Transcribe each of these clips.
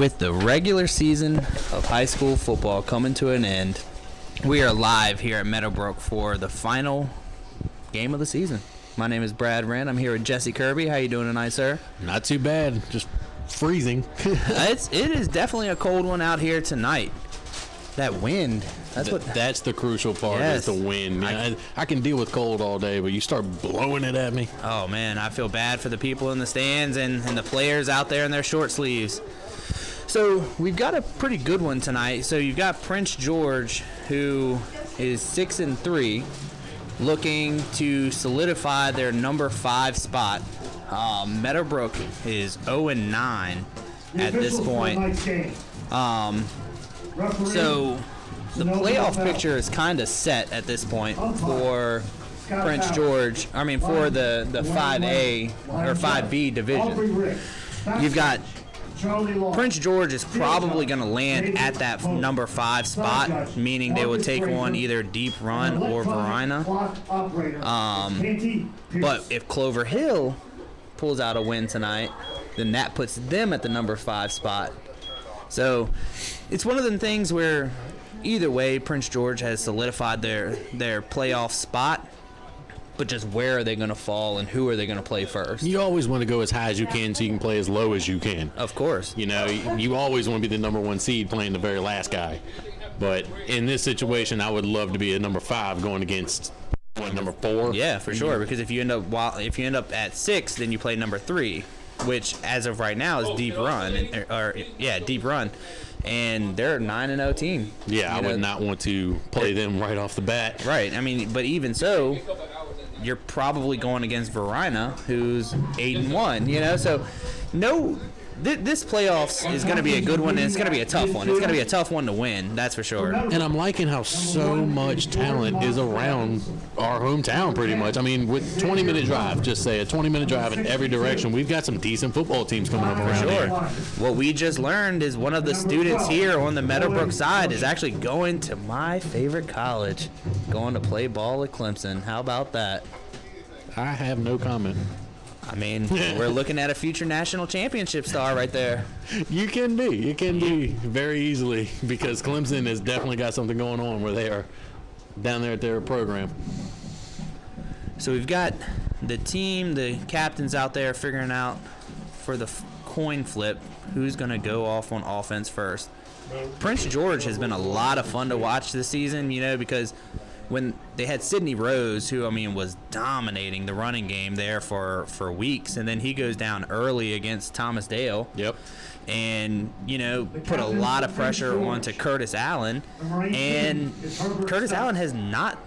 With the regular season of high school football coming to an end, we are live here at Meadowbrook for the final game of the season. My name is Brad Wren. I'm here with Jesse Kirby. How you doing tonight, sir? Not too bad. Just freezing. It is definitely a cold one out here tonight. That wind. That's the crucial part. Yes. Is the wind. I can deal with cold all day, but you start blowing it at me. Oh man, I feel bad for the people in the stands and the players out there in their short sleeves. So we've got a pretty good one tonight. So you've got Prince George, who is 6-3, looking to solidify their number 5 spot. Meadowbrook is 0-9 at this point. So the playoff picture is kind of set at this point for Prince George. I mean, for the 5A or 5B division. You've got Prince George is probably going to land at that number 5 spot, meaning they would take on either Deep Run or Varina. But if Clover Hill pulls out a win tonight, then that puts them at the number 5 spot. So it's one of them things where either way, Prince George has solidified their playoff spot. But just where are they going to fall and who are they going to play first? You always want to go as high as you can so you can play as low as you can. Of course. You know, you always want to be the number 1 seed playing the very last guy. But in this situation, I would love to be a number 5 going against number 4. Yeah, for sure. Because if you end up at 6, then you play number 3, which as of right now is Deep Run, Deep Run. And they're a 9-0 team. Yeah, I would not want to play them right off the bat. Right. I mean, but even so, you're probably going against Varina, who's 8-1. You know, so this playoffs is going to be a good one, and it's going to be a tough one. It's going to be a tough one to win, that's for sure. And I'm liking how so much talent is around our hometown, pretty much. I mean, with 20-minute drive, just say a 20-minute drive in every direction, we've got some decent football teams coming up around here. What we just learned is one of the students here on the Meadowbrook side is actually going to my favorite college, going to play ball at Clemson. How about that? I have no comment. I mean, we're looking at a future national championship star right there. You can be very easily, because Clemson has definitely got something going on where they are down there at their program. So we've got the team, the captains out there figuring out for the coin flip who's going to go off on offense first. Prince George has been a lot of fun to watch this season, you know, because when they had Sidney Rose, who, I mean, was dominating the running game there for weeks, and then he goes down early against Thomas Dale. Yep. And, you know, put a lot of pressure onto Curtis Allen. And Curtis Allen has not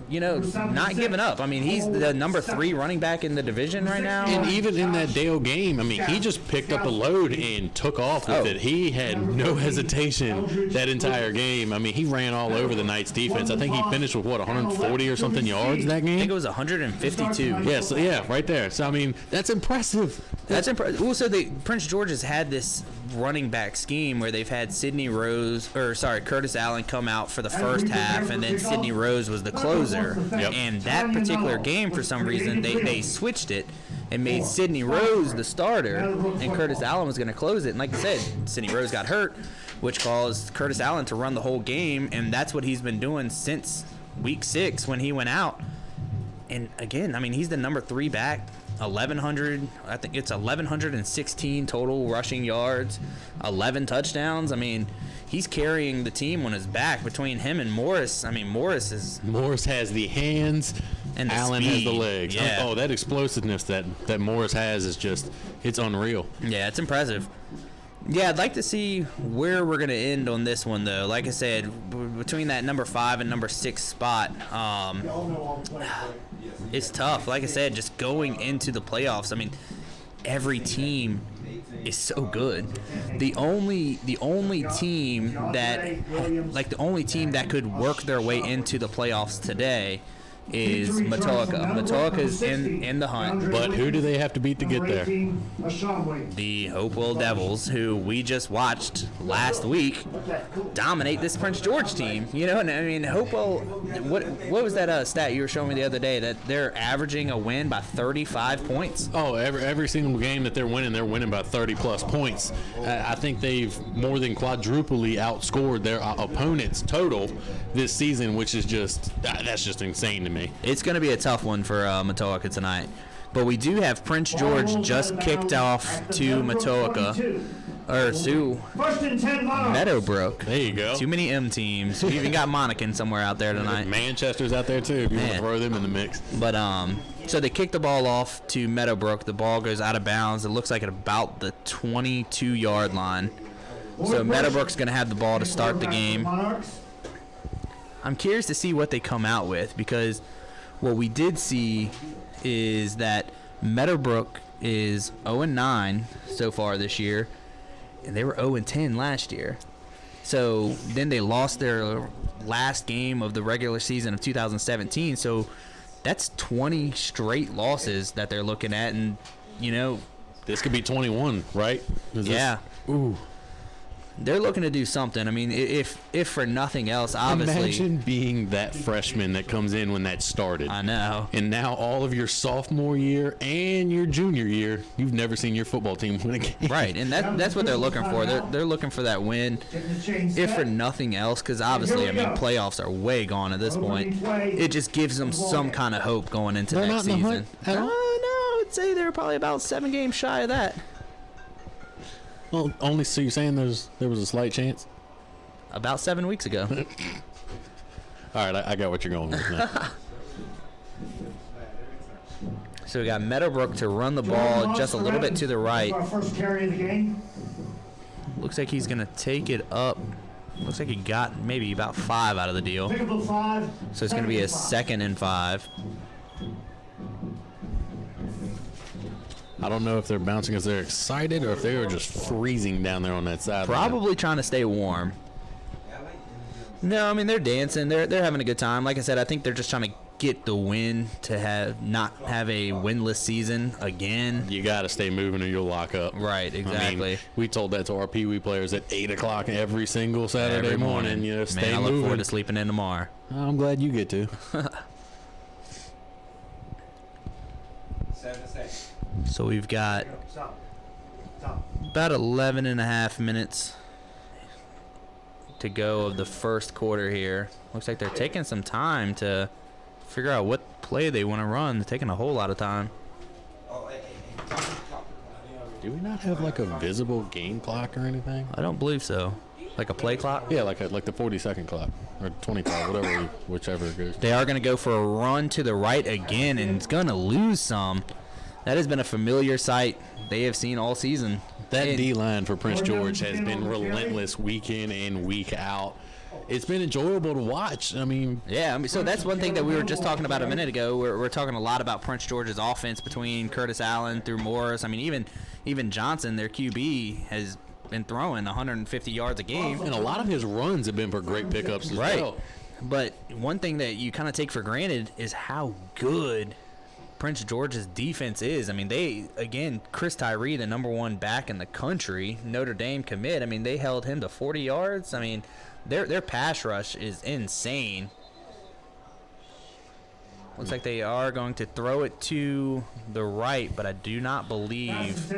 given up. I mean, he's the number 3 running back in the division right now. And even in that Dale game, I mean, he just picked up the load and took off with it. He had no hesitation that entire game. I mean, he ran all over the Knights defense. I think he finished with, 140 or something yards that game? I think it was 152. Yes, yeah, right there. So, I mean, that's impressive. That's impressive. Also, Prince George has had this running back scheme where they've had Curtis Allen come out for the first half, and then Sidney Rose was the closer. Yep. And that particular game, for some reason, they switched it and made Sidney Rose the starter, and Curtis Allen was going to close it. And like I said, Sidney Rose got hurt, which caused Curtis Allen to run the whole game, and that's what he's been doing since week 6 when he went out. And again, I mean, he's the number 3 back. 1,100, I think it's 1,116 total rushing yards, 11 touchdowns. I mean, he's carrying the team on his back between him and Morris. I mean, Morris has the hands, and the Allen speed. has the legs. Yeah. Oh, that explosiveness that Morris has is just, it's unreal. Yeah, it's impressive. Yeah, I'd like to see where we're going to end on this one, though. Like I said, between that number 5 and number 6 spot, it's tough. Like I said, just going into the playoffs, I mean, every team is so good. The only team that could work their way into the playoffs today is Matoaka. Matoaka's in the hunt. But who do they have to beat to get there? The Hopewell Devils, who we just watched last week dominate this Prince George team. You know, and I mean, Hopewell, what was that stat you were showing me the other day, that they're averaging a win by 35 points? Oh, every single game that they're winning by 30-plus points. I think they've more than quadruply outscored their opponents total this season, which is that's just insane to me. It's going to be a tough one for Matoaka tonight. But we do have Prince George just kicked off to Matoaka, or to Meadowbrook. There you go. Too many M teams. We even got Monacan somewhere out there tonight. Manchester's out there too, if you want to throw them in the mix. But so they kick the ball off to Meadowbrook. The ball goes out of bounds. It looks like at about the 22-yard line. So Meadowbrook's going to have the ball to start the game. I'm curious to see what they come out with, because what we did see is that Meadowbrook is 0-9 so far this year, and they were 0-10 last year. So then they lost their last game of the regular season of 2017. So that's 20 straight losses that they're looking at, and you know, this could be 21, right? Yeah. Ooh. They're looking to do something. I mean, if for nothing else, obviously. Imagine being that freshman that comes in when that started. I know. And now all of your sophomore year and your junior year, you've never seen your football team win a game. Right, and that's what they're looking for. They're looking for that win, if for nothing else, because obviously, I mean, playoffs are way gone at this point. It just gives them some kind of hope going into next season. No, I would say they're probably about 7 games shy of that. Well, only so you're saying there was a slight chance? About 7 weeks ago. All right, I got what you're going with now. So we got Meadowbrook to run the ball just a little bit to the right. Our first carry of the game. Looks like he's going to take it up. Looks like he got maybe about 5 out of the deal. Pick up a 5. So it's going to be a 2nd and 5. I don't know if they're bouncing because they're excited or if they are just freezing down there on that side. Probably trying to stay warm. No, I mean, they're dancing. They're having a good time. Like I said, I think they're just trying to get the win to not have a winless season again. You got to stay moving or you'll lock up. Right, exactly. I mean, we told that to our Pee Wee players at 8 o'clock every single Saturday morning. You know, stay Man, I moving. look forward to sleeping in tomorrow. I'm glad you get to. So we've got about 11 and a half minutes to go of the first quarter here. Looks like they're taking some time to figure out what play they want to run. They're taking a whole lot of time. Do we not have like a visible game clock or anything? I don't believe so. Like a play clock? Yeah, like the 40-second clock or 20 clock, whichever it goes. They are going to go for a run to the right again, and it's going to lose some. That has been a familiar sight they have seen all season. That D-line for Prince George has been relentless week in and week out. It's been enjoyable to watch. I mean, yeah. I mean, so that's one thing that we were just talking about a minute ago. We're talking a lot about Prince George's offense between Curtis Allen through Morris. I mean, even Johnson, their QB, has been throwing 150 yards a game. And a lot of his runs have been for great pickups as well. But one thing that you kind of take for granted is how good Prince George's defense is. I mean, Chris Tyree, the #1 back in the country, Notre Dame commit. I mean, they held him to 40 yards. I mean, their pass rush is insane. Looks like they are going to throw it to the right, but I do not believe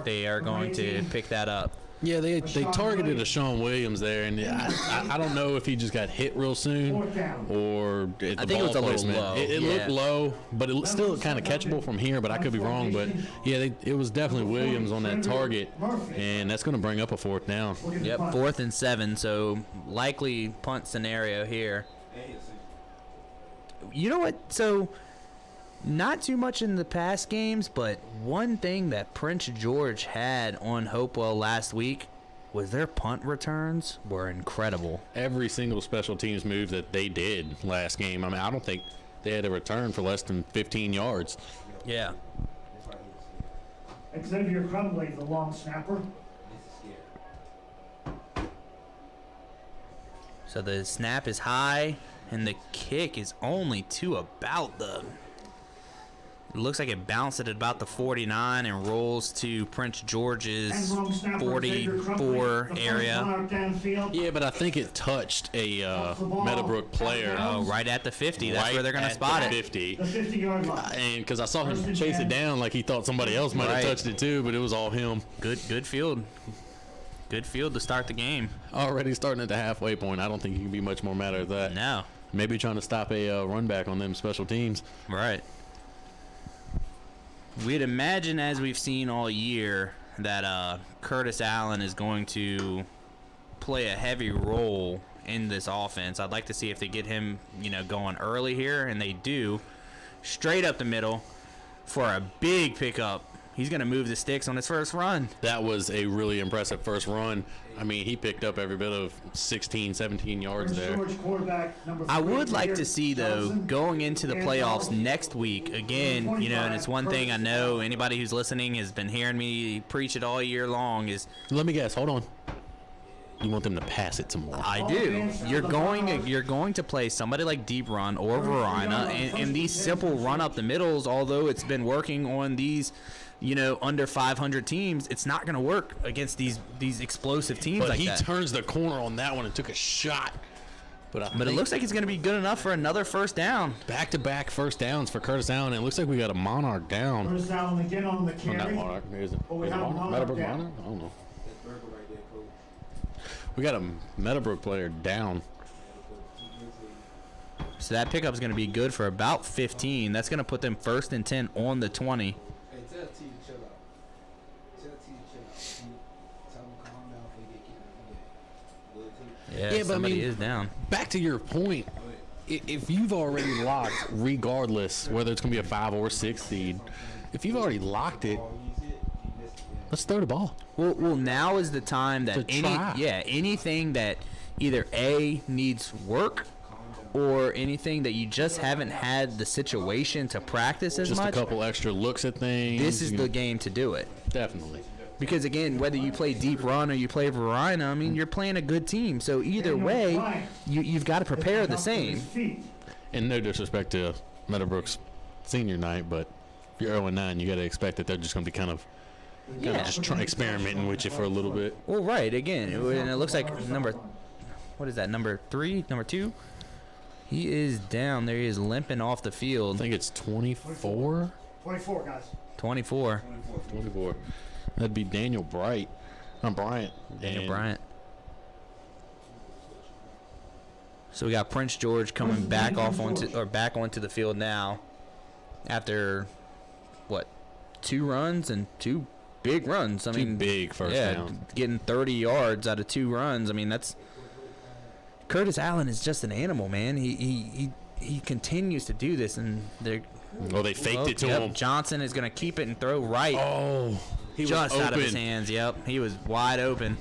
they are going to pick that up. Yeah, they targeted a Sean Williams there, and I don't know if he just got hit real soon or the I think it was a little low. It looked low, but it still kind of catchable from here, but I could be wrong. But, yeah, it was definitely Williams on that target, and that's going to bring up a 4th down. Yep, 4th and 7, so likely punt scenario here. You know what? So not too much in the past games, but one thing that Prince George had on Hopewell last week was their punt returns were incredible. Every single special teams move that they did last game, I mean, I don't think they had a return for less than 15 yards. Yeah. Xavier Crumley, the long snapper. So the snap is high. and the kick is only to about the. It looks like it bounced at about the 49 and rolls to Prince George's 44 area. Yeah, but I think it touched a Meadowbrook player. Oh, right at the 50. That's where they're going to spot it. 50. The 50-yard line. And because I saw him chase it down like he thought somebody else might have touched it too, but it was all him. Good field. Good field to start the game. Already starting at the halfway point. I don't think you can be much more mad at that. No. Maybe trying to stop a run back on them special teams. Right. We'd imagine, as we've seen all year, that Curtis Allen is going to play a heavy role in this offense. I'd like to see if they get him, going early here, and they do. Straight up the middle for a big pickup. He's going to move the sticks on his first run. That was a really impressive first run. I mean, he picked up every bit of 16, 17 yards there. I would like to see, though, going into the playoffs next week, again, and it's one thing I know anybody who's listening has been hearing me preach it all year long is... Let me guess. Hold on. You want them to pass it some more. I do. You're going to play somebody like Deep Run or Verina, and these simple run up the middles, although it's been working on these... under 500 teams, it's not going to work against these explosive teams but like he that. turns the corner on that one and took a shot. But it looks like it's going to be good enough for another first down. Back-to-back first downs for Curtis Allen. It looks like we got a Monarch down. Curtis Allen again on the carry. Not Monarch. Is it Monarch? Meadowbrook Monarch? I don't know. We got a Meadowbrook player down. So that pickup is going to be good for about 15. That's going to put them 1st and 10 on the 20. Yeah, but somebody is down. Back to your point, if you've already locked, regardless whether it's going to be a 5 or 6 seed, if you've already locked it, let's throw the ball. Well, now is the time that anything that either A, needs work, or anything that you just haven't had the situation to practice as much. much. Just a couple extra looks at things. This is the game to do it. Definitely. Because, again, whether you play Deep Run or you play Verina, I mean, you're playing a good team. So either way, you've got to prepare the same. And no disrespect to Meadowbrook's senior night, but if you're 0-9, you got to expect that they're just going to be kind of just experimenting with you for a little bit. Well, right. Again, and it looks like number 3, number 2? He is down there. He is limping off the field. I think it's 24? 24, guys. 24. That'd be Daniel Bryant. Daniel Bryant. So we got Prince George coming back onto the field now after 2 runs and 2 big runs. I mean, big first down. Getting 30 yards out of 2 runs. I mean, that's Curtis Allen is just an animal, man. He continues to do this, and they faked it to him. Johnson is going to keep it and throw right. Oh, he just was out open. of his hands. Yep, he was wide open.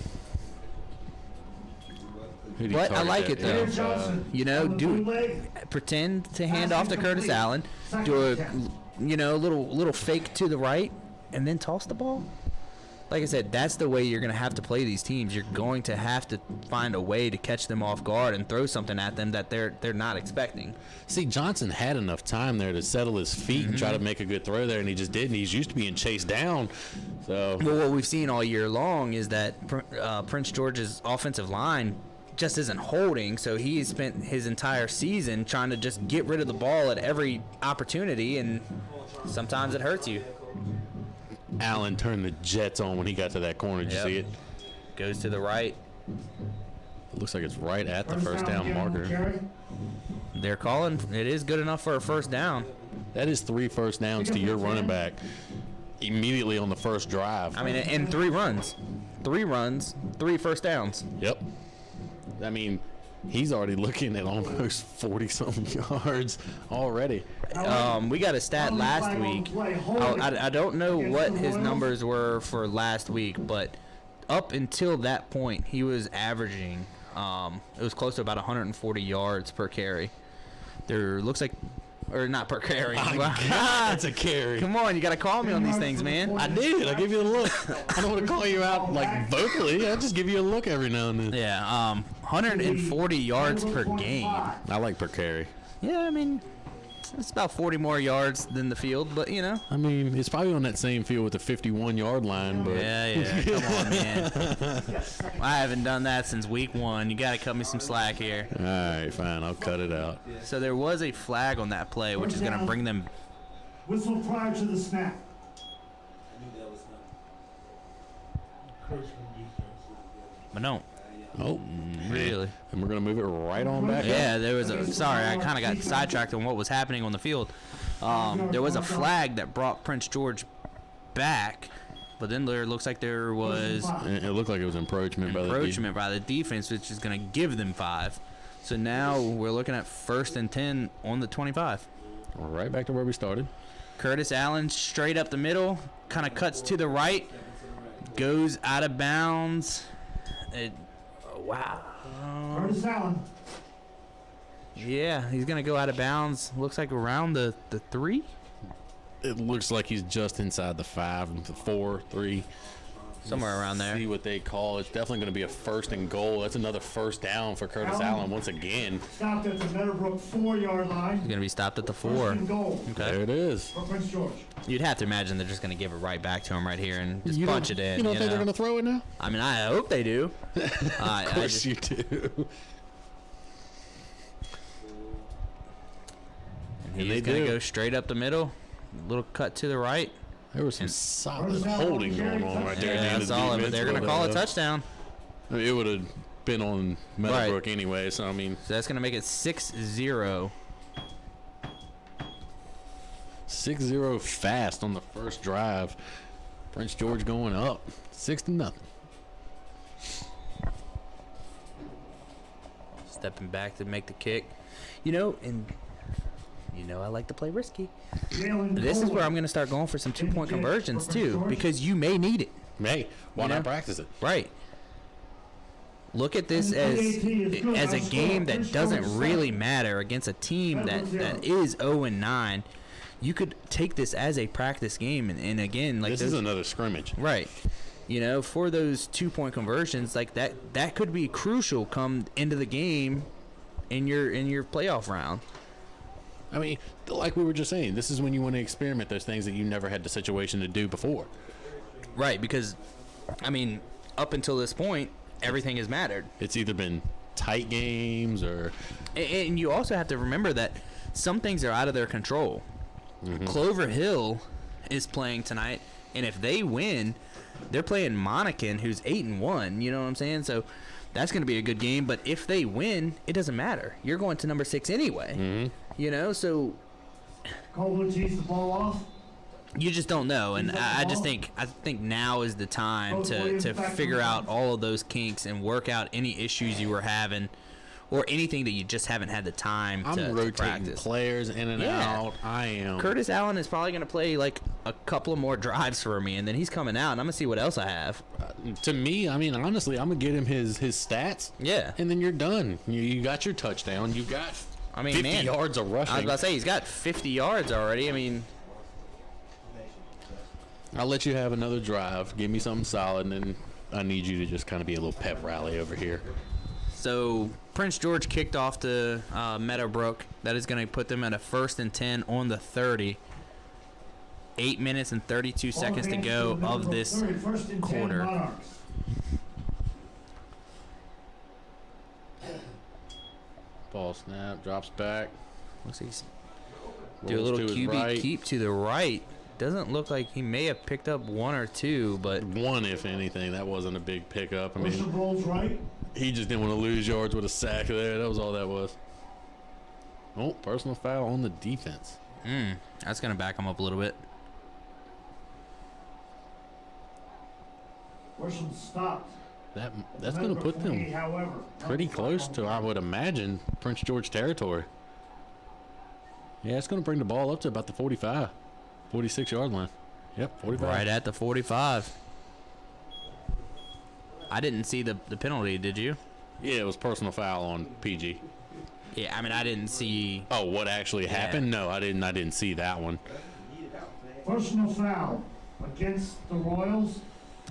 But I like it though. Pretend to hand off to Curtis Allen. Do a little fake to the right, and then toss the ball. Like I said, that's the way you're going to have to play these teams. You're going to have to find a way to catch them off guard and throw something at them that they're not expecting. See, Johnson had enough time there to settle his feet and try to make a good throw there, and he just didn't. He's used to being chased down. So, well, what we've seen all year long is that Prince George's offensive line just isn't holding, so he's spent his entire season trying to just get rid of the ball at every opportunity, and sometimes it hurts you. Allen turned the jets on when he got to that corner. Did you see it? Goes to the right. It looks like it's right at the first down marker. They're calling. It is good enough for a first down. That is 3 first downs to your running back immediately on the first drive. I mean, and 3 runs. 3 runs, 3 first downs. Yep. I mean, he's already looking at almost 40-something yards already. We got a stat last week. I don't know what his numbers were for last week, but up until that point, he was averaging, it was close to about 140 yards per carry. There looks like Or not per carry. That's a carry. Come on, you got to call me on these things, man. I did. I gave you a look. I don't want to call you out like vocally. I just give you a look every now and then. Yeah, 140 yards per game. I like per carry. Yeah, I mean, it's about 40 more yards than the field, but you know. I mean, it's probably on that same field with the 51-yard line, but Yeah, come on, man. I haven't done that since week 1. You got to cut me some slack here. all right, fine. I'll cut it out. So there was a flag on that play, which is going to bring them. Whistle prior to the snap. But no, Oh, really. And we're gonna move it right on back. Yeah, there was a. Sorry, I kind of got sidetracked on what was happening on the field. There was a flag that brought Prince George back, but then there looks like there was It looked like it was encroachment by the defense, which is going to give them 5. So now we're looking at 1st and 10 on the 25. Right back to where we started. Curtis Allen straight up the middle, kind of cuts to the right, goes out of bounds. Wow. Curtis Allen. Yeah, he's going to go out of bounds. Looks like around the 3. It looks like he's just inside the 5, the 4, 3. Somewhere around there. See what they call. It's definitely going to be a 1st and goal. That's another 1st down for Curtis Allen once again. Stopped at the Meadowbrook 4-yard line. He's going to be stopped at the 4. 1st and goal Okay. There it is. for Prince George. You'd have to imagine they're just going to give it right back to him right here and just You punch don't- it in. You don't you think they're know? going to throw it now? I mean, I hope they do. Of course you do. He's they going to do. go straight up the middle. Little cut to the right. There was some solid holding going on right there. at the Yeah, end that's of the all of it. defense, They're going to but, call a touchdown. I mean, it would have been on Meadowbrook anyway, so I mean, So that's going to make it 6-0. 6-0 fast on the first drive. Prince George going up 6-0. Stepping back to make the kick. You know, and I like to play risky. This is where I'm going to start going for some 2-point conversions too, because you may need it. Hey, why You know? not practice it? Right. Look at this as a game that doesn't really matter against a team that is 0-9. You could take this as a practice game, and again, like This is another scrimmage. right. You know, for those 2-point conversions, like that could be crucial come into the game in your playoff round. I mean, like we were just saying, this is when you want to experiment those things that you never had the situation to do before. Right, because I mean, up until this point, everything has mattered. It's either been tight games or And you also have to remember that some things are out of their control. Clover Hill is playing tonight, and if they win, they're playing Monacan, who's 8-1. You know what I'm saying? So that's going to be a good game. But if they win, it doesn't matter. You're going to number 6 anyway. You know, so Colbert tees the ball off. you just don't know. And I think now is the time to figure out all of those kinks and work out any issues you were having, or anything that you just haven't had the time I'm to rotating practice. players in and Yeah. out. I am. Curtis Allen is probably going to play like a couple of more drives for me, and then he's coming out, and I'm going to see what else I have. To me, I mean, honestly, I'm gonna get him his stats. Yeah. And then you're done. You got your touchdown. You got 50 yards of rushing. I was about to say, he's got 50 yards already. I mean, I'll let you have another drive. Give me something solid, and then I need you to just kind of be a little pep rally over here. so Prince George kicked off to Meadowbrook. That is going to put them at a 1st and 10 on the 30. 8 minutes and 32 seconds to go of this quarter. Ball snap, drops back. Looks like he's do a rolls little to his QB right. keep to the right. Doesn't look like he may have picked up 1 or 2, but One, if anything. That wasn't a big pickup. I Worship mean, rolls right. he just didn't want to lose yards with a sack there. That was all that was. Oh, personal foul on the defense. that's going to back him up a little bit. Worship stopped. That's going to put them However, pretty close to, I would imagine, Prince George territory. Yeah, it's going to bring the ball up to about the 45, 46-yard line. Yep, 45. Right at the 45. I didn't see the penalty, did you? Yeah, it was personal foul on PG. Yeah, I mean, I didn't see. Oh, what actually happened? No, I didn't see that one. Personal foul against the Royals.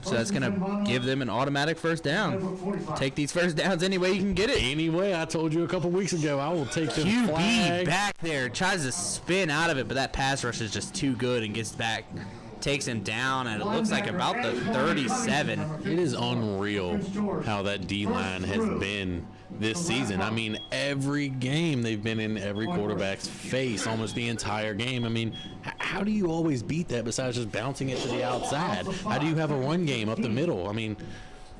So that's going to give them an automatic first down. Meadowbrook 45. Take these first downs any way you can get it. Anyway, I told you a couple weeks ago I will take the QB flag. back there tries to spin out of it, but that pass rush is just too good and gets back, takes him down, and it looks like about the 37. It is unreal how that D-line has been this season. I mean, every game they've been in every quarterback's face almost the entire game. I mean, how do you always beat that besides just bouncing it to the outside? How do you have a run game up the middle? I mean,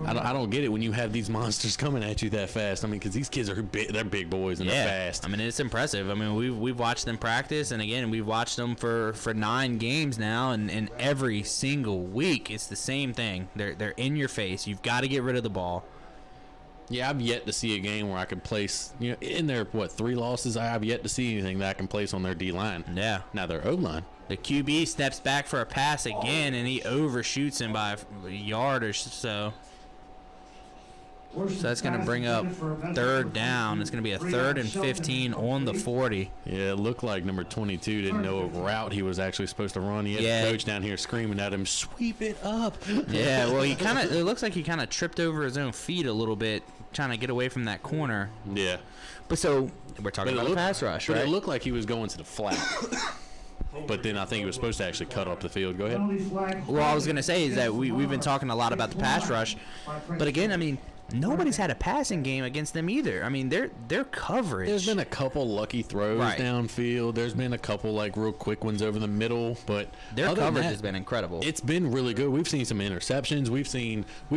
I don't get it when you have these monsters coming at you that fast. I mean, because these kids are they're big boys and they're fast. I mean, it's impressive. I mean, we've watched them practice, and again, we've watched them for 9 games now, and every single week it's the same thing. They're in your face. You've got to get rid of the ball. Yeah, I've yet to see a game where I could place, in their, 3 losses, I have yet to see anything that I can place on their D-line. Yeah. Now their O-line. The QB steps back for a pass again, and he overshoots him by a yard or so. So that's going to bring up third down. It's going to be a 3rd and 15 on the 40. Yeah, it looked like number 22 didn't know what route he was actually supposed to run. He had the coach down here screaming at him, "Sweep it up." Yeah, well, it looks like he kind of tripped over his own feet a little bit, trying to get away from that corner. Yeah. But so we're talking about the pass rush, right? But it looked like he was going to the flat. But then I think he was supposed to actually cut up the field. Go ahead. Well, I was going to say is that we've been talking a lot about the pass rush. But again, I mean, nobody's had a passing game against them either. I mean, their coverage. There's been a couple lucky throws downfield. There's been a couple real quick ones over the middle, but their coverage has been incredible. It's been really good. We've seen some interceptions. We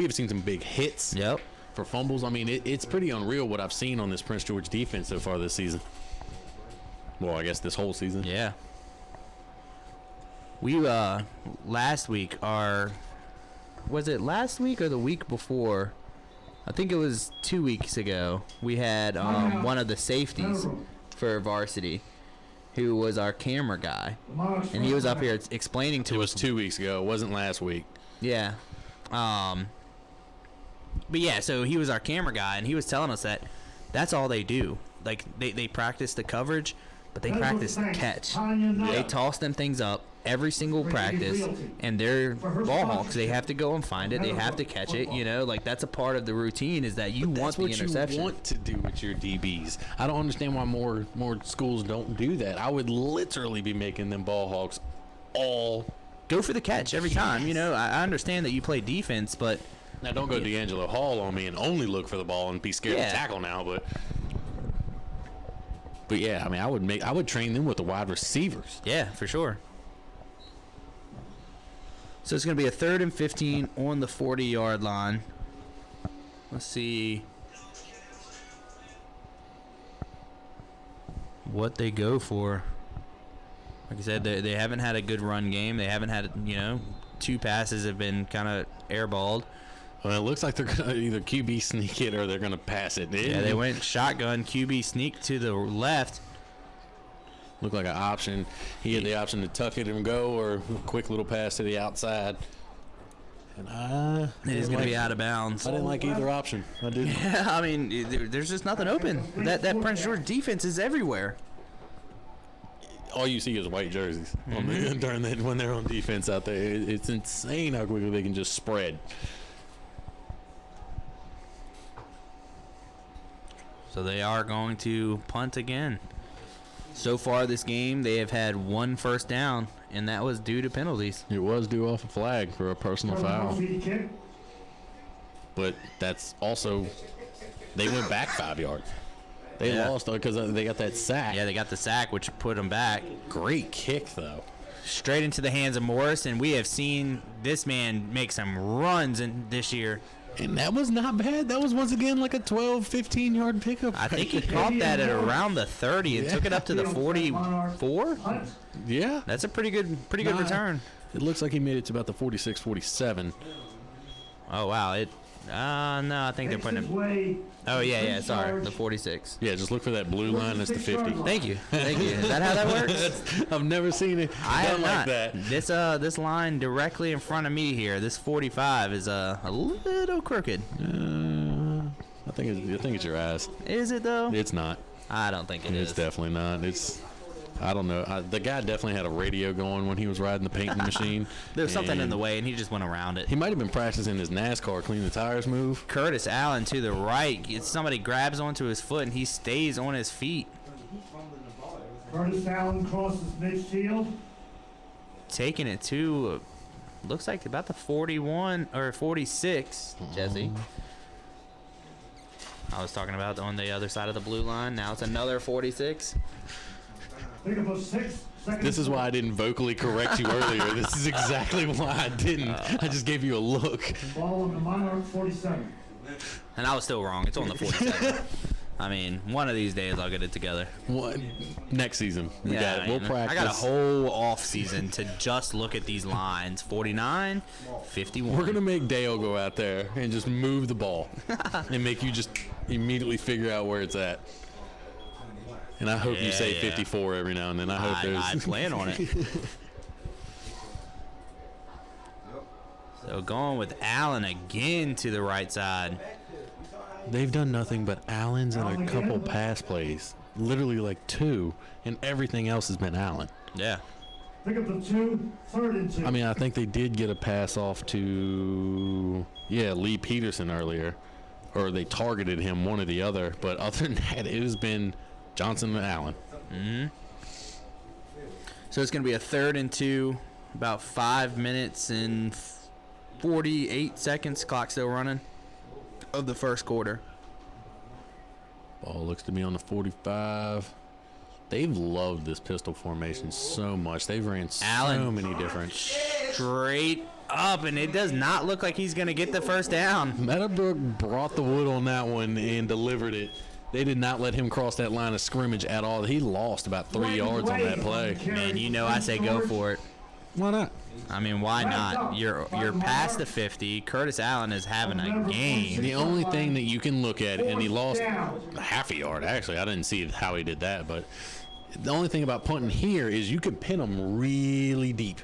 have seen some big hits. Yep. For fumbles. I mean, it's pretty unreal what I've seen on this Prince George defense so far this season. Well, I guess this whole season. Yeah. We last week was it last week or the week before? I think it was 2 weeks ago. We had one of the safeties for varsity, who was our camera guy, and he was up here explaining to us. It was 2 weeks ago. It wasn't last week. Yeah. But yeah, so he was our camera guy, and he was telling us that that's all they do. Like they practice the coverage, but they practice the catch. They toss them things up every single practice, and they're ball hawks. They have to go and find it. They have to catch it. Like that's a part of the routine is that you want the interception. That's what you want to do with your DBs. I don't understand why more schools don't do that. I would literally be making them ball hawks all. Go for the catch every time. I understand that you play defense, but. Now, don't go D'Angelo Hall on me and only look for the ball and be scared to tackle now, but yeah, I mean, I would train them with the wide receivers. Yeah, for sure. So it's going to be a 3rd and 15 on the 40-yard line. Let's see what they go for. Like I said, they haven't had a good run game. They haven't had, 2 passes have been kind of airballed. Well, it looks like they're going to either QB sneak it or they're going to pass it. Yeah, they went shotgun, QB sneak to the left. Looked like an option. He had the option to tuck it and go or a quick little pass to the outside. And it is going to be out of bounds. I didn't like either option. I didn't. Yeah, I mean, there's just nothing open. That Prince George defense is everywhere. All you see is white jerseys when they're on defense out there. It's insane how quickly they can just spread. So they are going to punt again. So far this game, they have had 1 first down, and that was due to penalties. It was due off a flag for a personal foul. But that's also, they went back 5 yards. They lost because they got that sack. Yeah, they got the sack, which put them back. Great kick, though. Straight into the hands of Morris, and we have seen this man make some runs this year. And that was not bad. That was once again like a 12, 15-yard pickup. I think he caught that at around the 30 and took it up to the 44. Yeah. That's a pretty good return. It looks like he made it to about the 46, 47. Oh, wow. No, I think they're putting him. Oh, yeah, sorry. The 46. Yeah, just look for that blue line. That's the 50. Thank you. Is that how that works? I've never seen it done like that. This line directly in front of me here, this 45 is a little crooked. I think it's your eyes. Is it though? It's not. I don't think it is. It's definitely not. I don't know. The guy definitely had a radio going when he was riding the painting machine. There was something in the way, and he just went around it. He might have been practicing his NASCAR clean the tires move. Curtis Allen to the right. Somebody grabs onto his foot, and he stays on his feet. Curtis Allen crosses midfield. Taking it to, looks like about the 41 or 46, Jesse. I was talking about on the other side of the blue line. Now it's another 46. Think about 6 seconds. This is why I didn't vocally correct you earlier. This is exactly why I didn't. I just gave you a look. Ball on the Monarch 47. And I was still wrong. It's on the 47. I mean, one of these days I'll get it together. What? Next season. We'll practice. I got a whole off season to just look at these lines. 49, 51. We're going to make Dale go out there and just move the ball and make you just immediately figure out where it's at. And I hope you say 54 every now and then. I hope there's... I plan on it. So going with Allen again to the right side. They've done nothing but Allen's and a couple pass plays. Literally like 2, and everything else has been Allen. Yeah. Pick up the 2, 3rd and 2. I mean, I think they did get a pass off to, Lee Peterson earlier. Or they targeted him, one or the other. But other than that, it has been Johnson and Allen. Mm-hmm. So it's going to be a 3rd and 2, about 5 minutes and 48 seconds. Clock still running of the first quarter. Ball looks to be on the 45. They've loved this pistol formation so much. They've ran so many different. Straight up, and it does not look like he's going to get the first down. Meadowbrook brought the wood on that one and delivered it. They did not let him cross that line of scrimmage at all. He lost about 3 yards on that play. Man, you know I say go for it. Why not? I mean, why not? You're past the 50. Curtis Allen is having a game. The only thing that you can look at, and he lost half a yard, actually. I didn't see how he did that, but the only thing about punting here is you can pin them really deep.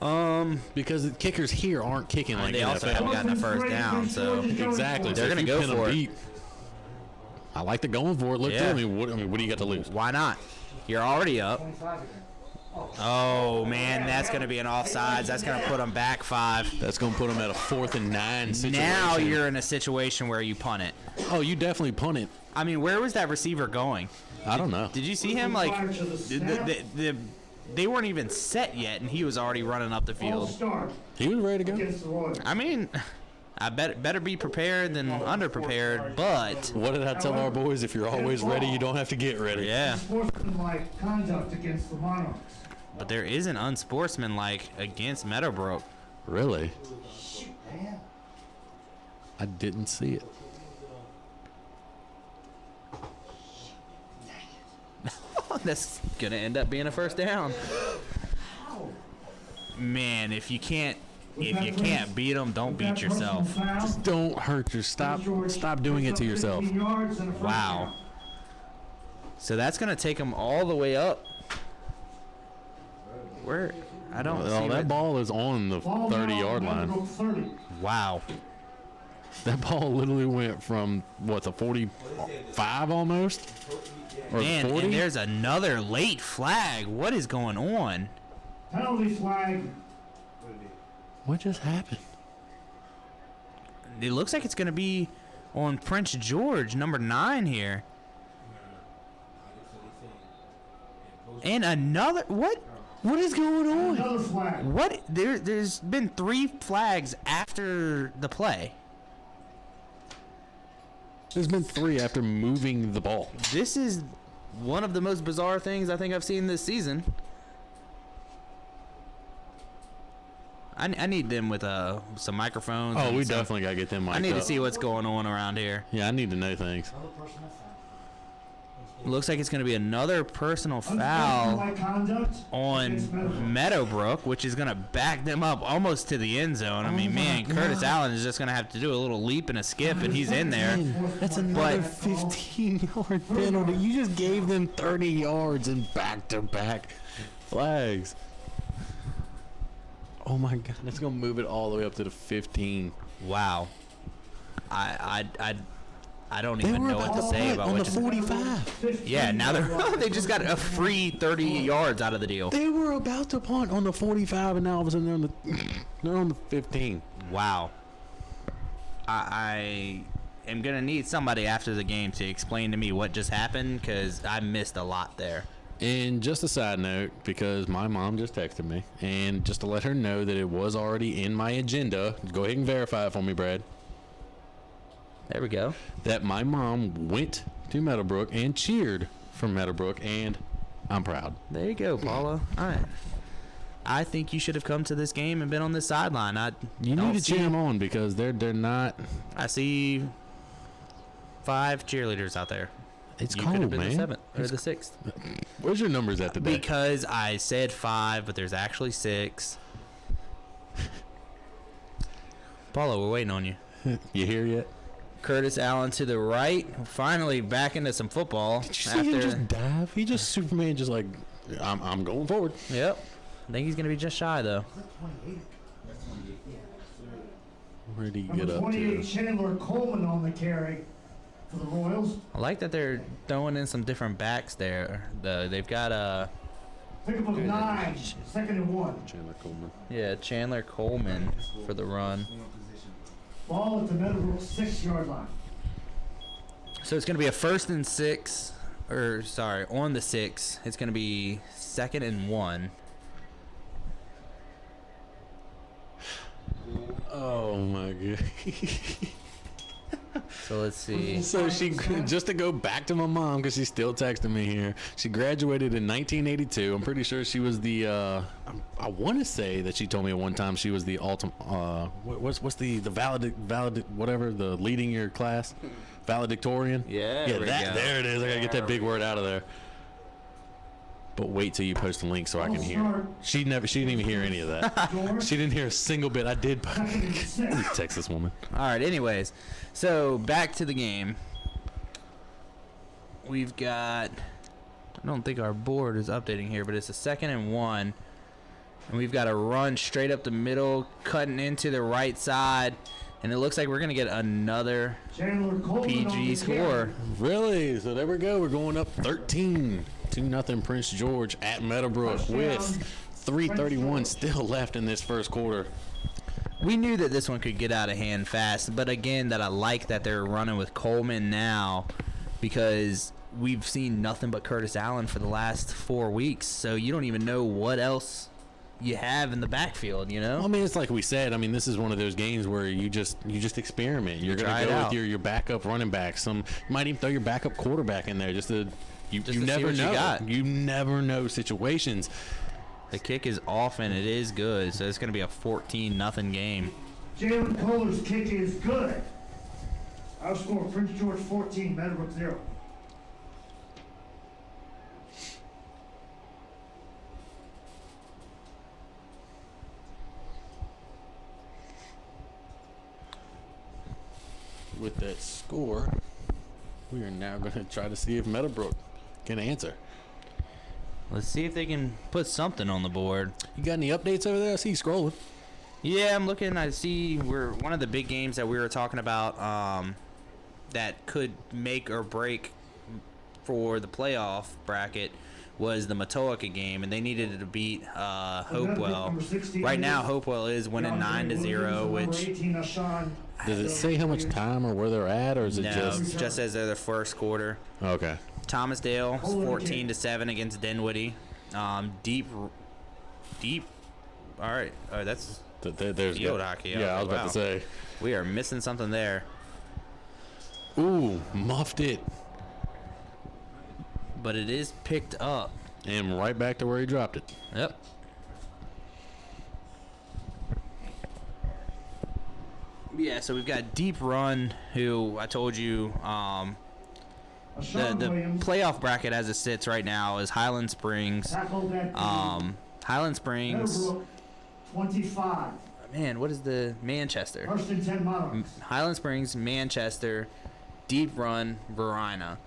Because the kickers here aren't kicking like they NFL. also haven't gotten a first down, so exactly. They're going to go for it. Deep, I like the going for it. Look, I mean, what do you got to lose? Why not? You're already up. Oh, man, that's going to be an offsides. That's going to put them back 5. That's going to put them at a 4th and 9 situation. Now you're in a situation where you punt it. Oh, you definitely punt it. I mean, where was that receiver going? I don't know. Did you see him? Like, they weren't even set yet, and he was already running up the field. He was ready to go. I mean, I better be prepared than underprepared, but... What did I tell our boys? If you're always ready, you don't have to get ready. Yeah. Unsportsmanlike conduct against the Monarchs. But there is an unsportsmanlike against Meadowbrook. Really? I didn't see it. That's going to end up being a first down. Man, if you can't beat them, don't beat yourself. Just don't hurt yourself. Stop doing it to yourself. Wow. So that's going to take them all the way up. Where? I don't see that ball is on the 30-yard line. Wow. That ball literally went from, what, the 45 almost? Or Man, 40? and there's another late flag. What is going on? Penalty flag. What just happened? It looks like it's going to be on Prince George, number 9 here. And another... What? What is going on? Another flag. What? There's been 3 flags after the play. There's been 3 after moving the ball. This is one of the most bizarre things I think I've seen this season. I need them with some microphones. Oh, we definitely got to get them mic'd I need up. to see what's going on around here. Yeah, I need to know things. Looks like it's going to be another personal foul on Meadowbrook, which is going to back them up almost to the end zone. I mean, man, Curtis Allen is just going to have to do a little leap and a skip, and he's in there. That's another 15-yard penalty. You just gave them 30 yards in back-to-back flags. Oh, my God. That's going to move it all the way up to the 15. Wow. I don't They even were know what about to to say punt about on what the just. 45. Yeah, now they just got a free 30 yards out of the deal. They were about to punt on the 45, and now all of a sudden they're on the 15. Wow. I am gonna need somebody after the game to explain to me what just happened because I missed a lot there. And just a side note, because my mom just texted me, and just to let her know that it was already in my agenda, go ahead and verify it for me, Brad, There we go. that my mom went to Meadowbrook and cheered for Meadowbrook, and I'm proud. There you go, Paula. All right. I think you should have come to this game and been on this sideline. You don't need to see- cheer them on because they're not. I see 5 cheerleaders out there. It's You cold, could have been man. the 7th or the 6th. Where's your numbers at today? Because I said 5, but there's actually 6. Paula, we're waiting on you. You here yet? Curtis Allen to the right. Finally back into some football. Did you see him just dive? He just Superman, just like I'm going forward. Yep. I think he's going to be just shy, though. Where did he get Number up 28, to? Chandler Coleman on the carry for the Royals. I like that they're throwing in some different backs there. They've got Pickup of 9, 2nd and 1. Chandler Coleman. Chandler Coleman for the run. Ball at the Meadowbrook 6-yard line. So it's going to be a 1st and 6, on the 6. It's going to be 2nd and 1. Oh my god. So let's see. So she, just to go back to my mom, because she's still texting me here. She graduated in 1982. I'm pretty sure she was the. I want to say that she told me at one time she was the ultimate. What's the valid whatever, the leading your class, valedictorian. Yeah, Yeah, there we that go. there it is. I gotta get that big word out of there. But wait till you post a link so I can hear. She didn't even hear any of that. She didn't hear a single bit. I did. 2nd and 6. Text this woman. All right, anyways. So back to the game. We've got. I don't think our board is updating here, but it's a 2nd and 1. And we've got a run straight up the middle, cutting into the right side. And it looks like we're going to get another Chandler Coleman on PG the score. carry. Really? So there we go. We're going up 13. 2-0 Prince George at Meadowbrook with 3:31 still left in this first quarter. We knew that this one could get out of hand fast, but again, that I like that they're running with Coleman now because we've seen nothing but Curtis Allen for the last 4 weeks. So you don't even know what else you have in the backfield, you know? I mean, it's like we said. I mean, this is one of those games where you just experiment. You're try gonna it go out. with your backup running back. You might even throw your backup quarterback in there just to you to see never what you know. got. You never know situations. The kick is off and it is good, so it's going to be a 14-0 game. Jalen Kohler's kick is good. Our score, Prince George 14, Meadowbrook 0. With that score, we are now going to try to see if Meadowbrook can answer. Let's see if they can put something on the board. You got any updates over there? I see you scrolling. Yeah, I'm looking. I see we're one of the big games that we were talking about that could make or break for the playoff bracket was the Matoaka game, and they needed to beat Hopewell. Right now, Hopewell is winning 9-0, which Does it say how much time or where they're at, or is it no, just says they're the first quarter. Okay. Thomasdale 14-7 against Dinwiddie. Deep. All right, that's There's field hockey. Yeah, I was about Wow. to say. We are missing something there. Ooh, muffed it. But it is picked up. And right back to where he dropped it. Yep. Yeah, so we've got Deep Run, who I told you the playoff bracket as it sits right now is Highland Springs. Highland Springs. 25. Man, what is the Manchester? First and 10 Monarchs. Highland Springs, Manchester, Deep Run, Verina.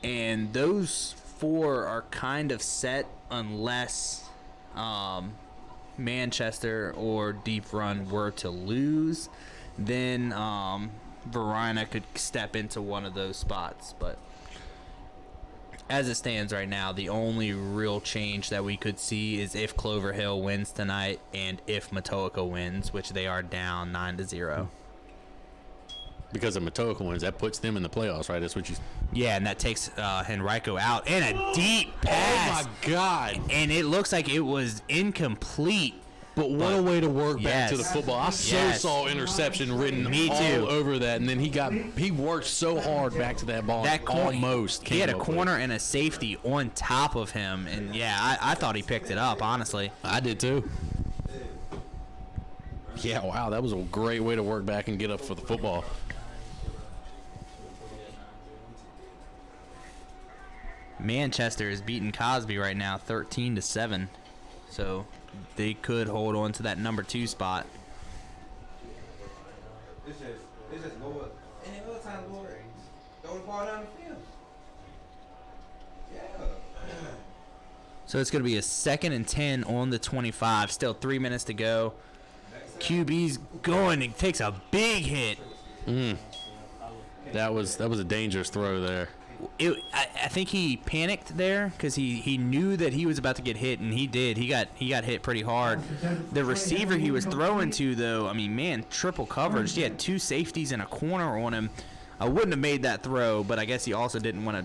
And those 4 are kind of set unless Manchester or Deep Run were to lose. Then Verina could step into one of those spots, but as it stands right now, the only real change that we could see is if Clover Hill wins tonight and if Matoaka wins, which they are down 9-0. Because of Matoaka wins, that puts them in the playoffs, right? That's what you. Yeah, and that takes Henrico out. And a deep pass. Oh, my God. And it looks like it was incomplete. But what a way to work back to the Yes. football. I saw interception written Me too. all over that, and then he worked so hard back to that ball. That and almost he had a came up with corner it. and a safety on top of him, and yeah, I thought he picked it up, honestly. I did too. Yeah, wow, that was a great way to work back and get up for the football. Manchester is beating Cosby right now 13-7, so they could hold on to that number 2 spot. It's just lower. And then other times, Lord, throw the ball down the field. Yeah. So it's going to be a 2nd and 10 on the 25. Still 3 minutes to go. QB's going and takes a big hit. That was a dangerous throw there. I think he panicked there because he knew that he was about to get hit, and he did. He got hit pretty hard. The receiver he was throwing to, though, I mean, man, triple coverage. He had 2 safeties and a corner on him. I wouldn't have made that throw, but I guess he also didn't want to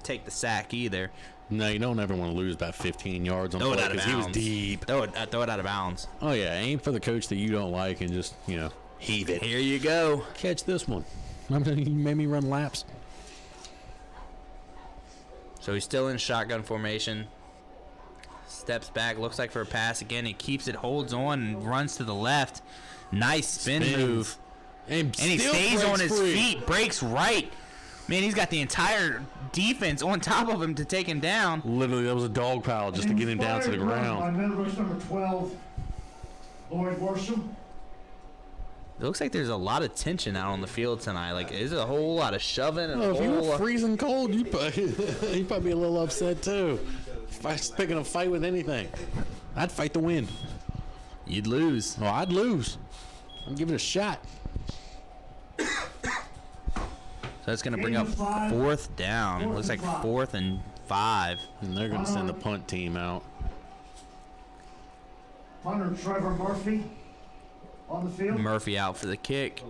take the sack either. No, you don't ever want to lose about 15 yards on the play because he was deep. Throw it out of bounds. Oh, yeah, aim for the coach that you don't like and just, heave it. Here you go. Catch this one. Remember you made me run laps? So he's still in shotgun formation. Steps back, looks like for a pass again. He keeps it, holds on, and runs to the left. Nice spin move. And he still stays on breaks his free. feet, breaks right. Man, he's got the entire defense on top of him to take him down. Literally, that was a dog pile just to get him down to the By ground. Meadowbrook's number 12, Lloyd Worsham. It looks like there's a lot of tension out on the field tonight. Like, there's a whole lot of shoving and Oh, a if you whole were freezing cold, you'd probably be a little upset too. If I was picking a fight with anything, I'd fight the win. You'd lose. Oh, I'd lose. I'd give it a shot. So that's going to bring up 4th down. Looks like 4th and 5. And they're going to send the punt team out. Punter Trevor Murphy on the field. Murphy out for the kick.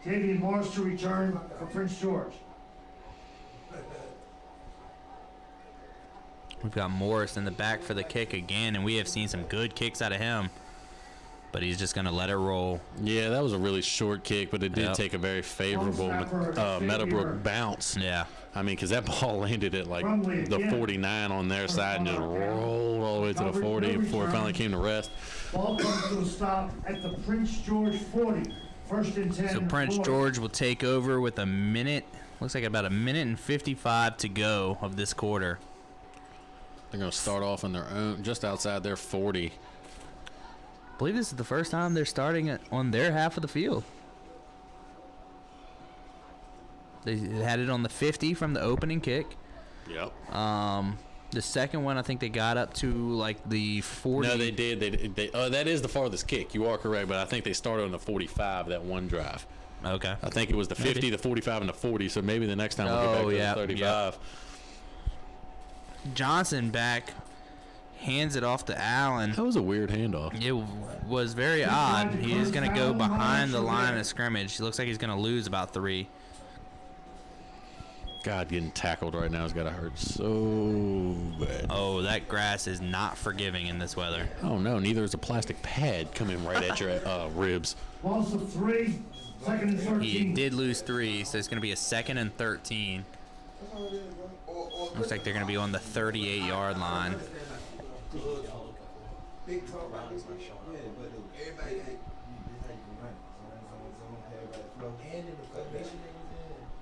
Tavian Morris to return for Prince George. We've got Morris in the back for the kick again, and we have seen some good kicks out of him. But he's just going to let it roll. Yeah, that was a really short kick, but it did take a very favorable Meadowbrook bounce. Yeah. I mean, because that ball landed at like the 49 on their side and just rolled all the way to the 40 before it finally came to rest. Ball comes to a stop at the Prince George 40. 1st and 10. So Prince George will take over with a minute. Looks like about a minute and 55 to go of this quarter. They're going to start off on their own, just outside their 40. I believe this is the first time they're starting on their half of the field. They had it on the 50 from the opening kick. Yep. The second one, I think they got up to like the 40. No, they did. That is the farthest kick. You are correct, but I think they started on the 45 that one drive. Okay. I think it was the 50, Maybe. the 45, and the 40. So maybe the next time we'll get back to the 35. Johnson back, hands it off to Allen. That was a weird handoff. It was very odd. He is going to go behind the line of scrimmage. It looks like he's going to lose about 3. God, getting tackled right now has got to hurt so bad. Oh, that grass is not forgiving in this weather. Oh, no, neither is a plastic pad coming right at your ribs. Loss of 3. 2nd and 13. He did lose 3, so it's going to be a 2nd and 13. Looks like they're going to be on the 38-yard line.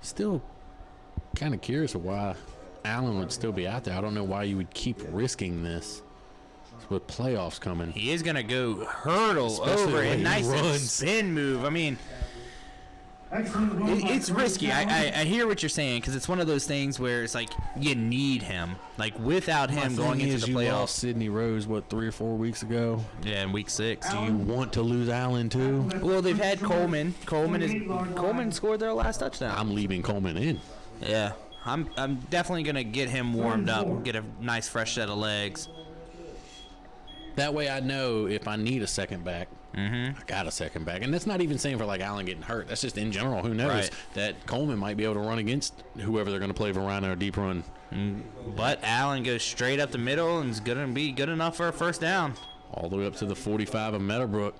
Still kind of curious of why Allen would still be out there. I don't know why you would keep risking this with playoffs coming. He is going to go hurdle Especially over the way a he nice runs. spin move. I mean, Excellent run by It's Curtis risky. Allen. I hear what you're saying because it's one of those things where it's like you need him. Like without him going into the you playoffs. lost Sidney Rose 3 or 4 weeks ago. Yeah, in week 6. Do you want to lose Allen too? Well, they've had Coleman. Coleman scored their last touchdown. I'm leaving Coleman in. Yeah, I'm definitely gonna get him warmed up, get a nice fresh set of legs. That way I know if I need a second back, I got a second back. And that's not even saying for like Allen getting hurt. That's just in general. Who knows? Right. That Coleman might be able to run against whoever they're going to play Verona or deep run. But Allen goes straight up the middle and is gonna be good enough for a first down. All the way up to the 45 of Meadowbrook.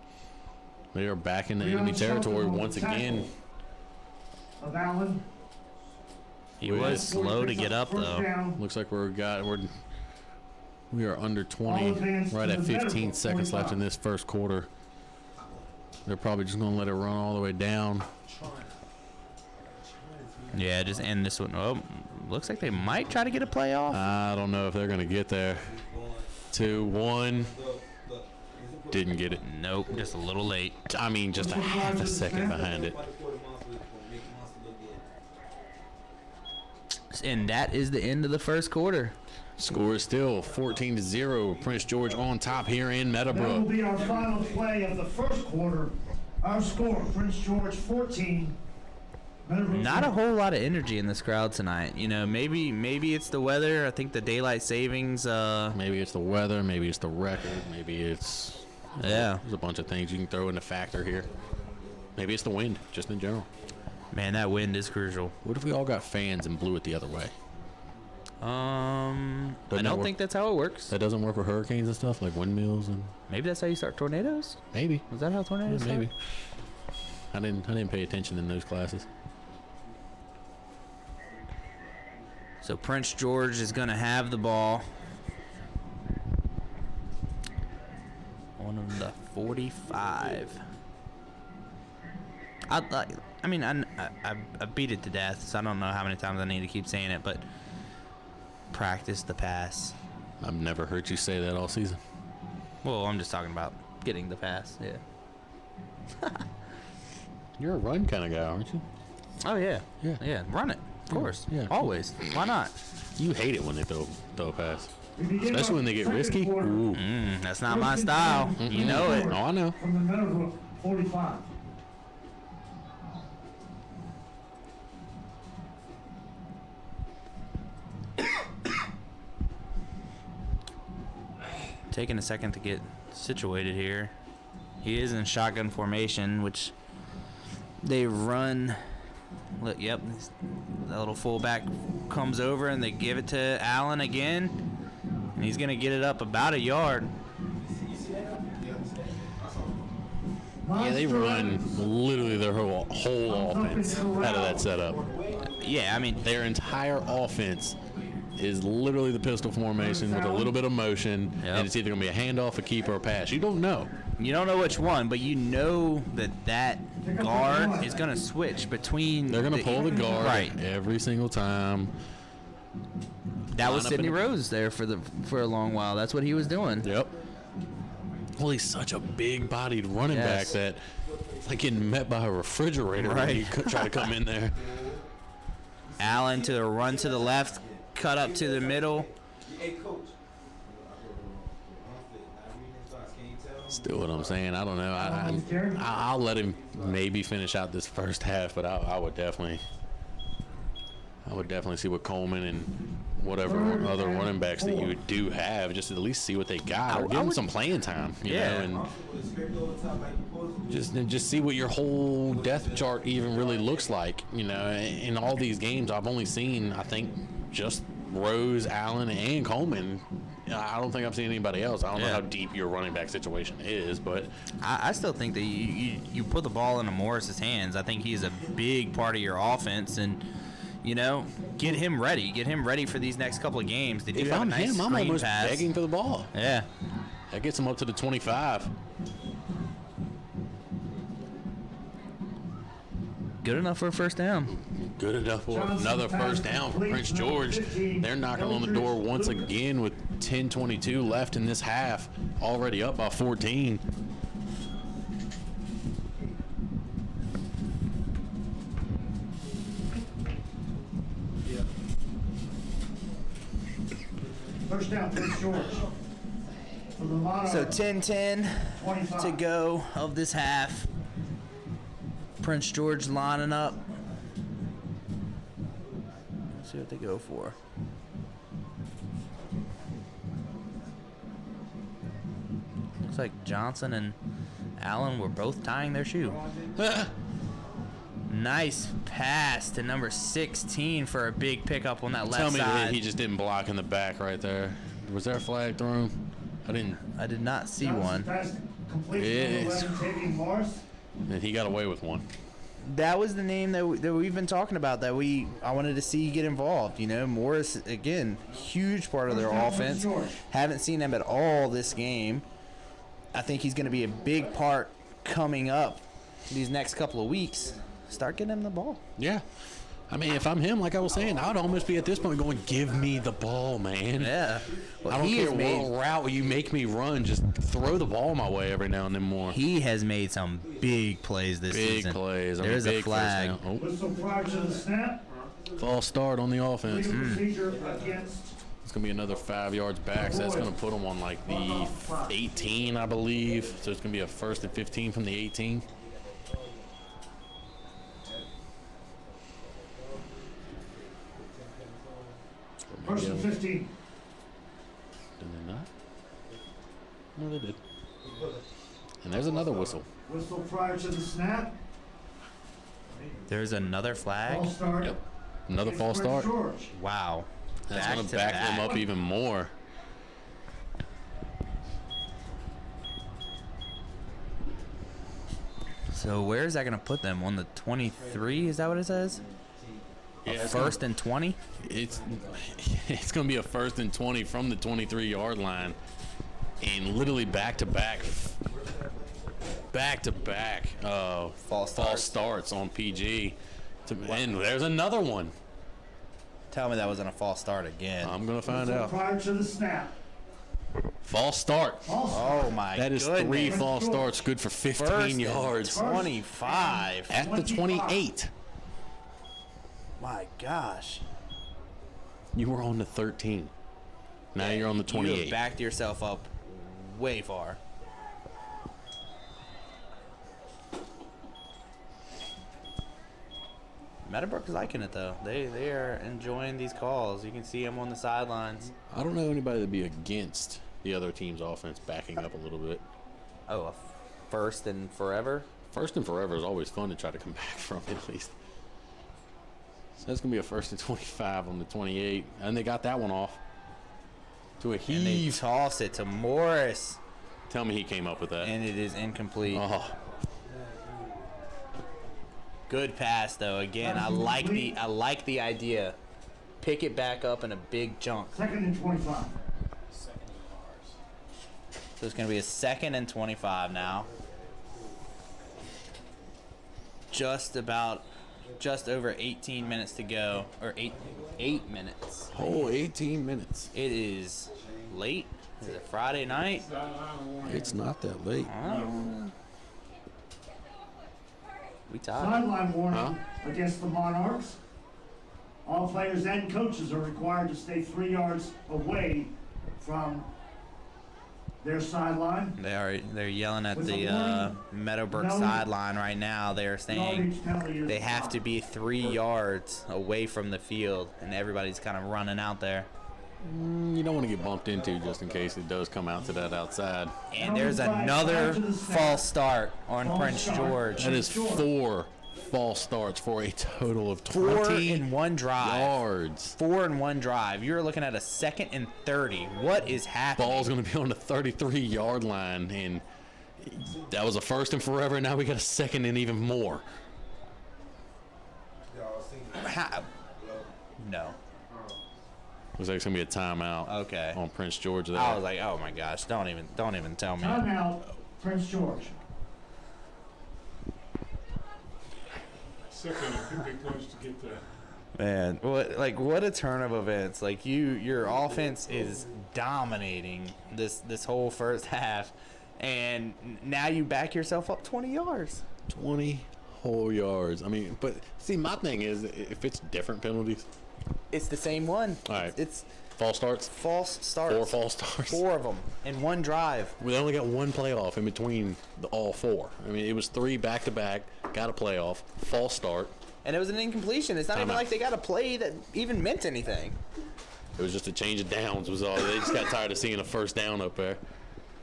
They are back in the enemy territory once again. Of Allen. He was slow to get up First though. down. Looks like we are under 20, right at 15 seconds left in this first quarter. They're probably just going to let it run all the way down. Yeah, just end this one. Oh, looks like they might try to get a playoff. I don't know if they're going to get there. 2, 1. Didn't get it. Nope, just a little late. I mean, just a half a second behind it. And that is the end of the first quarter. Score is still 14-0. Prince George on top here in That will Meadowbrook. be our final play of the first quarter. Our score, Prince George 14. Meadowbrook Not a 10. whole lot of energy in this crowd tonight. You know, maybe it's the weather. I think the daylight savings. Maybe it's the weather. Maybe it's the record. Maybe it's... Yeah. There's a bunch of things you can throw in the factor here. Maybe it's the wind, just in general. Man, that wind is crucial. What if we all got fans and blew it the other way? I that don't work? think that's how it works. That doesn't work with hurricanes and stuff, like windmills and... Maybe that's how you start tornadoes. Maybe. Was that how tornadoes start? Maybe. I didn't pay attention in those classes. So Prince George is going to have the ball on the 45. I mean, I beat it to death, so I don't know how many times I need to keep saying it, but practice the pass. I've never heard you say that all season. Well, I'm just talking about getting the pass, yeah. You're a run kind of guy, aren't you? Oh, yeah. Yeah. Yeah, run it. Of course. Yeah. Always. Why not? You hate it when they throw a pass. We begin Especially our when they get second risky. quarter Ooh. That's not my style. You know it. Oh, I know. From the Meadowbrook 45. Taking a second to get situated here. He is in shotgun formation, which they run. Look, yep, that little fullback comes over and they give it to Allen again, and he's gonna get it up about a yard. Yeah, they run literally their whole offense out of that setup. Yeah, I mean, Their entire offense is literally the pistol formation with a little bit of motion, Yep. and it's either going to be a handoff, a keeper, or a pass. You don't know. you don't know which one, but you know that guard is gonna switch between. They're going to pull the guard Right. every single time. That was line up Sidney in- Rose there for a long while. That's what he was doing. Yep. Well, he's such a big-bodied running back Yes. that it's like getting met by a refrigerator when Right. you try to come in there. Allen to the run to the left, cut up to the middle. Hey, coach. Still what I'm saying. I don't know. I'll let him maybe finish out this first half, but I would definitely see what Coleman and whatever other running backs that you do have, just at least see what they got, or give them some playing time, you Yeah. know, and just see what your whole depth chart even really looks like. You know, in all these games, I've only seen, I think, just Rose, Allen, and Coleman. I don't think I've seen anybody else. I don't know Yeah. how deep your running back situation is, but I still think that you put the ball into Morris's hands. I think he's a big part of your offense, and you know, get him ready. Get him ready for these next couple of games. They do if have I'm a nice him, I'm screen almost pass. begging for the ball. Yeah. That gets him up to the 25. Good enough for a first down. Good enough for another first down for Prince George. They're knocking on the door once again with 10:22 left in this half. Already up by 14. First down, Prince George. For the Monarchs. So 10-10 to 25. go of this half. Prince George lining up. Let's see what they go for. Looks like Johnson and Allen were both tying their shoe. Nice pass to number 16 for a big pickup on that left Tell me side. that he just didn't block in the back right there. Was there a flag thrown? I didn't. I did not see Johnson one. pass complete Yes. to 11, taking Morris. And he got away with one. That was the name that we've been talking about that I wanted to see get involved. You know, Morris, again, huge part of their offense. Haven't seen him at all this game. I think he's going to be a big part coming up these next couple of weeks. Start getting him the ball. Yeah. I mean, if I'm him, like I was saying, I would almost be at this point going, give me the ball, man. Yeah. Well, I don't he care has made, what route you make me run. Just throw the ball my way every now and then more. he has made some big plays this Big season. plays. I mean, There's a big first flag. down. Oh, Whistle prior to the snap. false start on the offense. Legal procedure against It's going to be another 5 yards back, so that's going to put them on like the 18, I believe. So it's going to be a 1st and 15 from the 18. first and 15. Did they not? No, they did. And there's another whistle. Whistle prior to the snap. There's another flag. False start. Yep. Another against false Prince start. George. Wow. That's going to back them up even more. So where is that going to put them? On the 23? Is that what it says? Yeah, it's First and 20? It's going to be a 1st and 20 from the 23-yard line, and literally back to back false starts on PG. And there's another one. Tell me that wasn't a false start again. I'm going to find Whistle out. prior to the snap. False start. False start. Oh my That is goodness. 3 false starts, good for 15 First and yards 25. at the 28. My gosh. You were on the 13. Now you're on the You 28. have backed yourself up way far. Meadowbrook is liking it though. They are enjoying these calls. You can see them on the sidelines. I don't know anybody that'd be against the other team's offense backing up a little bit. Oh, a first and forever. First and forever is always fun to try to come back from, at least. So that's going to be a 1st and 25 on the 28. And they got that one off to a And they heave. toss it to Morris, Tell me he came up with that. and it is incomplete. Oh, Good pass though. Again, I like the idea. Pick it back up in a big chunk. Second and 25. So it's going to be a 2nd and 25 now. Just over 18 minutes to go, or eight minutes. oh, 18 minutes. It is late. Is it Friday night? It's not that late. We tied. Sideline warning against the Monarchs. All players and coaches are required to stay 3 yards away from their sideline. They're yelling at With the a warning, Meadowbrook no sideline right now. They're saying Yardage penalty is they have to be 3 yards away from the field, and everybody's kind of running out there. You don't want to get bumped into just in case it does come out to that outside. And there's another false start on False Prince start. George. That is 4 false starts for a total of 4 20 in one drive. yards. 4 in one drive. You're looking at a 2nd and 30. What is happening? Ball's going to be on the 33-yard line, and that was a 1st and forever. Now we got a 2nd and even more. No. Looks like it's going to be a timeout Okay. on Prince George there. I was like, oh my gosh, don't even tell me. Timeout, Prince George. Second, I think they close to get that. Man, what a turn of events. Like your offense is dominating this whole first half, and now you back yourself up 20 yards. 20 whole yards. I mean, but see, my thing is, if it's different penalties, It's the same one. All right. It's false starts. False starts. 4 false starts. 4 of them in one drive. We only got 1 playoff in between all 4. I mean, it was 3 back-to-back, got a playoff, false start. And it was an incompletion. It's not even Timeout. like they got a play that even meant anything. It was just a change of downs was all. They just got tired of seeing a first down up there.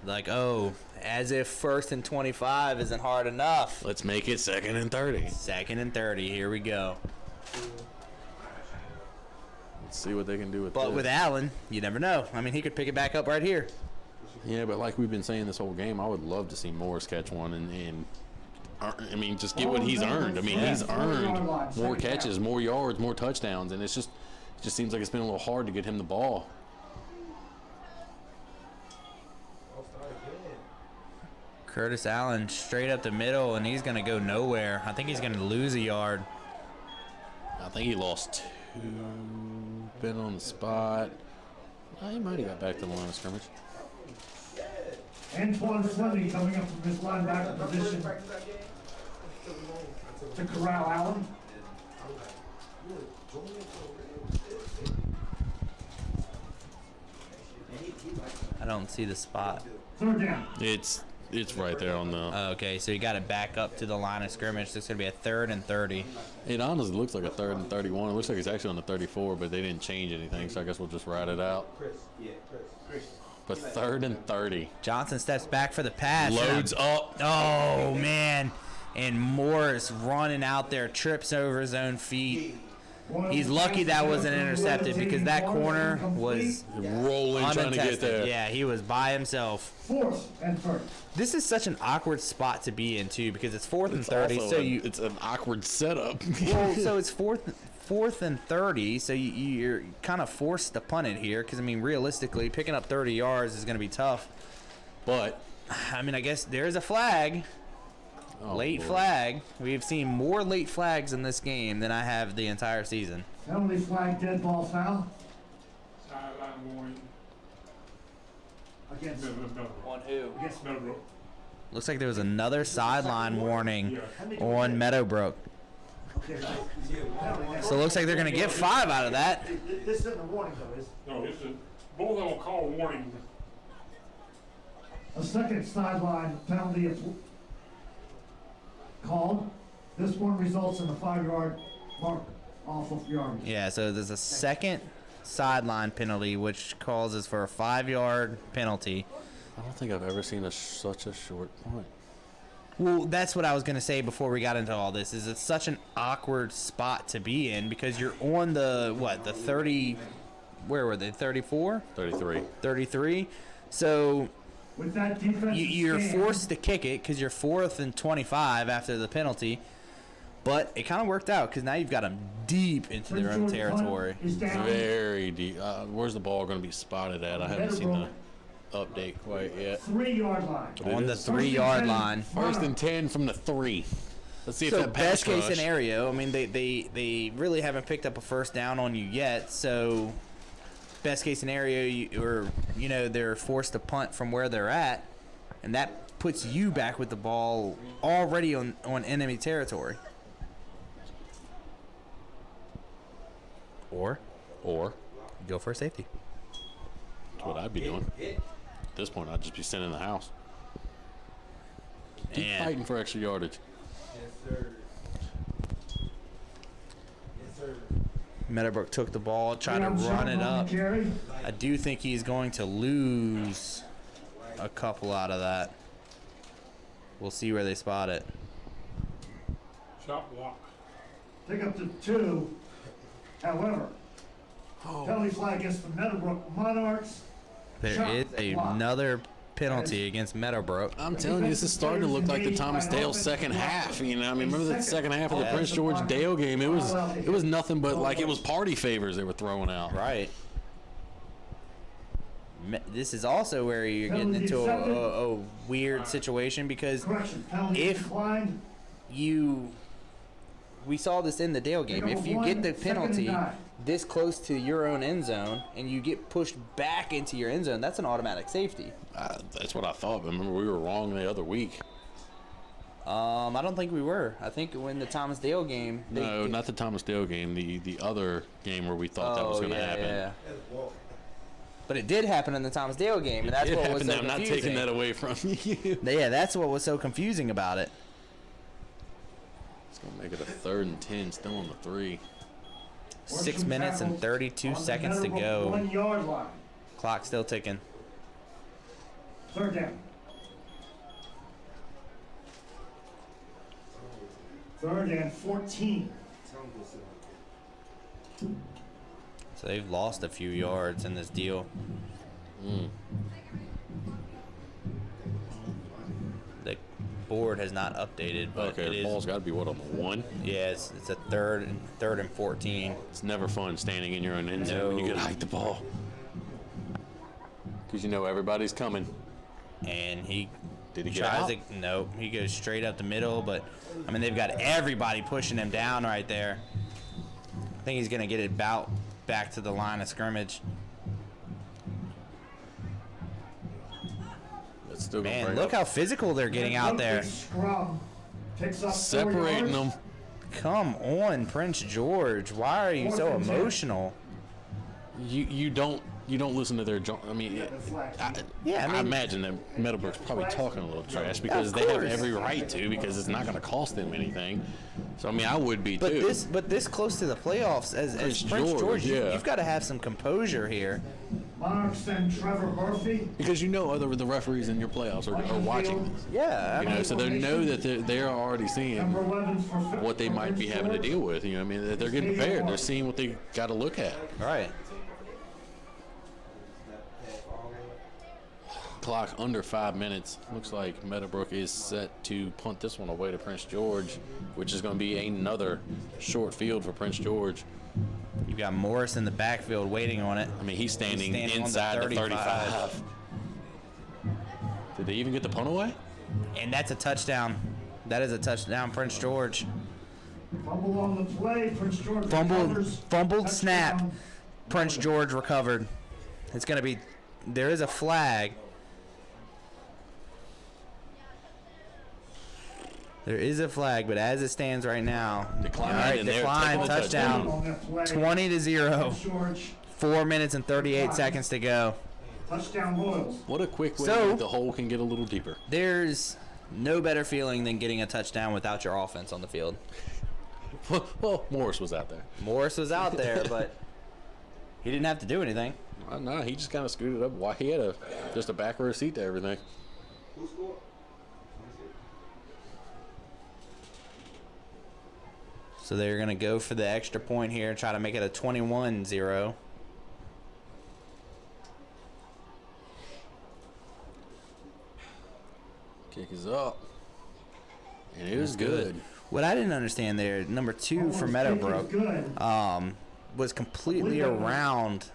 Like, oh, as if 1st and 25 isn't hard enough. Let's make it 2nd and 30. 2nd and 30. Here we go. Let's see what they can do with But this. with Allen, you never know. I mean, he could pick it back up right here. Yeah, but like we've been saying this whole game, I would love to see Morris catch one and I mean, just get what he's earned. I mean, he's earned more catches, more yards, more touchdowns, and it just seems like it's been a little hard to get him the ball. Curtis Allen straight up the middle, and he's going to go nowhere. I think he's going to lose a yard. I think he lost 2, been on the spot. He might have got back to the line of scrimmage. Antoine Fleming coming up from his linebacker position to corral Allen. I don't see the spot. 3rd down. It's right there on the. Okay, so you got it back up to the line of scrimmage. So it's going to be a 3rd and 30. It honestly looks like a 3rd and 31. It looks like it's actually on the 34, but they didn't change anything, so I guess we'll just ride it out. But 3rd and 30. Johnson steps back for the pass. Loads up. Oh, man. And Morris running out there, trips over his own feet. He's lucky that wasn't intercepted because that corner was Rolling, trying to get there. Yeah, he was by himself. 4th and 30. This is such an awkward spot to be in, too, because it's 4th and 30. Also it's an awkward setup. Well, so it's fourth and 30, so you're kind of forced to punt it here because, I mean, realistically, picking up 30 yards is going to be tough. But I mean, I guess there's a flag. Late Lord. flag. We've seen more late flags in this game than I have the entire season. Penalty flag, dead ball foul Sideline warning. against On who? against Meadowbrook. Looks like there was another sideline warning on Meadowbrook. Okay, So it looks like they're going to get 5 out of that. This isn't a warning though, is No, both of them will call warning. a second sideline penalty called. This one results in a 5-yard mark off of yardage. Yeah, so there's a second sideline penalty, which causes for a 5-yard penalty. I don't think I've ever seen such a short punt. Well, that's what I was going to say before we got into all this, is it's such an awkward spot to be in because you're on the 30, where were they, 34? 33. 33. So With that defensive you're stand, forced to kick it because you're 4th and 25 after the penalty. But it kind of worked out because now you've got them deep into their own territory. is down. Very deep. Where's the ball going to be spotted at? I haven't seen the update quite yet. 3-yard line. On the is. 3-yard line. 1st and 10 from the 3. Let's see if So that pass best case rush. scenario, I mean, they really haven't picked up a first down on you yet. So best case scenario, they're forced to punt from where they're at, and that puts you back with the ball already on enemy territory. Or go for a safety. That's what I'd be doing. At this point, I'd just be sitting in the house. Keep And- fighting for extra yardage. Yes, sir. Yes, sir. Meadowbrook took the ball, tried to run it up. I do think he's going to lose a couple out of that. We'll see where they spot it. Shot block. Pick up to 2. However, penalty flag against the Meadowbrook Monarchs. There is another penalty against Meadowbrook. I'm telling you, this is starting to look like the Thomas Dale second half. You know, I mean, remember the second half of the Prince George Dale game? It was nothing but like it was party favors they were throwing out. Right. This is also where you're getting into a weird situation because Correction, penalty if declined. we saw this in the Dale game. If you get the penalty this close to your own end zone and you get pushed back into your end zone, that's an automatic safety. That's what I thought. But remember, we were wrong the other week. I don't think we were. I think when the Thomas Dale game. No, not the Thomas Dale game. The other game where we thought that was going to happen. Yeah. But it did happen in the Thomasdale game, and that's what was so I'm not confusing. taking that away from you. Yeah, that's what was so confusing about it. It's going to make it a 3rd and 10, still on the 3. 6 minutes and 32 seconds to go. 1 yard line. Clock still ticking. 3rd down. 3rd and 14. So they've lost a few yards in this deal. The board has not updated, but Okay, it the is. ball's got to be, what, on the 1? Yeah, it's a third and 14. It's never fun standing in your own end zone when you No. get to hike the ball. Because you know everybody's coming. And he Did he get tries out? to, no, he goes straight up the middle, but I mean they've got everybody pushing him down right there. I think he's gonna get it back to the line of scrimmage. It's still gonna Man, break look up. how physical they're getting out there. Scrum. Picks up 4 Separating yards. them. Come on, Prince George. Why are you so 4th and 10. emotional? You don't listen to their. I mean, Yeah, I mean- imagine that Meadowbrook's probably talking a little trash because they have course. every right to, because it's not going to cost them anything. So I mean, I would be But too. this close to the playoffs as Prince Prince George, George, yeah. you've got to have some composure here. Monarchs send Trevor Murphy. Because you know the referees in your playoffs are watching this. Yeah, I You know, so they know that they're already seeing Number 11 for what they might be having to deal with. You know, what I mean, they're getting prepared. They're seeing what they got to look at. right. Clock under 5 minutes. Looks like Meadowbrook is set to punt this one away to Prince George, which is going to be another short field for Prince George. You've got Morris in the backfield waiting on it. I mean, he's standing on the inside the 35. Did they even get the punt away? And that's a touchdown. That is a touchdown, Prince George. Fumble on the play. Prince George Fumbled recovers. snap. Touchdown. Prince George recovered. It's going to be, there is a flag. There is a flag, but as it stands right now, Decline, all right, and they're decline, taking the touchdown, On that play. 20-0, Prince George. 4 minutes and 38 seconds to go. Touchdown Royals. What a quick way So- that the hole can get a little deeper. There's no better feeling than getting a touchdown without your offense on the field. Well, Morris was out there. Morris was out there, but he didn't have to do anything. No, he just kind of scooted up. Why he had just a back row seat to everything. Who scored? So they're going to go for the extra point here, try to make it a 21-0. Kick is up. And it is good. What I didn't understand there, number 2 for Meadowbrook, Good. was completely around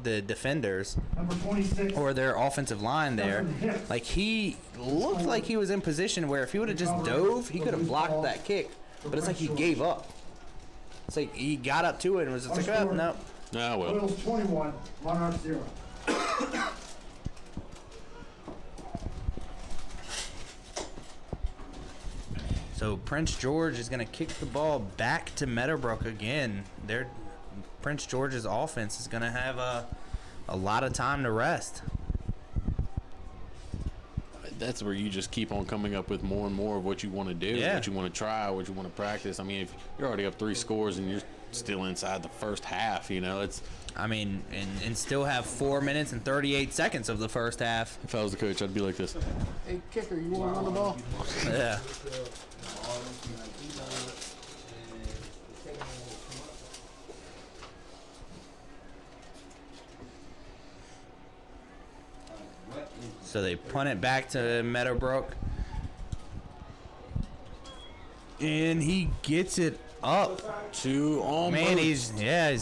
the defenders Number 26. or their offensive line there. Like, he looked like he was in position where if he would have just dove, he could have blocked that kick. But it's like he gave up. It's like he got up to it and was just like, oh, no. Ah, well. Royals 21. Monarchs 0. So Prince George is going to kick the ball back to Meadowbrook again. Prince George's offense is going to have a lot of time to rest. That's where you just keep on coming up with more and more of what you want to do, Yeah. what you want to try, what you want to practice. I mean, if you're already up 3 scores and you're still inside the first half, you know, it's. I mean, and still have 4 minutes and 38 seconds of the first half. If I was the coach, I'd be like this. Hey, kicker, you want to run the ball? Yeah. So they punt it back to Meadowbrook. And he gets it up. Two on. Man, his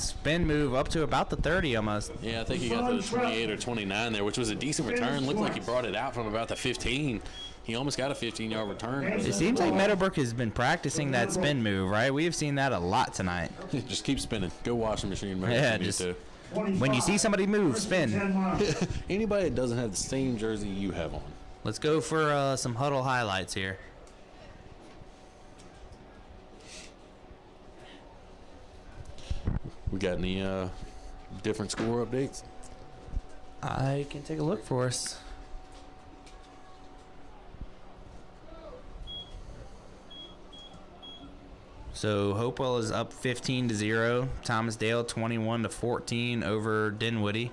spin move up to about the 30 almost. Yeah, I think he got to the 28 or 29 there, which was a decent return. Looked like he brought it out from about the 15. He almost got a 15-yard return. It seems like Meadowbrook has been practicing that spin move, right? We have seen that a lot tonight. Just keep spinning. Go washing machine. Man, Yeah, if you need just- to. When you see somebody move, spin. 10 Monarchs. Anybody that doesn't have the same jersey you have on. Let's go for some huddle highlights here. We got any different score updates? I can take a look for us. So Hopewell is up 15-0. Thomas Dale 21-14 over Dinwiddie.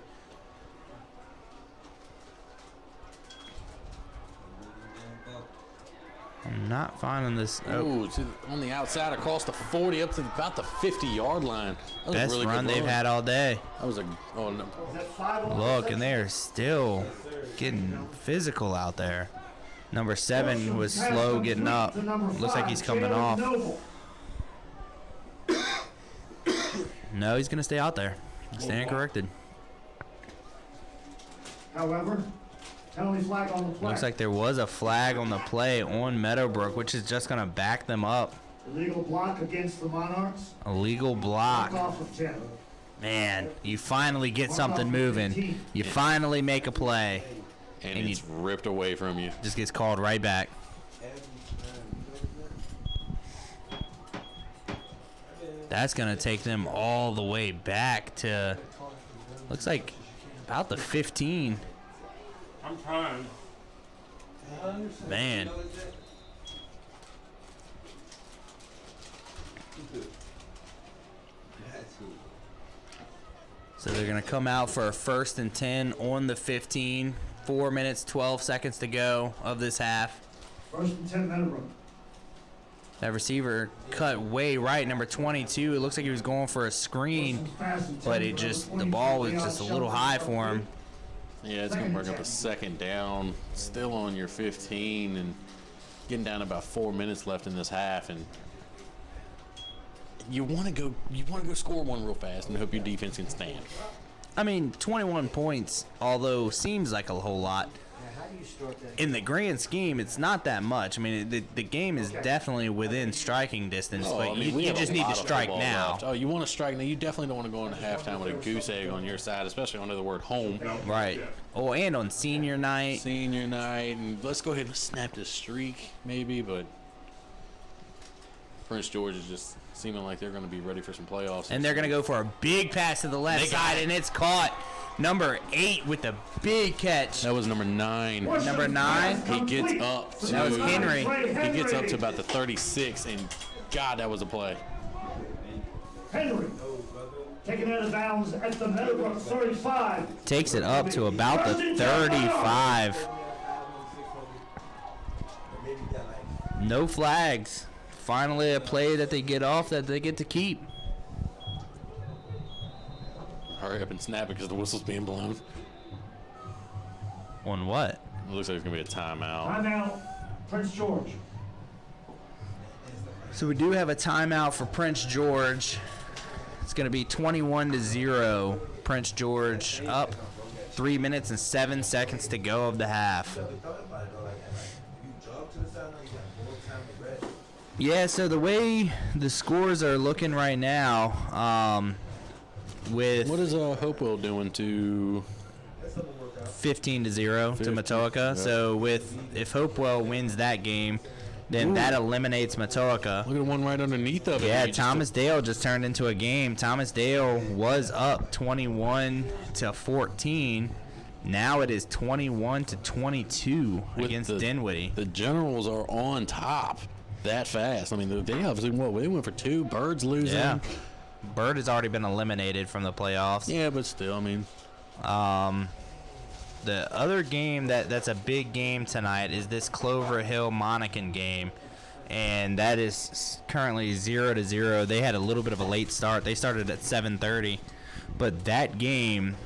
I'm not finding this. Oh, on the outside across the 40 up to about the 50-yard line. That was a Best really run good they've had all day. That was a oh no. Is that 5 on Look, and they're still getting physical out there. Number 7 was slow getting up. Looks like he's coming off. No, he's going to stay out there. Stand corrected. However, penalty flag on the play. Looks like there was a flag on the play on Meadowbrook, which is just going to back them up. Illegal block against the Monarchs. Illegal block. Off of 10. Man, you finally get something moving. You finally make a play. And And it's ripped away from you. Just gets called right back. That's going to take them all the way back to, looks like, about the 15. I'm trying. Man. So they're going to come out for a 1st and 10 on the 15. 4 minutes, 12 seconds to go of this half. 1st and 10 Meadowbrook. That receiver cut way right, number 22. It looks like he was going for a screen, but the ball was just a little high for him. Yeah, it's going to bring up a 2nd down. Still on your 15 and getting down to about 4 minutes left in this half. And you want to go score one real fast and hope your defense can stand. I mean, 21 points, although seems like a whole lot. In the grand scheme, it's not that much. I mean, the game is definitely within striking distance, but you just need to strike now. Left. Oh, you want to strike now? You definitely don't want to go into halftime with a goose egg on your side, especially under the word home. Right. Oh, and on senior night. Senior night, and let's go ahead and snap this streak, maybe, but Prince George is just seeming like they're going to be ready for some playoffs. And they're going to go for a big pass to the left side, and it's caught. Number 8 with the big catch. That was number 9. Number 9? He gets up to That was Henry. He gets up to about the 36, and God, that was a play. Henry. Taken out of bounds at the Meadowbrook 35. Takes it up to about the 35. No flags. Finally a play that they get off that they get to keep. Hurry up and snap it because the whistle's being blown. On what? It looks like it's going to be a timeout. Timeout, Prince George. So we do have a timeout for Prince George. It's going to be 21-0. Prince George up. 3 minutes and 7 seconds to go of the half. Yeah, so the way the scores are looking right now, with What is Hopewell doing to 15-0 to Matoaka. Yeah. So if Hopewell wins that game, then that eliminates Matoaka. Look at the one right underneath of it. Yeah, He just Thomas Dale just turned into a game. Thomas Dale was up 21-14. Now it is 21-22 With against Dinwiddie. The Generals are on top that fast. I mean, they obviously they went for 2. Bird's losing. Yeah. Bird has already been eliminated from the playoffs. Yeah, but still, I mean. The other game that's a big game tonight is this Clover Hill Monacan game, and that is currently 0-0. They had a little bit of a late start. They started at 7:30, but that game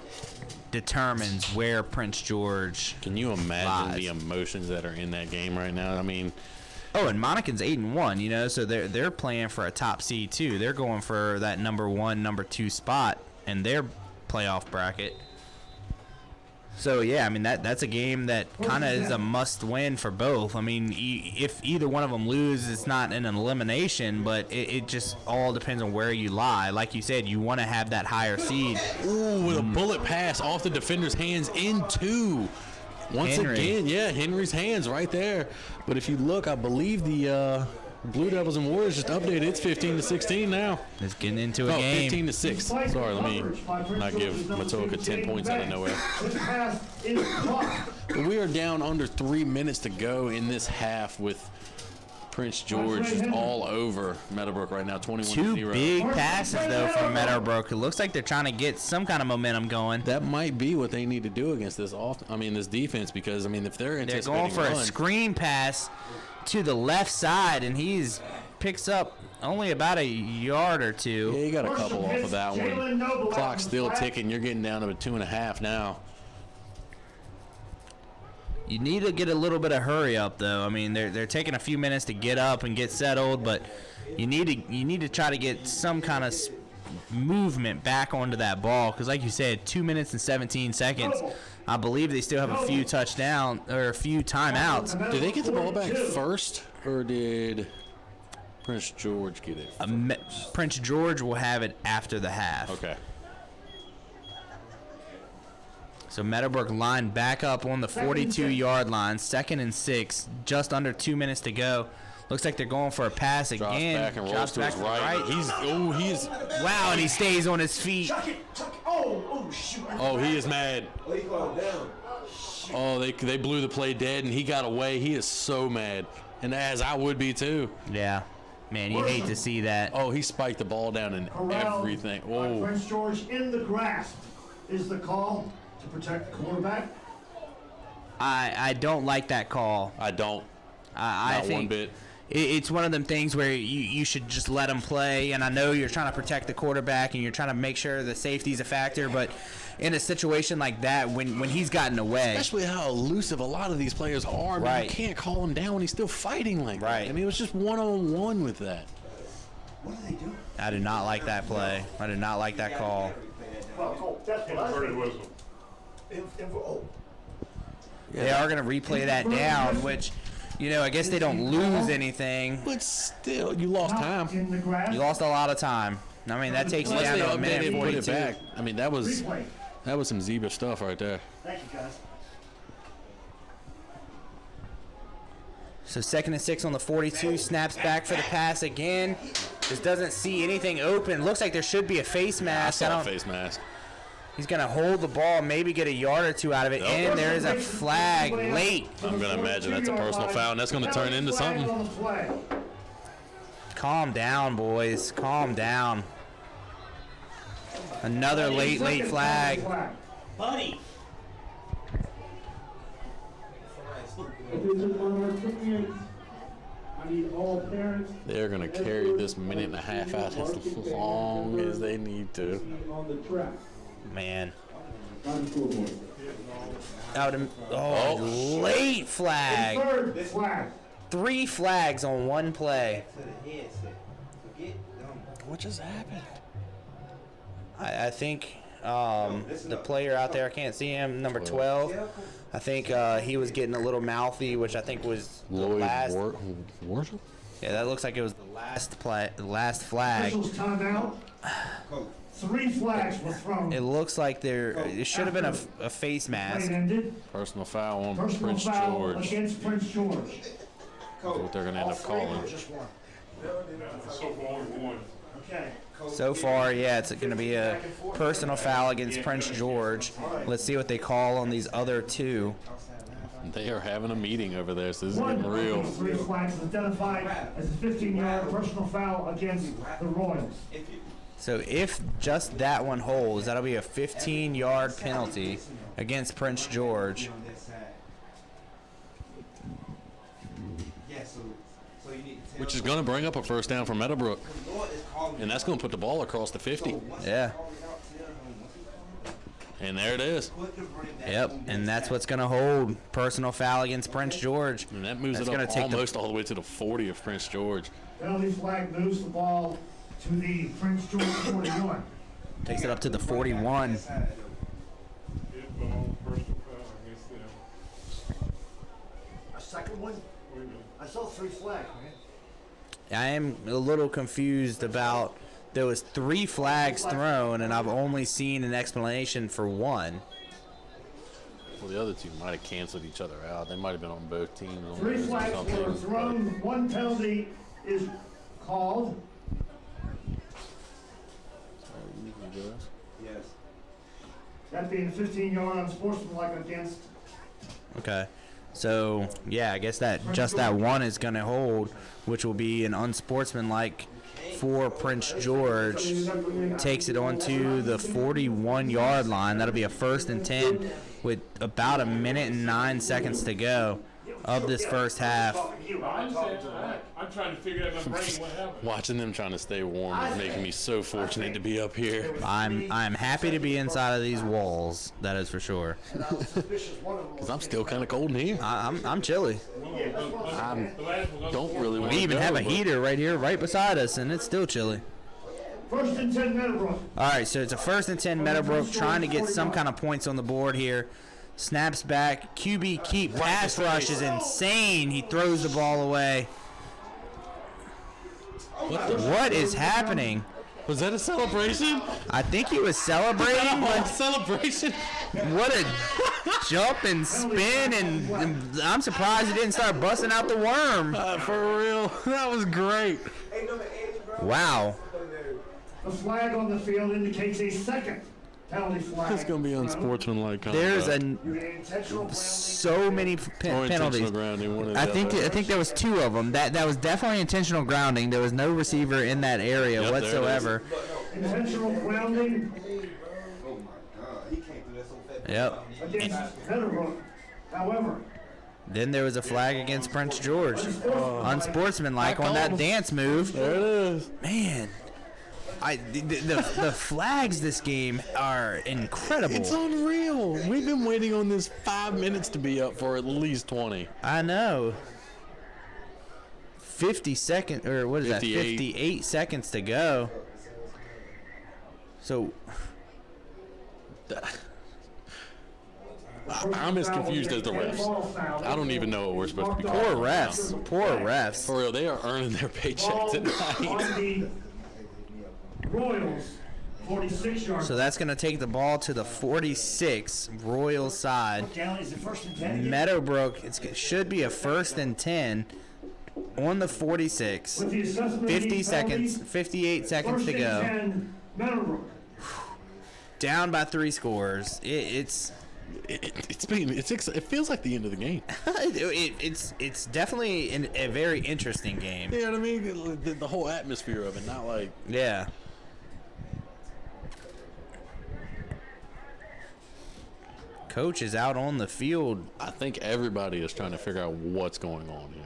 determines where Prince George. Can you imagine lies. the emotions that are in that game right now? I mean. Oh, and Monacan's 8-1, you know, so they're playing for a top seed too. They're going for that number 1, number 2 spot in their playoff bracket. So yeah, I mean that's a game that kind of is a must-win for both. I mean, if either one of them lose, it's not an elimination, but it just all depends on where you lie. Like you said, you want to have that higher seed. Ooh, with a bullet pass off the defender's hands into. Once Henry. again, yeah, Henry's hands right there. But if you look, I believe the Blue Devils and Warriors just updated. It's 15-16 now. It's getting into a Oh, game. 15-6. Sorry, let me not give Matoka 10 points out of nowhere. This pass is caught. But we are down under 3 minutes to go in this half with Prince George just all over Meadowbrook right now, 21-0. Two big passes, though, from Meadowbrook. It looks like they're trying to get some kind of momentum going. That might be what they need to do against this this defense, because if they're They're anticipating going for a run, screen pass to the left side, and picks up only about a yard or two. yeah, you got a couple off of that one. Clock's still ticking. You're getting down to a 2.5 now. You need to get a little bit of hurry up, though. I mean, they're taking a few minutes to get up and get settled, but you need to try to get some kind of movement back onto that ball, because, like you said, 2 minutes and 17 seconds. I believe they still have a few timeouts. Did they get the ball back first, or did Prince George get it? Prince George will have it after the half. Okay. So Meadowbrook lined back up on the 42-yard line, 2nd and 6, just under 2 minutes to go. Looks like they're going for a pass Drops again. back and rolls to his right. Wow, and he stays on his feet. Oh, he is mad. Oh, he called down. Oh, they blew the play dead, and he got away. He is so mad, and as I would be too. Yeah, man, you hate to see that. Oh, he spiked the ball down and everything. Oh, Prince George in the grasp is the call to protect the quarterback. I don't like that call. I don't. I Not think one bit. It's one of them things where you should just let them play, and I know you're trying to protect the quarterback and you're trying to make sure the safety's a factor, but in a situation like that, when he's gotten away, Especially how elusive a lot of these players are. I mean, Right. You can't call him down when he's still fighting like Right. that. I mean, it was just one-on-one with that. What are they doing? I do not like that play. I do not like that call. Well, that's what I Pretty think. whistle. They are going to replay that down, which, I guess they don't lose anything. But still, you lost time. In the grasp. You lost a lot of time. I mean, that takes you Unless down they to a minute updated and put 42. it back. I mean, that was Replay. some Zebra stuff right there. Thank you, guys. So 2nd and 6 on the 42. Snaps back for the pass again. Just doesn't see anything open. Looks like there should be a face I mask. saw a face mask. He's going to hold the ball, maybe get a yard or two out of it, and there is a flag late. I'm going to imagine that's a personal foul, and that's going to turn into something. On the play. Calm down, boys. Calm down. Another late flag. Buddy. I need all parents They're going to carry this minute and a half out as long as they need to. on the track. Man. On the scoreboard. Late flag. Third flag. 3 flags on one play. To the headset. Forget them. What just happened? I think the player out there, I can't see him, number 12. I think he was getting a little mouthy, which I think was the Lloyd last. Worship? Yeah, that looks like it was the last flag. Officials timeout. 3 flags were thrown. It looks like it should have been a face Play mask. ended. Personal foul on Personal Prince foul George. against Prince George. That's what they're going to end up calling. Just one. So far, only one. Okay. So far, yeah, it's going to be a personal foul against Prince George. Let's see what they call on these other 2. They are having a meeting over there, so this is One getting real. of those 3 flags is identified as a 15-yard personal foul against the Royals. So if just that one holds, that'll be a 15-yard penalty against Prince George. Which is going to bring up a first down for Meadowbrook. And that's going to put the ball across the 50. Yeah. And there it is. Yep, and that's what's going to hold. Personal foul against Prince George. And that moves That's it gonna up take almost all the way to the 40 of Prince George. Penalty flag moves the ball to the Prince George 41. Takes it up to the 41. Hit ball, personal foul against them. A second one? Wait a minute. I saw 3 flags, man. I am a little confused about there was 3 flags thrown, and I've only seen an explanation for one. Well, the other 2 might have canceled each other out. They might have been on both teams. 3 flags were thrown. 1 penalty is called. Yes. That being 15-yard unsportsmanlike against. Okay. So, yeah, I guess that just that one is going to hold, which will be an unsportsmanlike for Prince George. Takes it onto the 41-yard line. That'll be a 1st and 10 with about 1:09 to go of this first half. I'm trying to figure out in my brain what happened. Watching them trying to stay warm is making me so fortunate to be up here. I'm happy to be inside of these walls. That is for sure. Because I'm still kind of cold in here. I'm chilly. I don't really want We to even go, have a but heater right here, right beside us, and it's still chilly. 1st and 10 Meadowbrook. All right, so it's a 1st and 10 Meadowbrook trying to get some kind of points on the board here. Snaps back. QB keep. Pass rush is insane. He throws the ball away. What is happening? Was that a celebration? I think he was celebrating. A celebration? What a jump and spin, and I'm surprised he didn't start busting out the worm. For real. That was great. Wow. The flag on the field indicates a second penalty flag. That's going to be unsportsmanlike conduct. There's Intentional so many Or penalties. intentional grounding. One or the I think other. there was 2 of them. That was definitely intentional grounding. There was no receiver in that area Yep, there it whatsoever. intentional grounding Oh my God, he came through that so fast. Yep. against Meadowbrook. However, Then there was a flag against Prince George. Unsportsmanlike on that dance move. There it is. Man, the flags this game are incredible. It's unreal. We've been waiting on this 5 minutes to be up for at least 20. I know. 50 seconds, or what is 58. that? 58 seconds to go. So I'm as confused as the refs. I don't even know what we're supposed to be calling. poor right refs. now. Poor refs. For real, they are earning their paychecks at night. on the Royals, 46-yard. So that's going to take the ball to the 46 Royal side. Down is it 1st and 10? Meadowbrook, it should be a 1st and 10 on the 46. With the assessment 50 seconds, 58 seconds to 1st go. and 10 Meadowbrook. Down by 3 scores. It It feels like the end of the game. it's definitely a very interesting game. You know what I mean? The whole atmosphere of it, not like Yeah. Coach is out on the field. I think everybody is trying to figure out what's going on here.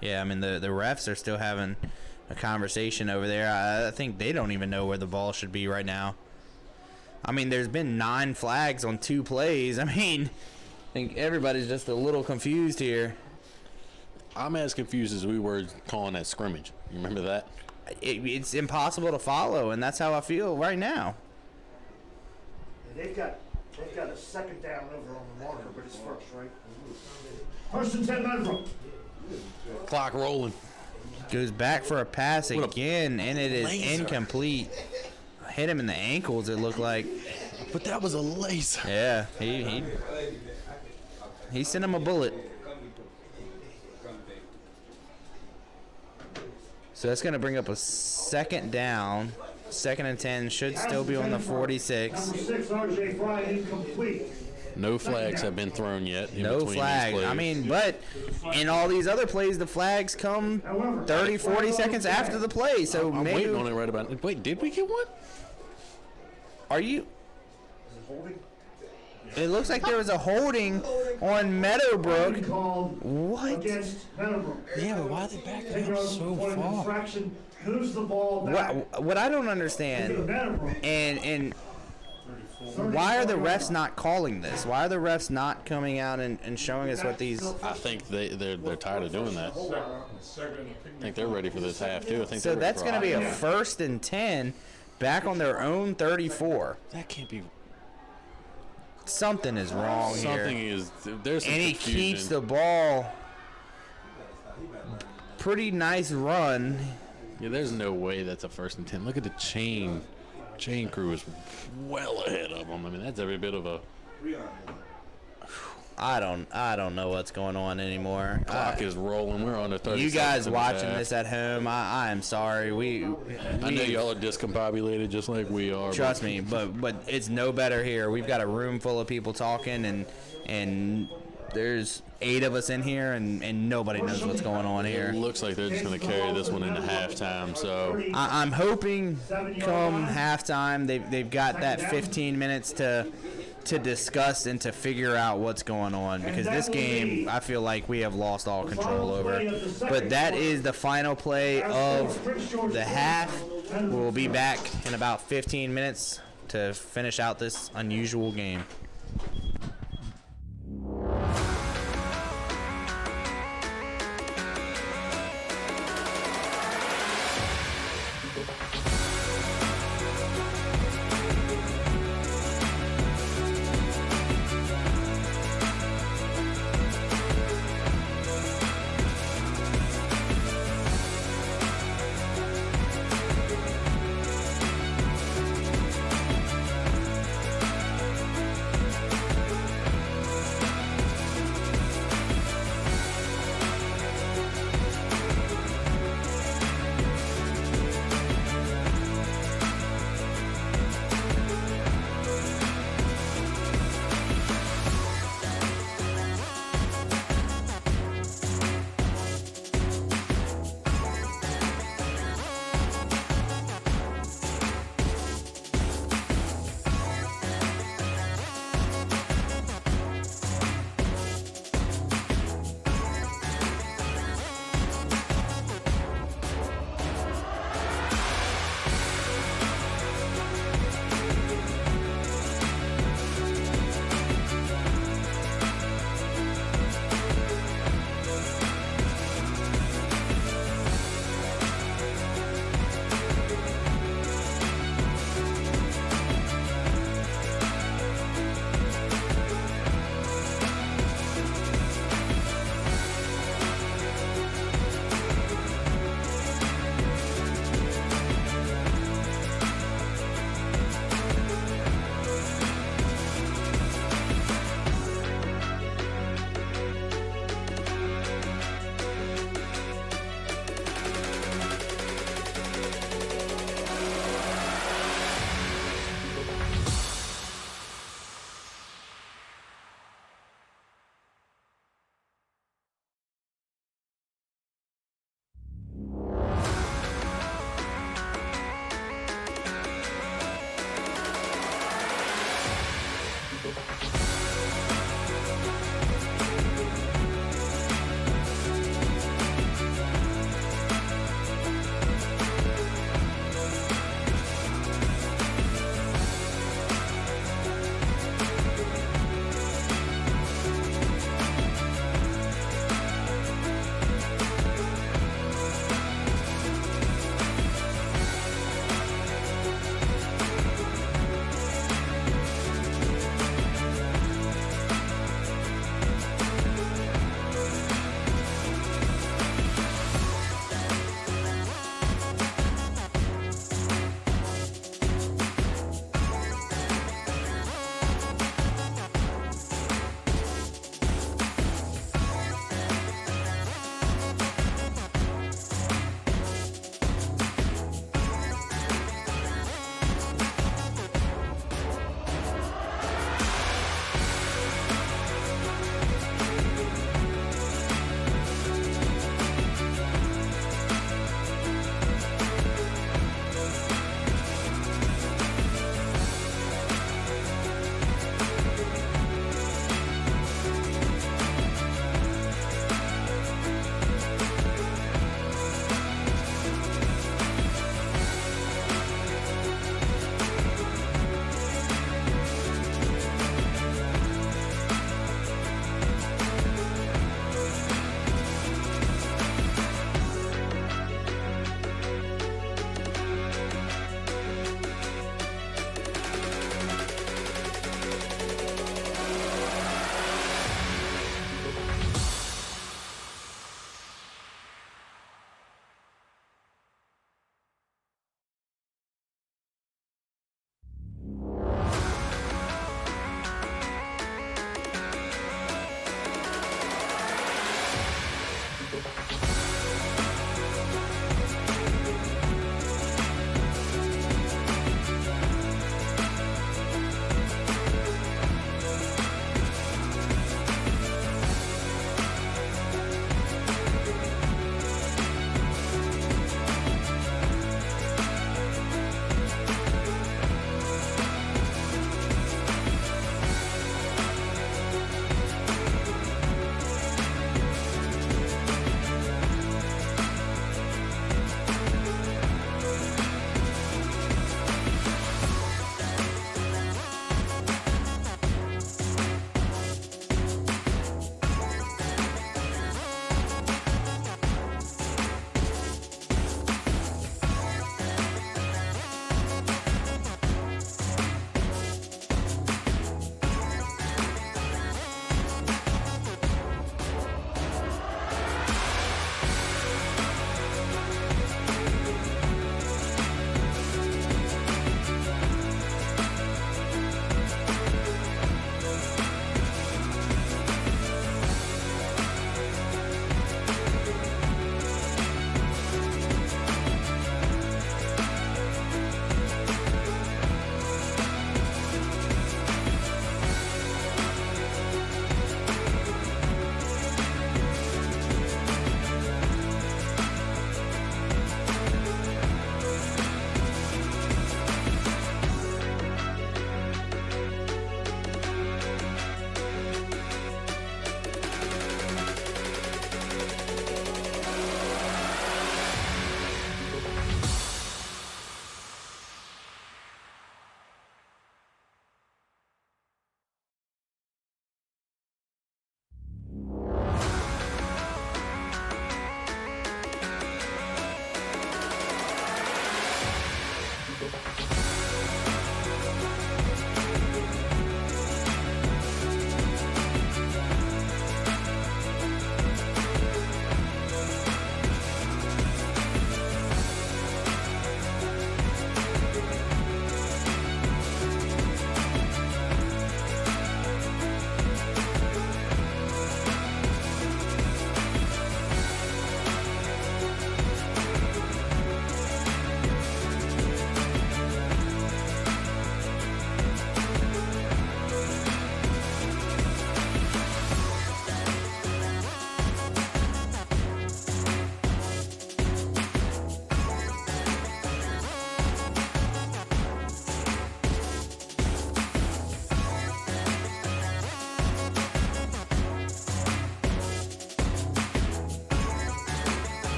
Yeah, I mean, the refs are still having a conversation over there. I think they don't even know where the ball should be right now. I mean, there's been 9 flags on 2 plays. I mean, I think everybody's just a little confused here. I'm as confused as we were calling that scrimmage. You remember that? It's impossible to follow, and that's how I feel right now. They've got a second down over on the marker, but it's 1st, right? 1st and 10 Meadowbrook. Clock rolling. Goes back for a pass What a again, and it is laser. incomplete. Hit him in the ankles, it looked like. But that was a laser. Yeah, he sent him a bullet. So that's going to bring up a 2nd down. 2nd and 10 should still be on the 46. Number 6, R.J. Fry, incomplete. No flags have been thrown yet. No flag. I mean, but in all these other plays, the flags come 30, 40 seconds after the play. So I'm maybe. waiting on it right about. Wait, did we get one? Are you? It looks like there was a holding on Meadowbrook. Called What? against Meadowbrook. Yeah, but why are they backing Take up so point of far? infraction, moves the ball back What I don't to understand, Meadowbrook. and why are the refs not calling this? Why are the refs not coming out and showing us what these? I think they're tired of doing that. I think they're ready for this half too. I think So they're ready that's for going to be a half. 1st and 10, back on their own 34. That can't be. Something is wrong Something here. is. There's some And he confusion. keeps the ball. Pretty nice run. Yeah, there's no way that's a 1st and 10. Look at the chain. Chain crew is well ahead of them. I mean, that's every bit of a. I don't know what's going on anymore. Clock is rolling. We're on the 30. You guys watching this at home, I am sorry. I know y'all are discombobulated just like we are. Trust me, but it's no better here. We've got a room full of people talking, and there's 8 of us in here, and nobody knows what's going on here. It looks like they're just going to carry this one into halftime. So I'm hoping come halftime they've got that 15 minutes to discuss and to figure out what's going on, because this game I feel like we have lost all control over. But that is the final play of the half. We'll be back in about 15 minutes to finish out this unusual game.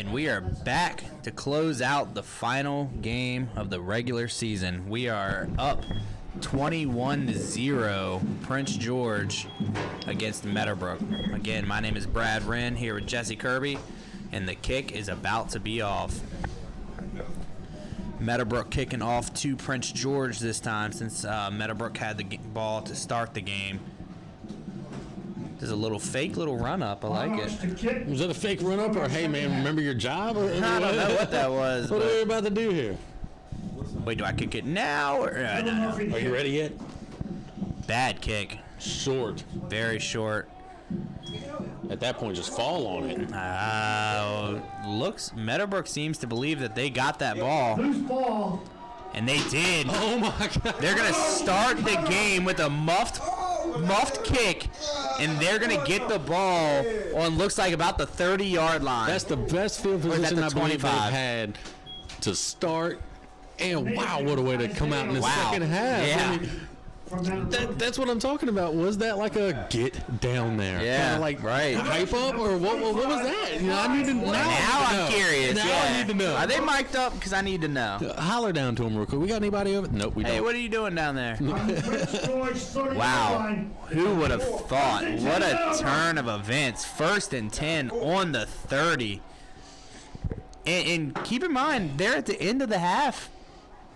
And we are back to close out the final game of the regular season. We are up 21-0, Prince George against Meadowbrook. Again, my name is Brad Wren here with Jesse Kirby, and the kick is about to be off. Meadowbrook kicking off to Prince George this time, since Meadowbrook had the ball to start the game. There's a fake little run up. I like it. Was that a fake run up, or hey man, remember your job? Or, I don't know what that was. What are we about to do here? Wait, do I kick it now? Or, no. Are you ready yet? Bad kick. Short. Very short. At that point, just fall on it. Meadowbrook seems to believe that they got that ball. Loose ball. And they did. Oh my God. They're going to start the game with a muffed kick, and they're going to get the ball on, looks like, about the 30-yard line. That's the best field position I believe they've had to start. And wow, what a way to come out in the second half. Yeah. I mean, that's what I'm talking about. Was that like a get down there? Yeah, like right. Hype up, or what was that? You know, I need to know. Now I'm curious. Now I need to know. Are they mic'd up? Because I need to know. Holler down to them real quick. We got anybody over? Nope, we don't. Hey, what are you doing down there? Wow. Wow. Who would have thought? What a turn of events. 1st and 10 on the 30. And keep in mind, they're at the end of the half.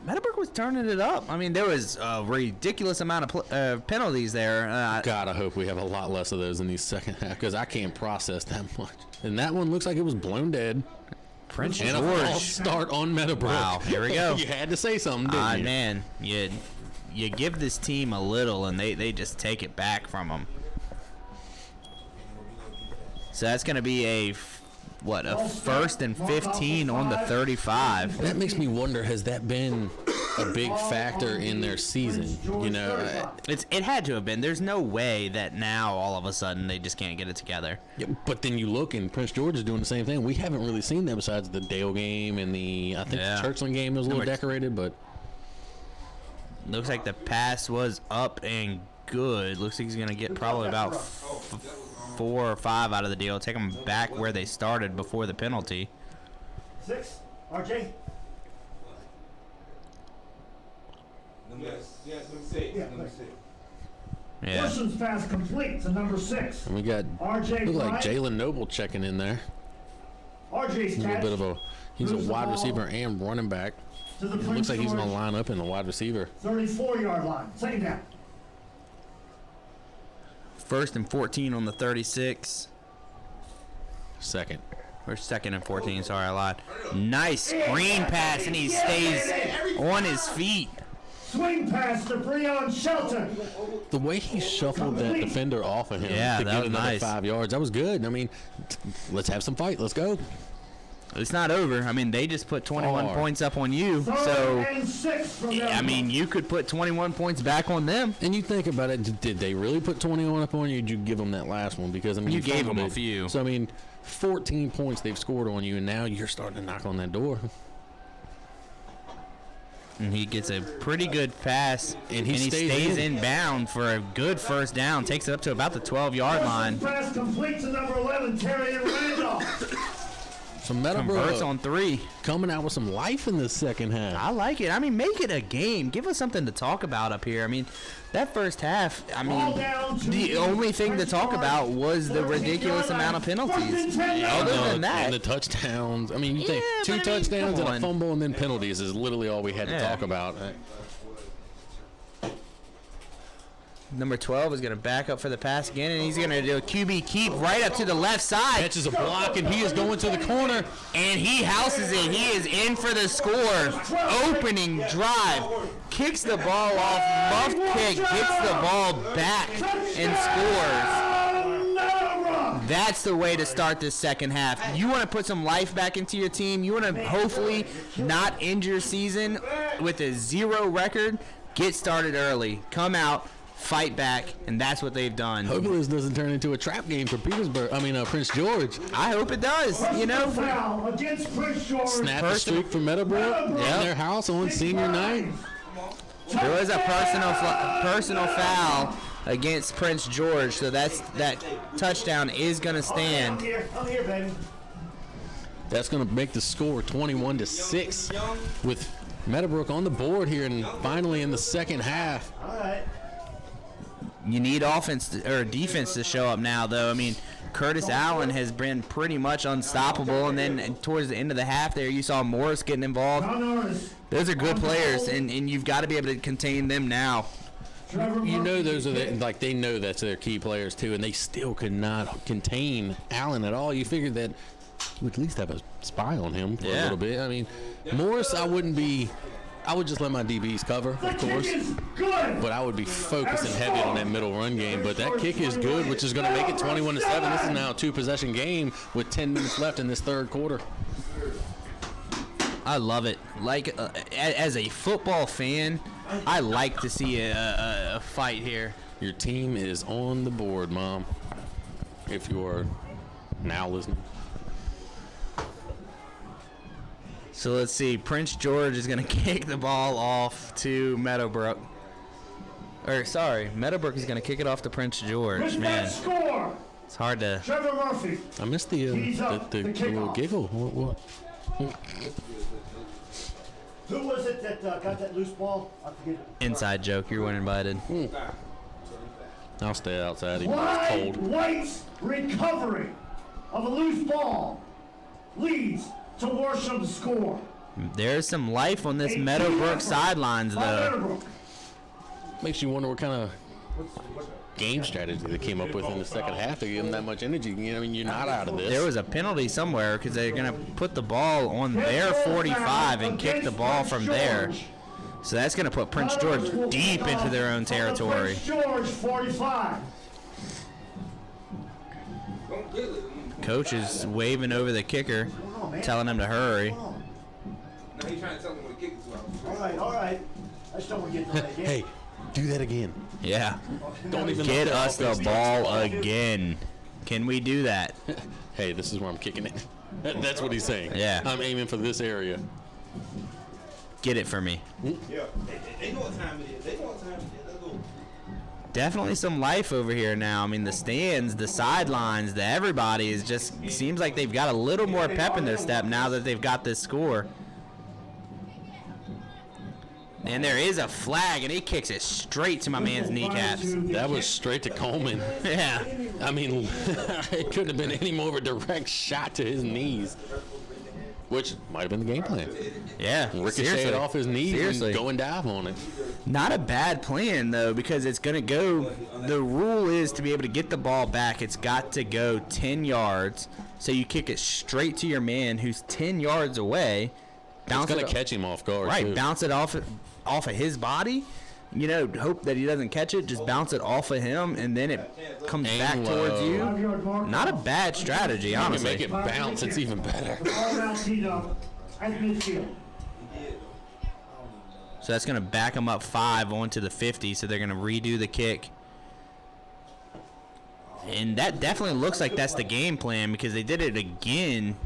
Meadowbrook was turning it up. I mean, there was a ridiculous amount of penalties there. God, I hope we have a lot less of those in the second half, because I can't process that much. And that one looks like it was blown dead. Prince and George. a false start on Meadowbrook. Wow, here we go. You had to say something, didn't you? Man, you give this team a little, and they just take it back from them. So that's going to be a 1st and 15 on the 35. That makes me wonder, has that been a big factor in their season? You know, it had to have been. There's no way that now all of a sudden they just can't get it together. Yeah, but then you look, and Prince George is doing the same thing. We haven't really seen that besides the Dale game and the Churchland game was a little decorated, but looks like the pass was up and good. Looks like he's gonna get probably about 4 or 5 out of the deal. Take them back where they started before the penalty. 6, RJ. Yes, number 6. Number 6. Yeah. Wilson's pass complete to number 6. and we got RJ. look like Jalen Noble checking in there. RJ's He's a catch. bit of he's a Moves the wide ball receiver and running back. To the It looks like he's George going to line up in the wide receiver. 34-yard line. Second down. 1st and 14 on the 36. Second. Or 2nd and 14, sorry, I lied. Nice screen pass, and he stays on his feet. Swing pass to Breon Shelton. The way he shuffled that defender off of him to that get was another nice. 5 yards, that was good. I mean, let's have some fight. Let's go. It's not over. I mean, they just put 21 Hard. points up on you. 3rd So, and 6 from I mean, you could put 21 points back on them. And you think about it, did they really put 21 up on you, or did you give them that last one? Because, I mean, You gave fumbled them a it. few. So, I mean, 14 points they've scored on you, and now you're starting to knock on that door. And he gets a pretty good pass, And he stays in. in bound for a good 1st down. Takes it up to about the 12-yard line. Pass complete to number 11, Terry and Randolph. So, Meadowbrook Converts on 3. coming out with some life in the second half. I like it. I mean, make it a game. Give us something to talk about up here. I mean, that first half, I mean, the only thing to talk about was the ridiculous amount of penalties. Other than that, And the touchdowns. I mean, you think Yeah, 2 but I mean, touchdowns come and a on. fumble and then penalties is literally all we had to Yeah. talk about. number 12 is going to back up for the pass again, and he's going to do a QB keep right up to the left side. Catches a block, and he is going to the corner. And he houses it. He is in for the score. Opening drive. Kicks the ball off. Muffed kick. Gets the ball back and scores. That's the way to start this second half. You want to put some life back into your team. You want to hopefully not end your season with a 0 record. Get started early. Come out. Fight back, and that's what they've done. Hopefully this doesn't turn into a trap game for Prince George. I hope it does. You know, Foul against Prince George. Snap the streak for Meadowbrook in their house on senior night. there was a personal foul against Prince George, so that touchdown is going to stand. I'm here, baby. That's going to make the score 21-6 with Meadowbrook on the board here, and finally in the second half. All right. You need offense or defense to show up now, though. I mean, Curtis Allen has been pretty much unstoppable, and then towards the end of the half there, you saw Morris getting involved. Those are good players, and you've got to be able to contain them now. You know those are they know that's their key players too, and they still could not contain Allen at all. You figured that you would at least have a spy on him for a little bit. I mean, Morris, I would just let my DBs cover, of course, but I would be focusing heavy on that middle run game. But that kick is good, which is going to make it 21-7. This is now a 2-possession game with 10 minutes left in this third quarter. I love it. Like, as a football fan, I like to see a fight here. Your team is on the board, Mom, if you are now listening. So let's see. Prince George is going to kick the ball off to Meadowbrook. Meadowbrook is going to kick it off to Prince George. Man, it's hard to. Trevor Murphy. I missed the little giggle. What? Who was it that got that loose ball? I forget it. Inside joke. You weren't invited. I'll stay outside. Even though it's cold. White's recovery of a loose ball leads to Worsham's score. There's some life on this Meadowbrook sidelines, though. Makes you wonder what kind of game strategy they came up with in the second half to give them that much energy. You know, I mean, you're not out of this. There was a penalty somewhere because they're going to put the ball on their 45 and kick the ball from there. So that's going to put Prince George deep into their own territory. Prince George 45. Coach is waving over the kicker, telling him to hurry. Now he's trying to tell him what to kick it to. All right. I just don't want to get into that again. Hey, do that again. Yeah. Don't even Get us the ball again. Can we do that? Hey, this is where I'm kicking it. That's what he's saying. Yeah. I'm aiming for this area. Get it for me. Yeah. They know what time it is. Let's go. Definitely some life over here now. I mean, the stands, the sidelines, everybody is just seems like they've got a little more pep in their step now that they've got this score. And there is a flag, and he kicks it straight to my man's kneecaps. That was straight to Coleman. Yeah. I mean, it couldn't have been any more of a direct shot to his knees, which might have been the game plan. Yeah. Ricochet it off his knees and go and dive on it. Not a bad plan, though, because it's going to go – the rule is to be able to get the ball back, it's got to go 10 yards. So you kick it straight to your man who's 10 yards away. It's going to catch him off guard, right, too. Bounce it off of his body. You know, hope that he doesn't catch it. Just bounce it off of him, and then it comes back towards you. Not a bad strategy, honestly. You can make it bounce. It's even better. So that's going to back them up 5 onto the 50, so they're going to redo the kick. And that definitely looks like that's the game plan because they did it again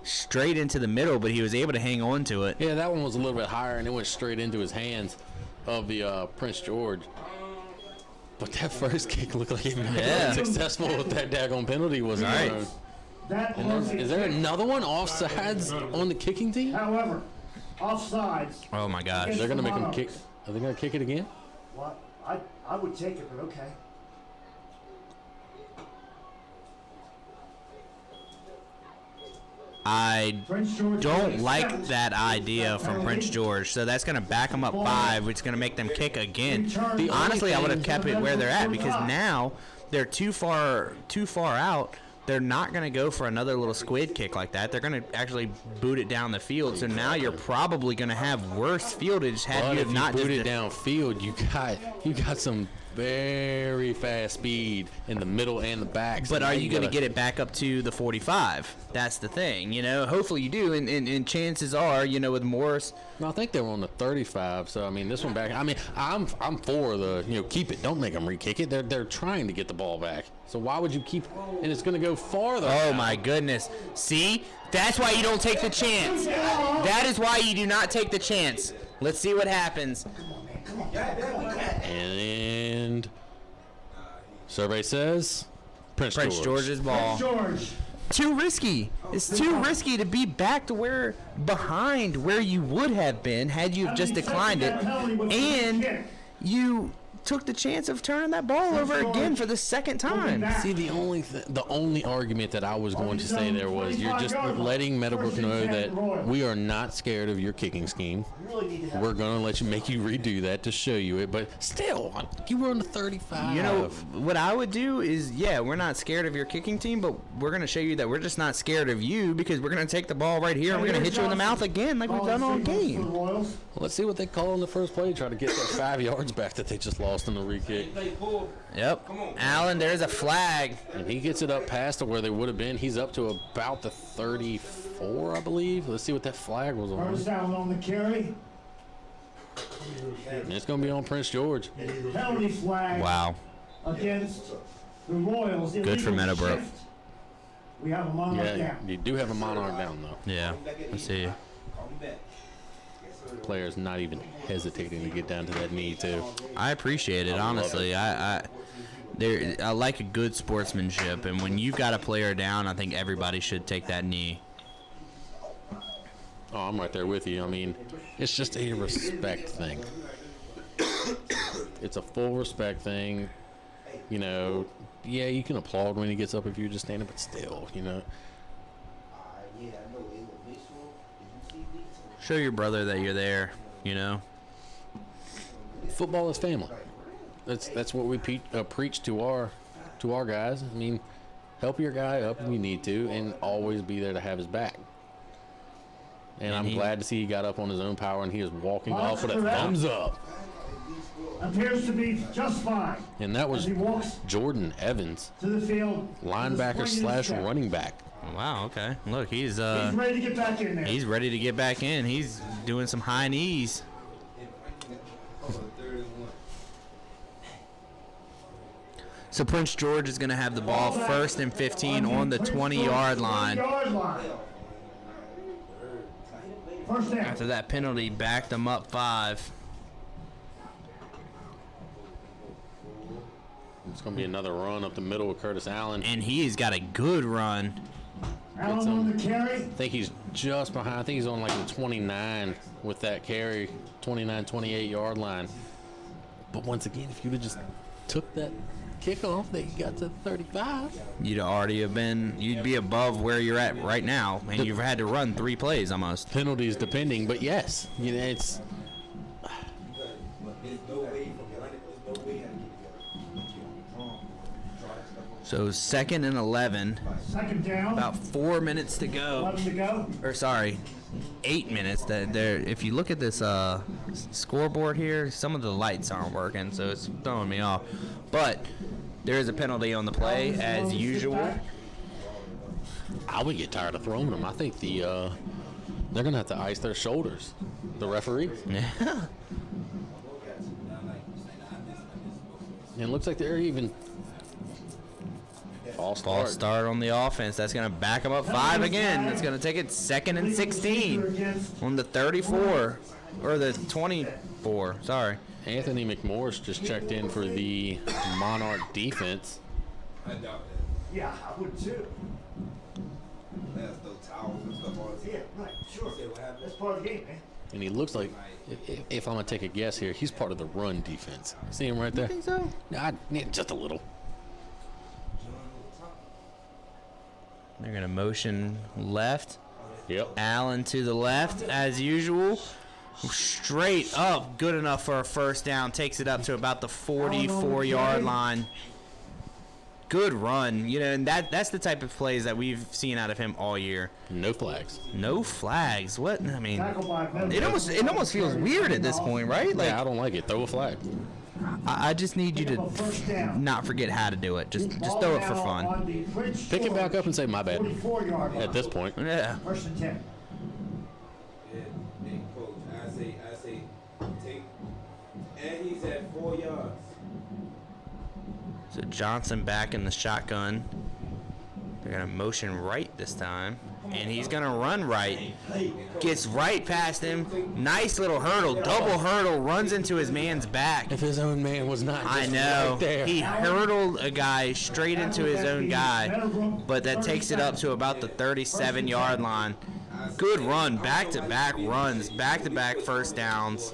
straight into the middle, but he was able to hang on to it. Yeah, that one was a little bit higher, and it went straight into his hands of the Prince George. But that first kick looked like it might have been successful if that daggone penalty was right. Is there another one offsides on the kicking team? However, offsides. Oh my gosh. They're going to make him kick. Are they going to kick it again? Well, I would take it, but okay. I don't like that idea from Prince George, so that's going to back them up 5, which is going to make them kick again. Honestly, I would have kept it where they're at because now they're too far out. They're not going to go for another little squid kick like that. They're going to actually boot it down the field. So now you're probably going to have worse fieldage had you have not booted it downfield. You got some very fast speed in the middle and the back. But are you going to get it back up to the 45? That's the thing, you know. Hopefully you do, and chances are, you know, with Morris. No, I think they were on the 35. So I mean, this one back. I mean, I'm for the keep it. Don't make them re-kick it. They're trying to get the ball back. So why would you keep? And it's going to go farther. Oh my goodness! See, that's why you don't take the chance. That is why you do not take the chance. Let's see what happens. And survey says Prince George. George's ball. George. too risky. It's too risky to be back to behind where you would have been had you just declined it, and you took the chance of turning that ball over again for the second time. See, the only argument that I was going to say there was you're just letting Meadowbrook know that we are not scared of your kicking scheme. We're going to make you redo that to show you it. But still, you were on the 35. You know, what I would do is, yeah, we're not scared of your kicking team, but we're going to show you that we're just not scared of you because we're going to take the ball right here and we're going to hit you in the mouth again like we've done all game. Well, let's see what they call in the first play. Try to get that 5 yards back that they just lost in the re-kick. Yep. Allen, there's a flag. And he gets it up past to where they would have been. He's up to about the 34, I believe. Let's see what that flag was on. First down on the carry. And it's going to be on Prince George. Penalty flag. Wow. Against the Royals. Good for Meadowbrook. Shift. We have a Monarch Yeah, down. you do have a Monarch down, though. Yeah. Let's see. Player's not even hesitating to get down to that knee, too. I appreciate it, honestly. I like a good sportsmanship, and when you've got a player down, I think everybody should take that knee. Oh, I'm right there with you. I mean, it's just a respect thing. It's a full respect thing. You know, yeah, you can applaud when he gets up if you're just standing, but still, you know. Show your brother that you're there, you know. Football is family. That's what we preach to our guys. I mean, help your guy up if you need to, and always be there to have his back. And I'm glad to see he got up on his own power and he is walking off with a thumbs up. Appears to be just fine. And that was As he walks Jordan Evans, to the field. linebacker / running back. Wow, okay. Look, he's ready to get back in there. he's ready to get back in. He's doing some high knees. So Prince George is going to have the ball first and 15 on the 20-yard line. First down. After that penalty, backed them up 5. It's going to be another run up the middle with Curtis Allen. And he's got a good run. Allen on the carry. I think he's just behind. I think he's on like the 29 with that carry, 29, 28-yard line. But once again, if you'd have just took that kickoff, they got to 35. You'd be above where you're at right now, and you've had to run 3 plays almost. Penalties depending, but yes, you know, it's. So 2nd and 11. Second down. About 4 minutes to go. 11 to go. Or sorry, 8 minutes. If you look at this scoreboard here, some of the lights aren't working, so it's throwing me off. But there is a penalty on the play as usual. I would get tired of throwing them. I think they're gonna have to ice their shoulders. The referee. Yeah. And it looks like they're even. False start on the offense. That's going to back them up 5 again. That's going to take it 2nd and 16 on the 34 or the 24. Sorry. Anthony McMorris just checked in for the Monarch defense. Yeah, I would too. That's those towels and stuff all the Yeah, right, sure. That's part of the game, man. And he looks like, if I'm going to take a guess here, he's part of the run defense. See him right there? I think so. Just a little. They're going to motion left. Yep. Allen to the left as usual. Straight up. Good enough for a first down. Takes it up to about the 44-yard line. Good run. You know, and that's the type of plays that we've seen out of him all year. No flags. No flags. What? I mean, it almost feels weird at this point, right? Like, Yeah, I don't like it. Throw a flag. I just need you to not forget how to do it. Just throw it for fun. Pick it back up and say, my bad. At this point. Yeah. First and 10. Hey, coach, I say, take, and he's at 4 yards. So Johnson back in the shotgun. They're going to motion right this time. and he's going to run right. Gets right past him. Nice little hurdle, double hurdle, runs into his man's back. If his own man was not I just know. right there. He hurdled a guy straight into his own guy, but that takes it up to about the 37-yard line. Good run, back-to-back runs, back-to-back first downs,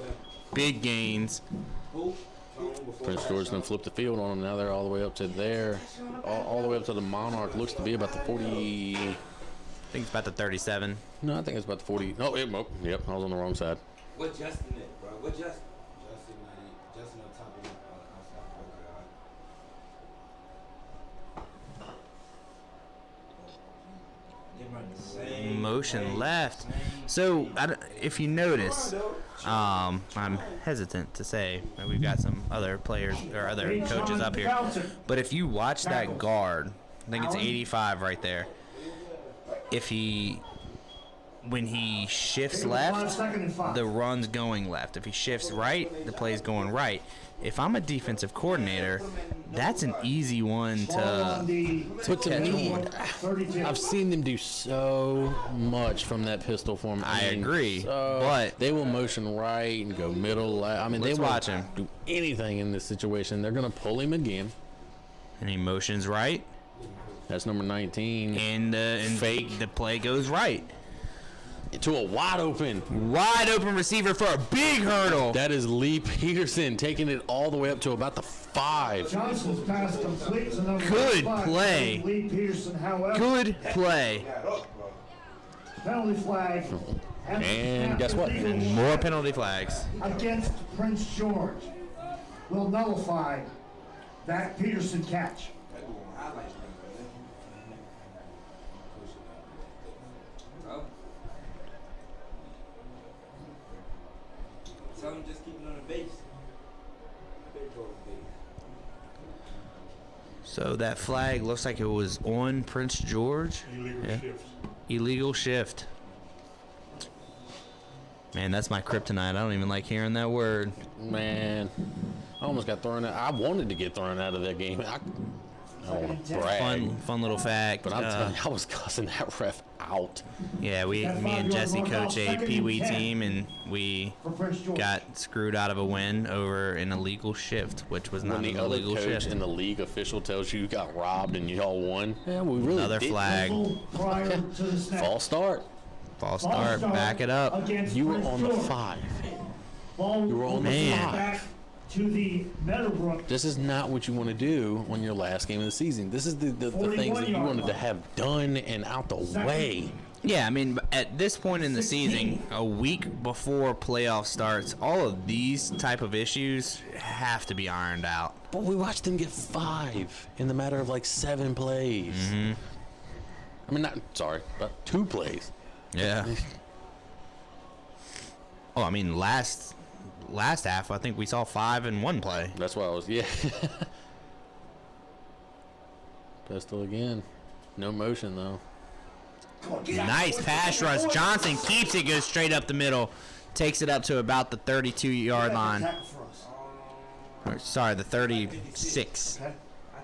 big gains. Prince George's going to flip the field on them. Now they're all the way up to there. All the way up to the Monarch. Looks to be about the 40. I think it's about the 37. No, I think it's about the 40. Oh, yep, I was on the wrong side. What Justin is, bro? What Justin? Justin on top of it. Motion left. So, if you notice, I'm hesitant to say that we've got some other players or other coaches up here. But if you watch that guard, I think it's 85 right there. When he shifts left, the run's going left. If he shifts right, the play's going right. If I'm a defensive coordinator, that's an easy one to me, I've seen them do so much from that pistol form. I agree, but they will motion right and go middle. I mean, they watch will him do anything in this situation. They're going to pull him again. And he motions right. That's number 19. And fake. The play goes right. To a wide open receiver for a big hurdle. That is Lee Peterson taking it all the way up to about the 5. Johnson's pass complete to number Good 5. play. Lee Peterson, however. Good play. Penalty flag. And guess what? And more penalty flags. Against Prince George will nullify that Peterson catch. Tell him just keep it on the base. So that flag looks like it was on Prince George. Illegal shift. Man, that's my kryptonite. I don't even like hearing that word. Man, I almost got thrown out. I wanted to get thrown out of that game. I don't want to brag. Fun little fact. But I'm telling you, I was cussing that ref out. Yeah, me and Jesse coach a Pee-wee team, and we got screwed out of a win over an illegal shift, which was not an illegal shift. When the other coach and the league official tells you got robbed and you all won, yeah, we really Another did. flag. False start. False start. Back it up. You were on the 5. You were on the 5. To the Meadowbrook. This is not what you want to do on your last game of the season. This is the things that you wanted to have done and out the way. Yeah, I mean, at this point in the season, a week before playoff starts, all of these type of issues have to be ironed out. But we watched them get 5 in the matter of like 7 plays. Mm-hmm. I mean, but 2 plays. Yeah. Oh, I mean, last half, I think we saw 5 in 1 play. That's why I was, yeah. Pistol again. No motion, though. Nice pass rush. Johnson keeps it, goes straight up the middle. Takes it up to about the 32-yard line. Or, sorry, the 36. I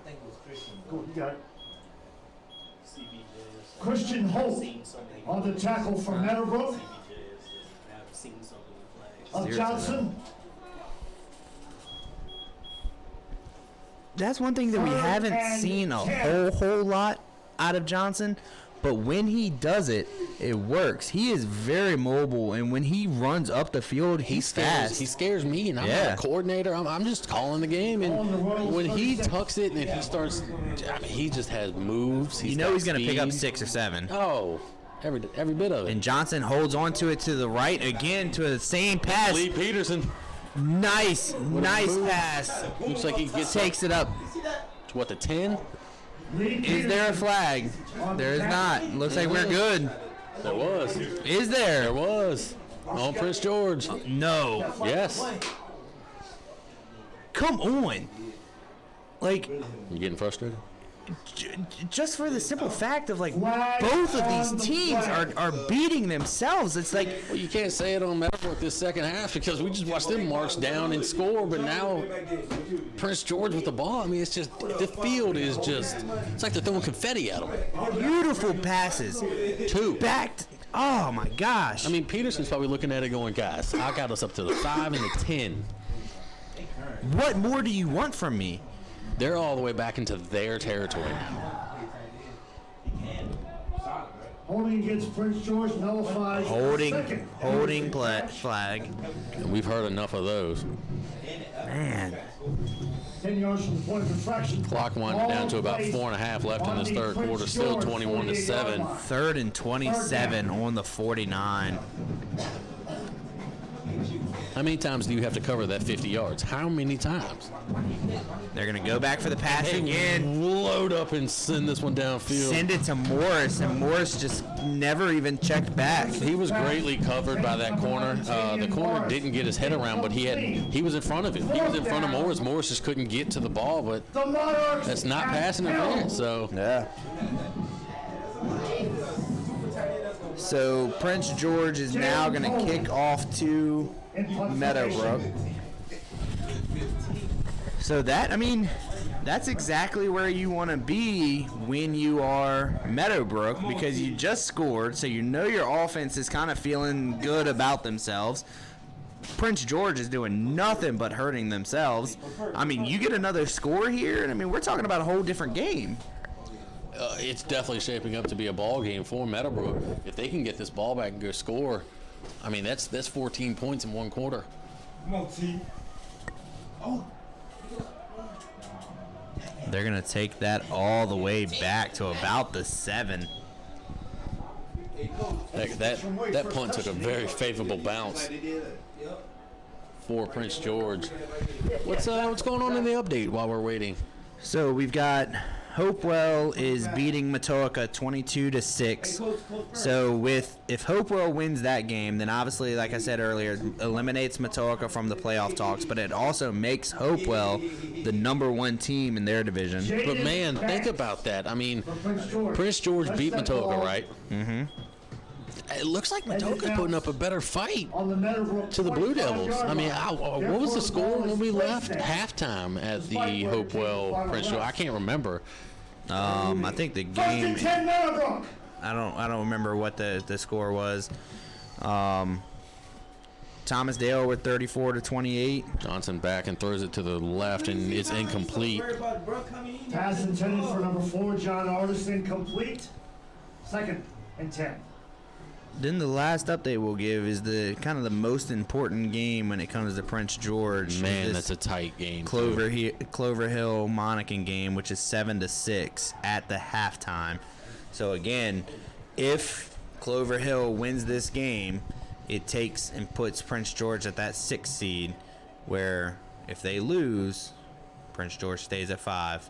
think it was Christian. You got it. Christian Holt on the tackle for Meadowbrook. Of Johnson. That's one thing that we haven't seen a whole lot out of Johnson, but when he does it, it works. He is very mobile, and when he runs up the field, he's fast. He scares me, and I'm not a coordinator. I'm just calling the game, and when he tucks it and he starts, I mean, he just has moves. He's going to pick up 6 or 7. Oh, every bit of it. And Johnson holds on to it to the right again to the same pass. Lee Peterson. Nice pass. Looks like he takes it up. To what, the 10? Is there a flag? There is not. Looks like we're good. There was. Is there? There was. On Prince George. No. Yes. Come on. Like, You getting frustrated? just for the simple fact of, like, both of these teams are beating themselves. It's like, Well, you can't say it on Meadowbrook this second half because we just watched them march down and score, but now Prince George with the ball. I mean, it's just, the field is just, it's like they're throwing confetti at them. beautiful passes. Two. Backed. Oh, my gosh. I mean, Peterson's probably looking at it going, guys, I got us up to the 5 and the 10. What more do you want from me? They're all the way back into their territory now. Holding against Prince George nullifies Holding flag. And we've heard enough of those. Man. 10 yards from the point of infraction. Clock winding down to about 4.5 left in this third quarter. Still 21-7. 3rd and 27 on the 49. How many times do you have to cover that 50 yards? How many times? They're going to go back for the pass again. Load up and send this one downfield. Send it to Morris, and Morris just never even checked back. He was greatly covered by that corner. The corner didn't get his head around, but he was in front of him. He was in front of Morris. Morris just couldn't get to the ball, but that's not passing interference. So Yeah. So Prince George is now going to kick off to Meadowbrook. So that's exactly where you want to be when you are Meadowbrook, because you just scored, so you know your offense is kind of feeling good about themselves. Prince George is doing nothing but hurting themselves. I mean, you get another score here, and I mean, we're talking about a whole different game. it's definitely shaping up to be a ball game for Meadowbrook. If they can get this ball back and go score, I mean, that's 14 points in one quarter. Come on, T. Oh. They're going to take that all the way back to about the 7. That punt took a very favorable bounce for Prince George. What's going on in the update while we're waiting? So we've got Hopewell is beating Matoaka 22-6. So if Hopewell wins that game, then obviously, like I said earlier, eliminates Matoaka from the playoff talks, but it also makes Hopewell the #1 team in their division. But man, think about that. I mean, Prince George beat Matoaka, right? Mm-hmm. It looks like Matoaka's putting up a better fight to the Blue Devils. I mean, what was the score when we left? Halftime at the Hopewell Prince George. I can't remember. I think the game. I don't remember what the score was. Thomas Dale with 34-28. Johnson back and throws it to the left, and it's incomplete. Pass intended for number 4, John Artisan, complete. 2nd and 10. Then the last update we'll give is the kind of the most important game when it comes to Prince George. Man, that's a tight game. Clover Hill Monarchs game, which is 7-6 at the halftime. So again, if Clover Hill wins this game, it takes and puts Prince George at that 6th seed, where if they lose, Prince George stays at 5.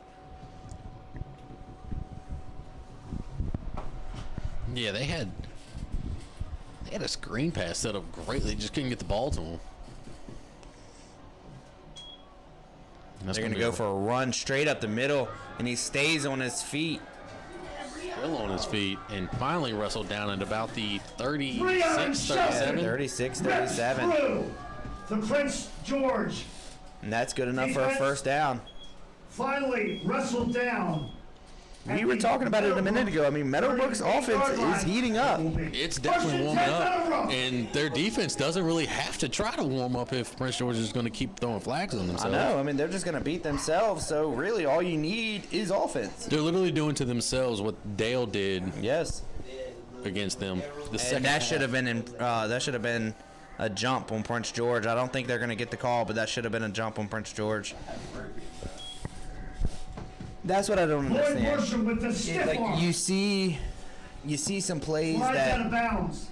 Yeah, they had a screen pass set up great. They just couldn't get the ball to him. They're going to go for a run straight up the middle, and he stays on his feet. Still on his feet, and finally wrestled down at about the 36, 37. 36-37. The Prince George. And that's good enough for a first down. Finally wrestled down. We were talking about it a minute ago. I mean, Meadowbrook's offense is heating up. It's definitely warming up, and their defense doesn't really have to try to warm up if Prince George is going to keep throwing flags on I themselves. know. I mean, they're just going to beat themselves. So really, all you need is offense. They're literally doing to themselves what Dale did Yes. against them. And that should have been a jump on Prince George. I don't think they're going to get the call, but that should have been a jump on Prince George. That's what I don't understand. With the stiff Like arm. you see some plays Right out of that bounds.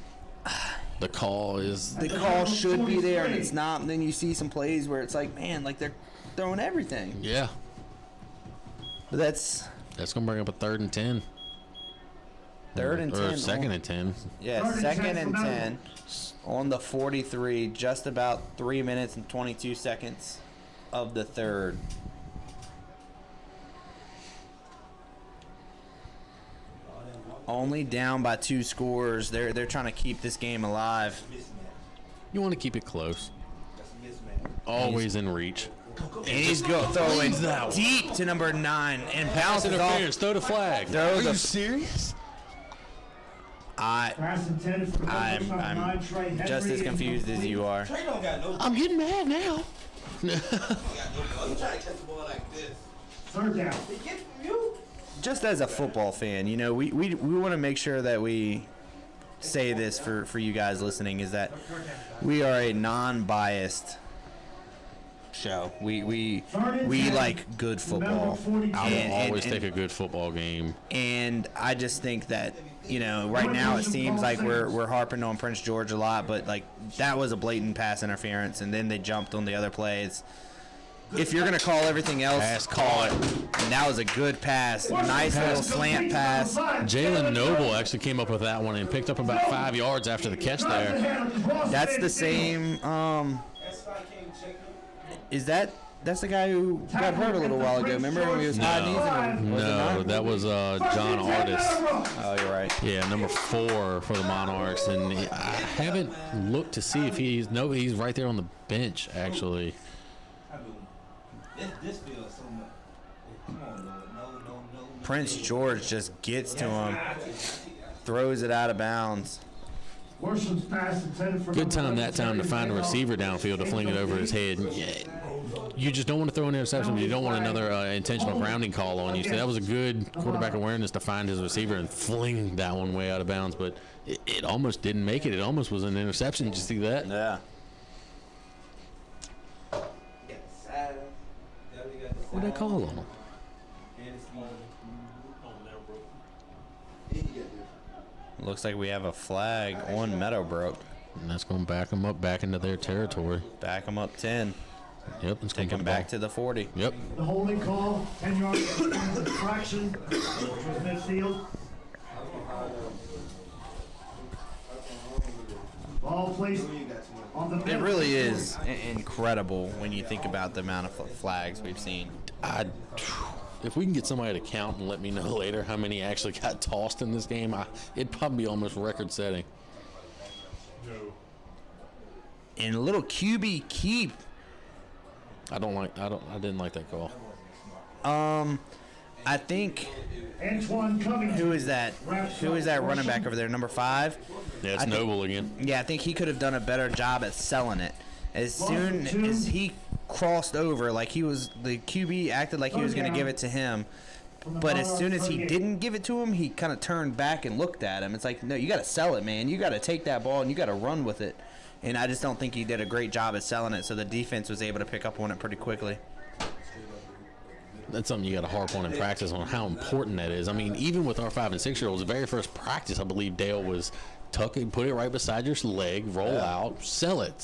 The call is the call should be there and it's not. And then you see some plays where it's like, man, like they're throwing everything. yeah. But that's That's gonna bring up a 3rd and 10. 3rd and 10. Or 2nd and 10. Yeah, 2nd and 10 on the 43. Just about 3 minutes and 22 seconds of the 3rd. Only down by 2 scores. They're trying to keep this game alive. You want to keep it close. Always in reach. And he's throwing deep to number 9 and bounces Interference. off. Throw the flag. Are you serious? Pass intended for the I'm number 9, Trey Henry, just as confused as you are. Trey don't got no. I'm getting mad now. He got no ball. You try to catch the ball like this. 3rd down. He get from you. Just as a football fan, you know, we want to make sure that we say this for you guys listening, is that we are a non-biased show. We like good football. I will always take a good football game. And I just think that, you know, right now it seems like we're harping on Prince George a lot, but like that was a blatant pass interference, and then they jumped on the other plays. If you're gonna call everything else, call it. And that was a good pass, nice little slant pass. Jalen Noble actually came up with that one and picked up about 5 yards after the catch there. That's the same. That's the guy who got hurt a little while ago. Remember when he was high knees? No, that was John Artis. Oh, you're right. Yeah, number 4 for the Monarchs, and I haven't looked to see if he's right there on the bench actually. This feels so much. Come on, Lord. No. Prince George just gets to him, throws it out of bounds. Good time that time to find a receiver downfield to fling it over his head. Yeah, you just don't want to throw an interception. You don't want another intentional grounding call on you. So that was a good quarterback awareness to find his receiver and fling that one way out of bounds. But it almost didn't make it. It almost was an interception. Did you see that? Yeah. What did they call on him? Looks like we have a flag on Meadowbrook. And that's going to back them up back into their territory. Back them up 10. Yep. It's Take them back to the 40. Yep. The holding call, 10 yards infraction, midfield. Ball placed on the It really is incredible when you think about the amount of flags we've seen. If we can get somebody to count and let me know later how many actually got tossed in this game, it'd probably be almost record-setting. No. And a little QB keep. I didn't like that call. I think. Antoine Covington. Who is that? Who is that running back over there? Number 5. Yeah, it's Noble again. Yeah, I think he could have done a better job at selling it. As soon as he crossed over, like the QB acted like he was going to give it to him. But as soon as he didn't give it to him, he kind of turned back and looked at him. It's like, no, you got to sell it, man. You got to take that ball and you got to run with it. And I just don't think he did a great job at selling it, so the defense was able to pick up on it pretty quickly. That's something you got to harp on in practice on how important that is. I mean, even with our 5- and 6-year-olds, the very first practice, I believe Dale was tuck it, put it right beside your leg, roll out, sell it.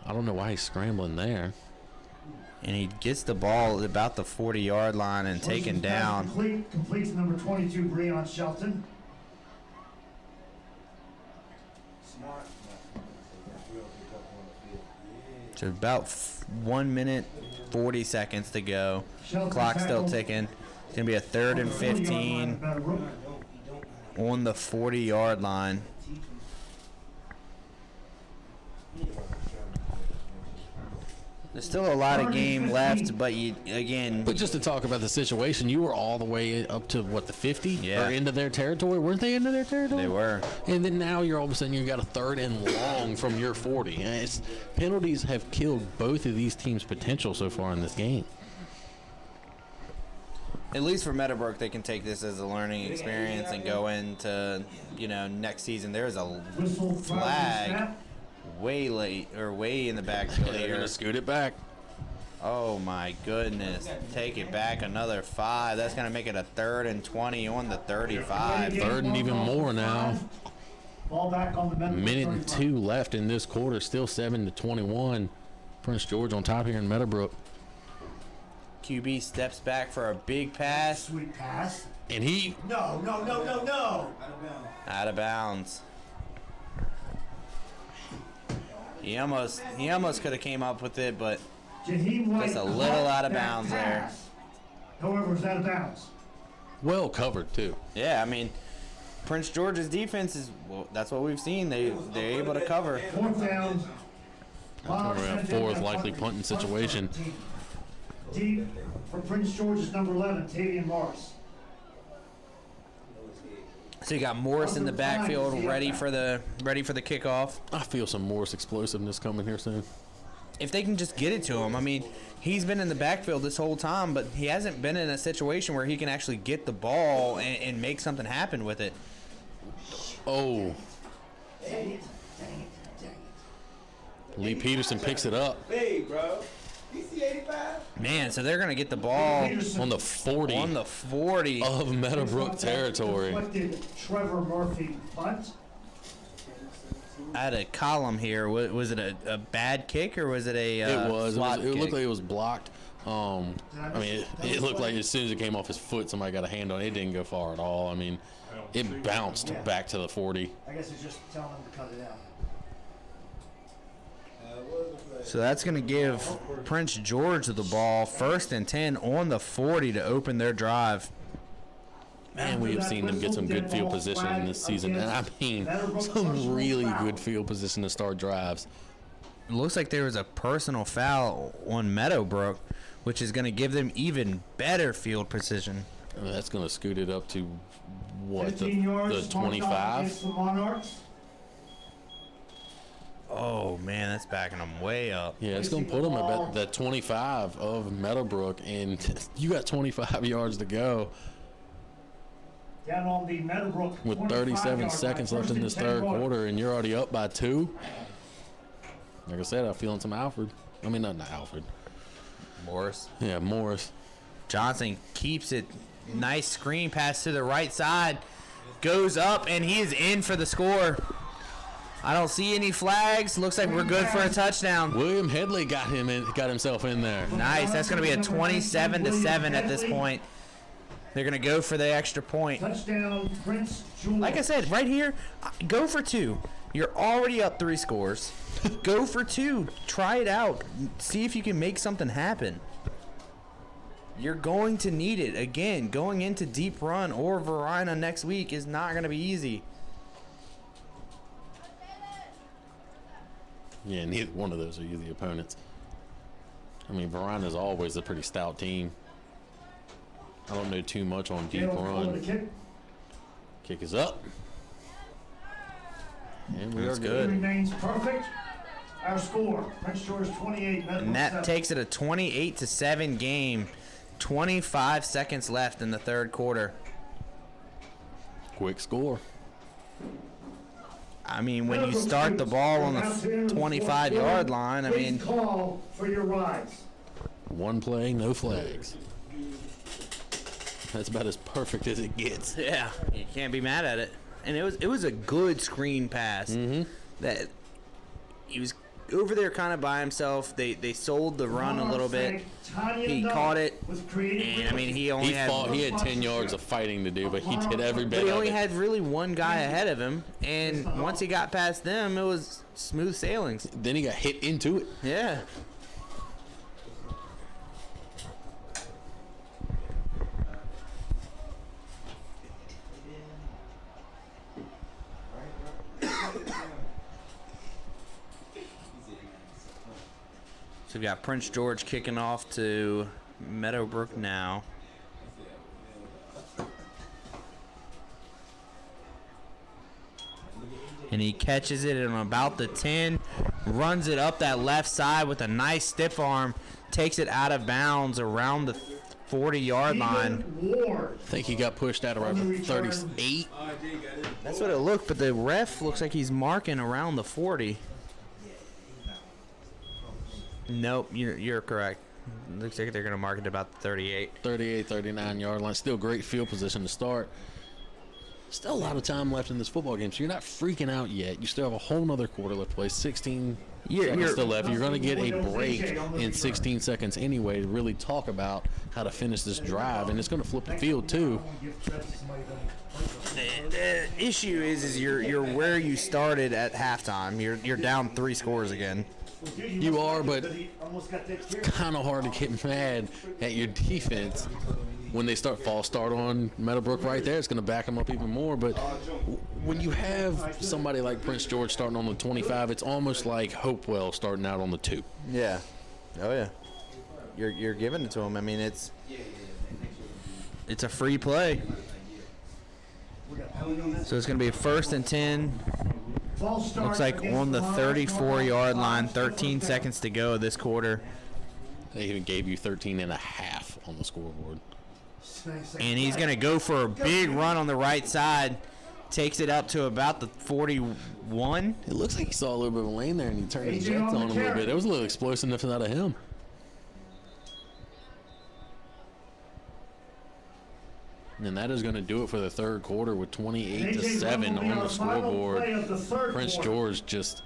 I don't know why he's scrambling there. And he gets the ball at about the 40-yard line and taken down. Completes number 22, Breon Shelton. So about 1 minute, 40 seconds to go. Clock still ticking. It's going to be a 3rd and 15 on the 40-yard line. There's still a lot of game left, but But just to talk about the situation, you were all the way up to what, the 50? Yeah. Or into their territory? Weren't they into their territory? They were. And then now you're all of a sudden you got a 3rd and long from your 40. And penalties have killed both of these teams' potential so far in this game. At least for Meadowbrook, they can take this as a learning experience and go into, next season. There's a flag way late or way in the backfield They're here. going to scoot it back. Oh my goodness. Take it back another 5. That's going to make it a 3rd and 20 on the 35. 3rd and even more now. Ball back on the Minute and 2 left in this quarter. Still 7-21. Prince George on top here in Meadowbrook. QB steps back for a big pass. Sweet pass. And he... No. Out of bounds. He almost could have came up with it, but Jaheim White just a little out of that bounds there. pass. However, it's out of bounds. well covered too. Yeah, I mean, Prince George's defense is, well, that's what we've seen. They're able to cover. 4th down. We're in a fourth likely punting situation. Deep for Prince George's number 11, Tavian Morris. So you got Morris in the backfield, ready for the kickoff. I feel some Morris explosiveness coming here soon. If they can just get it to him, I mean, he's been in the backfield this whole time, but he hasn't been in a situation where he can actually get the ball and make something happen with it. Oh. Lee Peterson picks it up. Hey, bro. DC 85? Man, so they're going to get the ball On the 40 on the 40. of Meadowbrook territory. Deflected Trevor Murphy punt. I had a column here. Was it a bad kick or was it a It was. slot It looked kick? like it was blocked. I mean, it looked like as soon as it came off his foot, somebody got a hand on it. It didn't go far at all. I mean, it bounced back to the 40. I guess it's just telling them to cut it out. So that's going to give Prince George the ball, 1st and 10 on the 40 to open their drive. Man, we have seen them get some good field position in this season. And I mean, some really good field position to start drives. It looks like there was a personal foul on Meadowbrook, which is going to give them even better field position. I mean, that's going to scoot it up to, what, 15 yards, the 25? against the Monarchs. Oh, man, that's backing them way up. Yeah, it's going to put them at that 25 of Meadowbrook, and you got 25 yards to go Down on the Meadowbrook with 25 37 yard seconds line. left in this 1st and 10 third yard. quarter, and you're already up by 2. Like I said, I'm feeling some Alfred. I mean, not Alfred. Morris. Yeah, Morris. Johnson keeps it. Nice screen pass to the right side. Goes up, and he is in for the score. I don't see any flags. Looks like we're good for a touchdown. William Headley got himself in there. Nice. That's going to be a 27-7 at this point. They're going to go for the extra point. Touchdown, Prince George. Like I said, right here, go for 2. You're already up 3 scores. Go for 2. Try it out. See if you can make something happen. You're going to need it. Again, going into Deep Run or Verina next week is not going to be easy. Yeah, neither one of those are easy opponents. I mean, Verina's always a pretty stout team. I don't know too much on Deep Run. Kick is up. And we are That's good. Remains perfect. Our score, Prince George 28, And that takes it a 28-7 game. 25 seconds left in the third quarter. Quick score. I mean, when you start the ball on the 25-yard line, I mean, call for your rides. One play, no flags. That's about as perfect as it gets. yeah, you can't be mad at it. And it was a good screen pass. That he was over there kind of by himself. They sold the run a little bit. He caught it, and I mean, he had 10 yards of fighting to do, but he did every bit but he of only it. had really one guy ahead of him, and once he got past them, it was smooth sailings. Then he got hit into it. Yeah. So we've got Prince George kicking off to Meadowbrook now. And he catches it at about the 10, runs it up that left side with a nice stiff arm, takes it out of bounds around the 40-yard line. I think he got pushed out around the 38. That's what it looked, but the ref looks like he's marking around the 40. Nope, you're correct. Looks like they're going to mark it about the 38. 38, 39-yard line. Still great field position to start. Still a lot of time left in this football game, so you're not freaking out yet. You still have a whole nother quarter left to play. 16 seconds still left. You're going to get a break in 16 seconds anyway to really talk about how to finish this drive, and it's going to flip the field too. The issue is you're where you started at halftime. You're down 3 scores again. You are, but it's kind of hard to get mad at your defense when they false start on Meadowbrook right there, it's going to back them up even more. But when you have somebody like Prince George starting on the 25, it's almost like Hopewell starting out on the 2. Yeah. Oh yeah. You're giving it to him. I mean, it's a free play. So it's going to be a 1st and 10. Looks like on the 34-yard line, 13 seconds to go this quarter. They even gave you 13 and a half on the scoreboard. And he's going to go for a big run on the right side. Takes it up to about the 41. It looks like he saw a little bit of a lane there, and he turned his jets on a little bit. There was a little explosiveness out of him. And that is going to do it for the third quarter with 28-7 on the scoreboard. Prince George just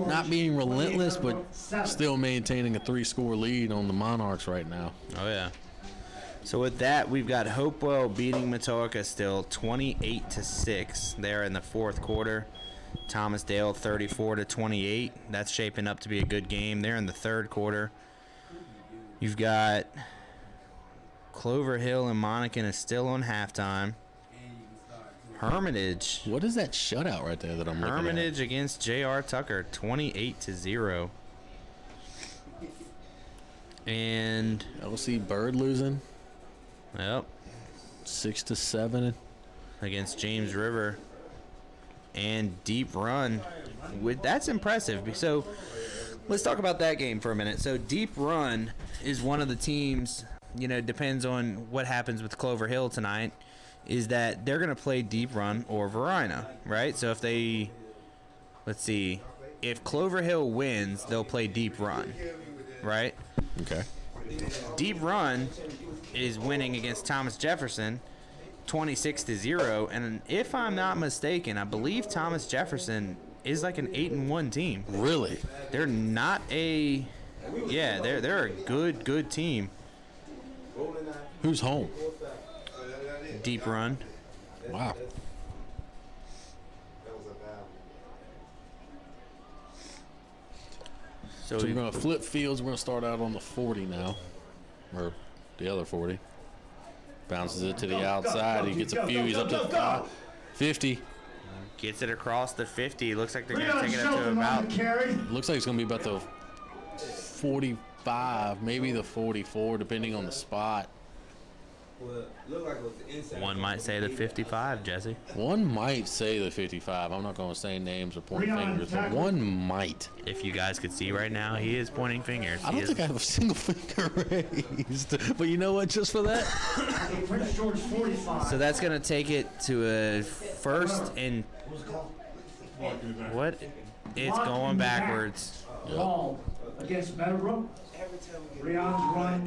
not being relentless, but still maintaining a 3-score lead on the Monarchs right now. Oh, yeah. So with that, we've got Hopewell beating Matoaka still 28-6 there in the fourth quarter. Thomas Dale 34-28. That's shaping up to be a good game there in the third quarter. You've got Clover Hill and Monacan is still on halftime. Hermitage. What is that shutout right there that I'm looking at? Hermitage against J.R. Tucker 28-0. And LC Bird losing. Yep. 6-7 against James River. And Deep Run. That's impressive. So let's talk about that game for a minute. So Deep Run is one of the teams, depends on what happens with Clover Hill tonight, is that they're going to play Deep Run or Varina, right? So if Clover Hill wins, they'll play Deep Run, right? Okay. Deep Run is winning against Thomas Jefferson 26-0, and if I'm not mistaken, I believe Thomas Jefferson is like an 8-1 team. Really? They're not they're a good team. Who's home? Deep Run. Wow. So we're going to flip fields. We're going to start out on the 40 now, or the other 40. Bounces it to the outside. He gets a few. He's up to the 50. Gets it across the 50. Looks like they're going to take it up to about. Looks like it's going to be about the 45, maybe the 44, depending on the spot. One might say the 55, Jesse. One might say the 55. I'm not going to say names or point fingers, but one might. If you guys could see right now, he is pointing fingers. I don't think I have a single finger raised. But you know what? Just for that. So that's going to take it to a 1st and. What? It's going backwards. Ball against Meadowbrook.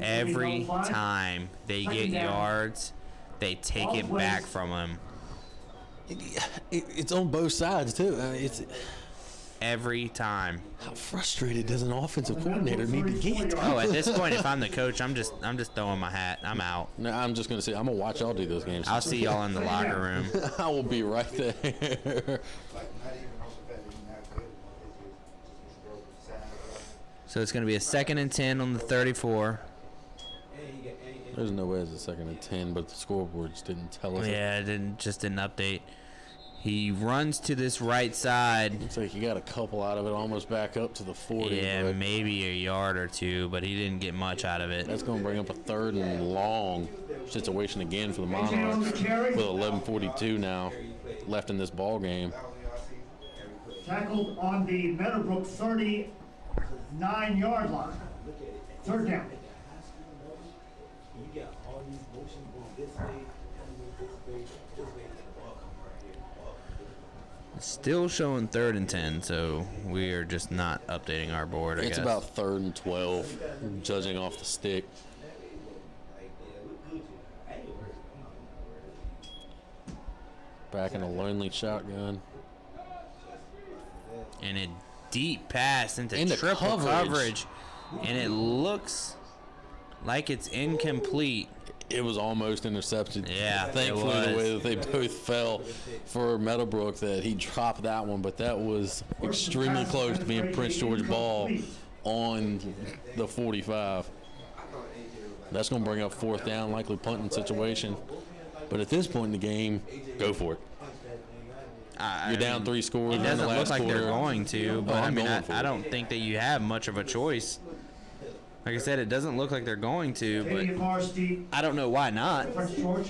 Every time they get yards, they take it back from them. It's on both sides too. It's every time. How frustrated does an offensive coordinator need to get? Oh, at this point, if I'm the coach, I'm just throwing my hat. I'm out. No, I'm just gonna say I'm gonna watch y'all do those games. I'll see y'all in the locker room. I will be right there. So it's going to be a 2nd and 10 on the 34. There's no way it's a 2nd and 10, but the scoreboards didn't tell us. Yeah, it didn't update. He runs to this right side. Looks like he got a couple out of it, almost back up to the 40. Yeah, maybe a yard or two, but he didn't get much out of it. That's going to bring up a 3rd and long situation again for the Monarchs with 11:42 now left in this ball game. Tackled on the Meadowbrook 39-yard line. 3rd down. Still showing 3rd and 10, so we are just not updating our board, I guess. It's about 3rd and 12, judging off the stick. Back in a lonely shotgun. And a deep pass into triple coverage. And it looks like it's incomplete. It was almost intercepted. Yeah, thankfully the way that they both fell for Meadowbrook, that he dropped that one, but that was extremely close to being Prince George ball on the 45. That's going to bring up fourth down, likely punting situation. But at this point in the game, go for it. You're down 3 scores. It doesn't look like quarter. they're going to, but I'm going for I it. don't think that you have much of a choice. Like I said, it doesn't look like they're going to, Taking but varsity, I don't know why not. Prince George.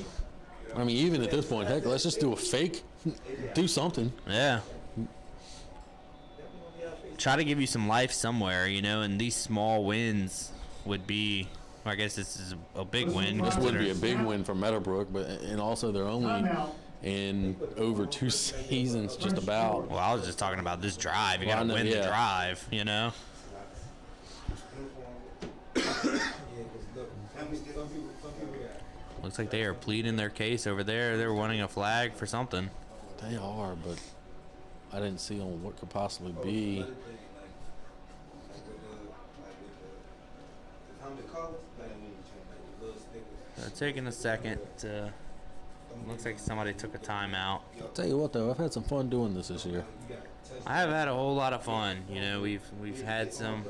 I mean, even at this point, heck, let's just do a fake. Do something. Yeah. Try to give you some life somewhere, and these small wins would be, I guess this is a big win. This would be a considering- big win for Meadowbrook, and also they're only Timeout. in over 2 seasons, just about. Well, I was just talking about this drive. You Well, I got to know, win yeah. the drive, Looks like they are pleading their case over there. They're wanting a flag for something. They are, but I didn't see on what could possibly be. Taking a second. Looks like somebody took a timeout. I'll tell you what, though, I've had some fun doing this year. I have had a whole lot of fun. We've had some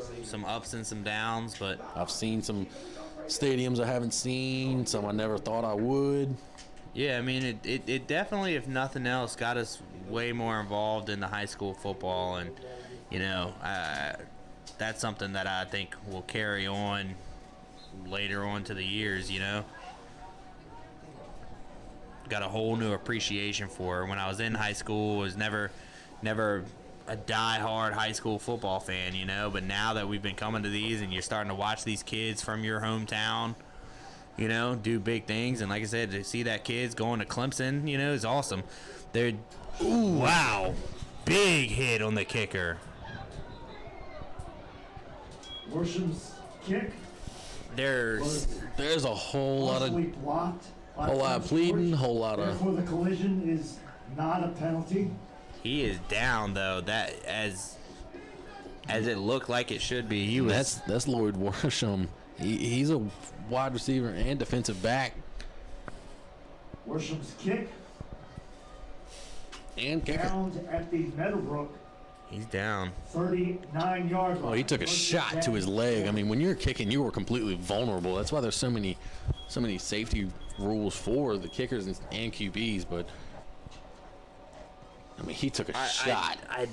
ups and some downs, but I've seen some stadiums I haven't seen, some I never thought I would. yeah, I mean, it definitely, if nothing else, got us way more involved in the high school football, and that's something that I think will carry on later on to the years. Got a whole new appreciation for it. When I was in high school, was never a die-hard high school football fan, but now that we've been coming to these and you're starting to watch these kids from your hometown, do big things, and like I said, to see that kids going to Clemson, is awesome. Wow, big hit on the kicker. Worsham's kick. There's There's a whole lot Partially of blocked by whole lot of Prince pleading, George. whole lot of. Therefore, the collision is not a penalty. he is down though. That as it looked like it should be. He was. That's Lloyd Worsham. He's a wide receiver and defensive back Worsham's kick and kicker. downed at the Meadowbrook He's down. 39-yard line. Oh, he took a shot to his leg. I mean, when you're kicking, you are completely vulnerable. That's why there's so many safety rules for the kickers and QBs. But I mean, he took a shot. I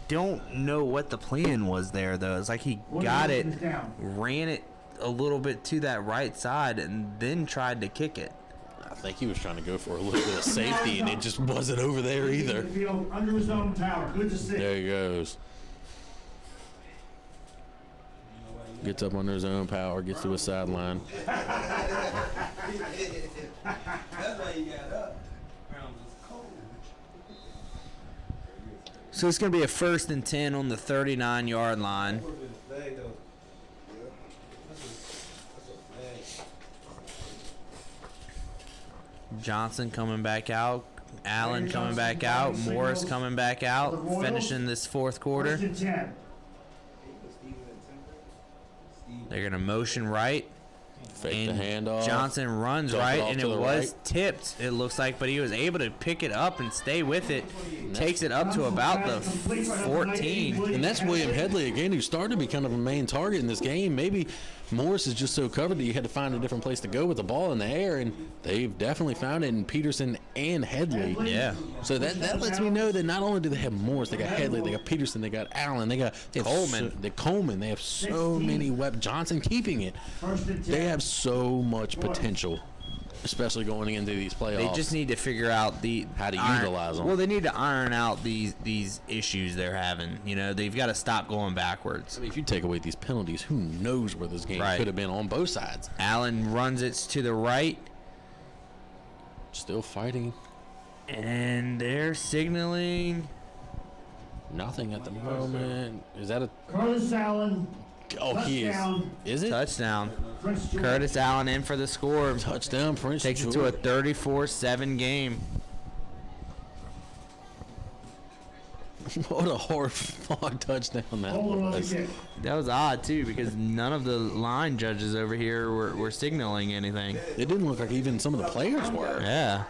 don't know what the plan was there, though. It's like he got it, is down. ran it a little bit to that right side, and then tried to kick it. I think he was trying to go for a little bit of safety, and it just wasn't over there either. The field under his own power. Good to see. There he goes. Gets up under his own power, gets to his sideline. That's why he got up. Ground was cold. So it's going to be a 1st and 10 on the 39-yard line. Would've been a flag, though. That's a flag. Johnson coming back out. Allen coming back out. Morris coming back out. Finishing this fourth quarter. 1st and 10. They're going to motion right. Fake the handoff. Johnson runs Dump it right, off and to it the was right. tipped, it looks like, but he was able to pick it up and stay with it. Takes it up to about the 14. And that's William Headley again, who started to be kind of a main target in this game. Maybe Morris is just so covered that you had to find a different place to go with the ball in the air, and they've definitely found it in Peterson and Headley. Yeah. So that lets me know that not only do they have Morris, they got Headley, they got Peterson, they got Allen, they have Coleman. Coleman. They have so many weapons. Johnson keeping it. 1st and 10. They have so much potential, especially going into these playoffs. They just need to figure out How to utilize them. Well, they need to iron out these issues they're having. They've got to stop going backwards. I mean, if you take away these penalties, who knows where this game Right. could have been on both sides. Allen runs it to the right, Still fighting. and they're signaling. Nothing at the moment. Is that a? Curtis Allen. Oh, he is. Touchdown. Is it? Touchdown. Prince George. Curtis Allen in for the score. Touchdown, Prince. Takes it to a 34-7 game. What a hard-fought touchdown that Hold on the was. kick. That was odd, too, because none of the line judges over here were signaling anything. It didn't look like even some of the players were. Yeah.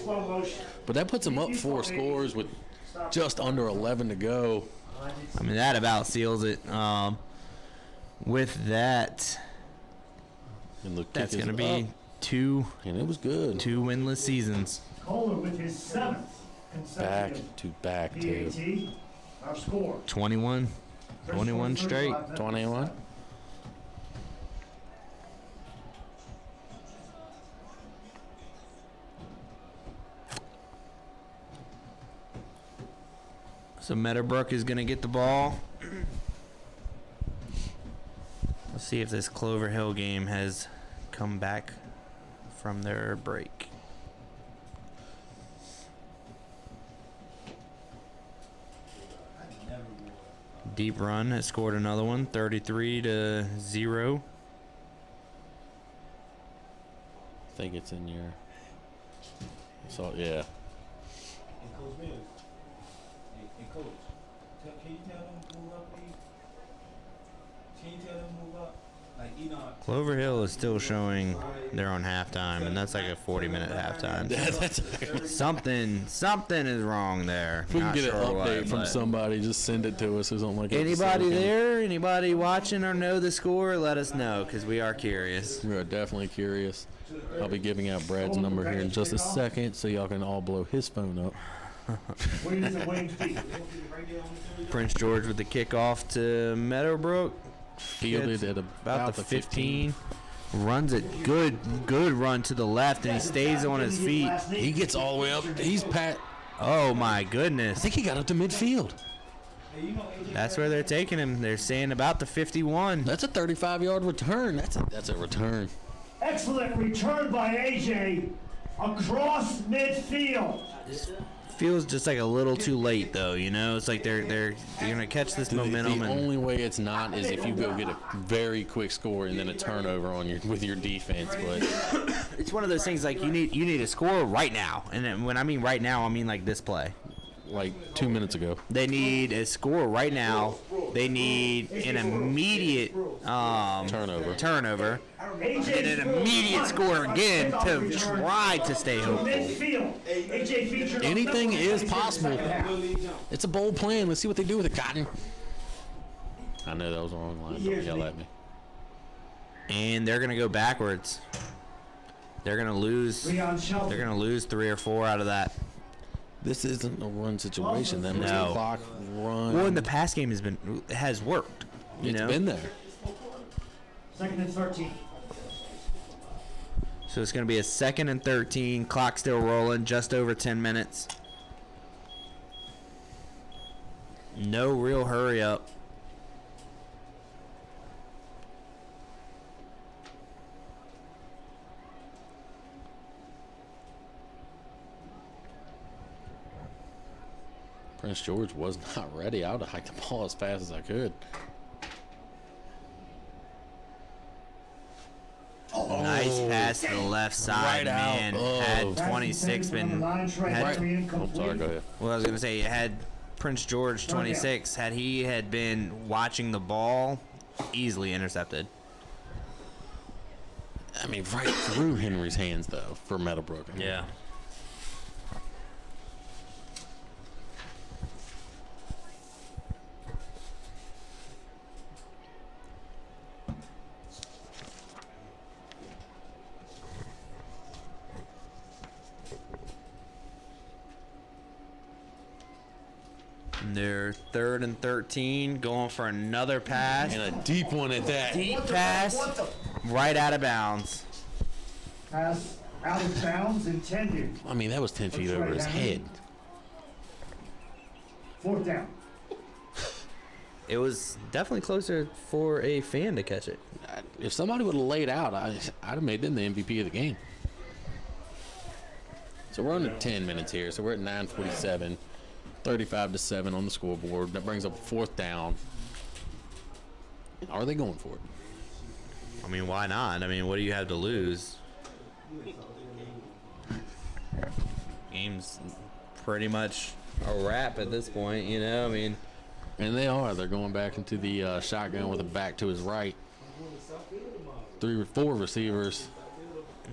Slow motion. But that puts them up 4 scores with just under 11 to go. I mean, that about seals it. With that, And the kick That's is going to be up, two and it was good. winless seasons. Kohler with his 7th consecutive Back to PAT. Our score. 21 straight. 21. So Meadowbrook is going to get the ball. Let's see if this Clover Hill game has come back from their break. Deep Run has scored another one, 33-0. I think it's in your. So yeah. And Coach Mills. And Coach, can you tell them to move up, please? Can you tell them to move up? Like, you know. Clover Hill is still showing they're on halftime, and that's like a 40-minute halftime. Something is wrong there. If we can Not get an sure update what, from but- somebody, just send it to us or something like that. Anybody there? Anybody watching or know the score? Let us know, because we are curious. We are definitely curious. I'll be giving out Brad's number here in just a second, so y'all can all blow his phone up. Williams and Williams D. Prince George with the kickoff to Meadowbrook. Fielded at About the 15. Runs it good run to the left, and he stays on his feet. He gets all the way up. He's pat. Oh my I goodness. think he got up to midfield. That's where they're taking him. They're saying about the 51. That's a 35-yard return. That's a return. Excellent return by AJ across midfield. Feels just like a little too late, though. You know, it's like they're gonna catch this momentum. The And only way it's not is if you go get a very quick score and then a turnover on with your defense. But it's one of those things like you need a score right now. And then when I mean right now, I mean like this play. like 2 minutes ago. They need a score right now. They need an immediate turnover. And an immediate score again to try to stay hopeful. Anything is possible. It's a bold plan. Let's see what they do with it, Cotton. I know that was the wrong line. Don't yell at me. And they're gonna go backwards. They're gonna lose. They're gonna lose 3 or 4 out of that. This isn't a run situation. That means No. the clock run. Well, in the pass game has worked. It's been there. 2nd and 13. So it's going to be a 2nd and 13. Clock still rolling. Just over 10 minutes. No real hurry up. Prince George was not ready. I would have hiked the ball as fast as I could. Nice pass to the left side, Right out man. of- Had 26 been. I'm sorry, go ahead. Well, I was going to say, had Prince George 26, had he had been watching the ball, easily intercepted. I mean, right through Henry's hands, though, for Meadowbrook. I mean, Yeah. They're 3rd and 13, going for another pass. And a deep one at that. Deep pass, right out of bounds. Pass out of bounds intended. I mean, that was 10 feet over his head. 4th down. It was definitely closer for a fan to catch it. If somebody would have laid out, I'd have made them the MVP of the game. So we're under 10 minutes here. So we're at 9:47. 35-7 on the scoreboard. That brings up 4th down. Are they going for it? I mean, why not? I mean, what do you have to lose? Game's pretty much a wrap at this point, you know? I mean, And they are. They're going back into the shotgun with a back to his right. 4 receivers.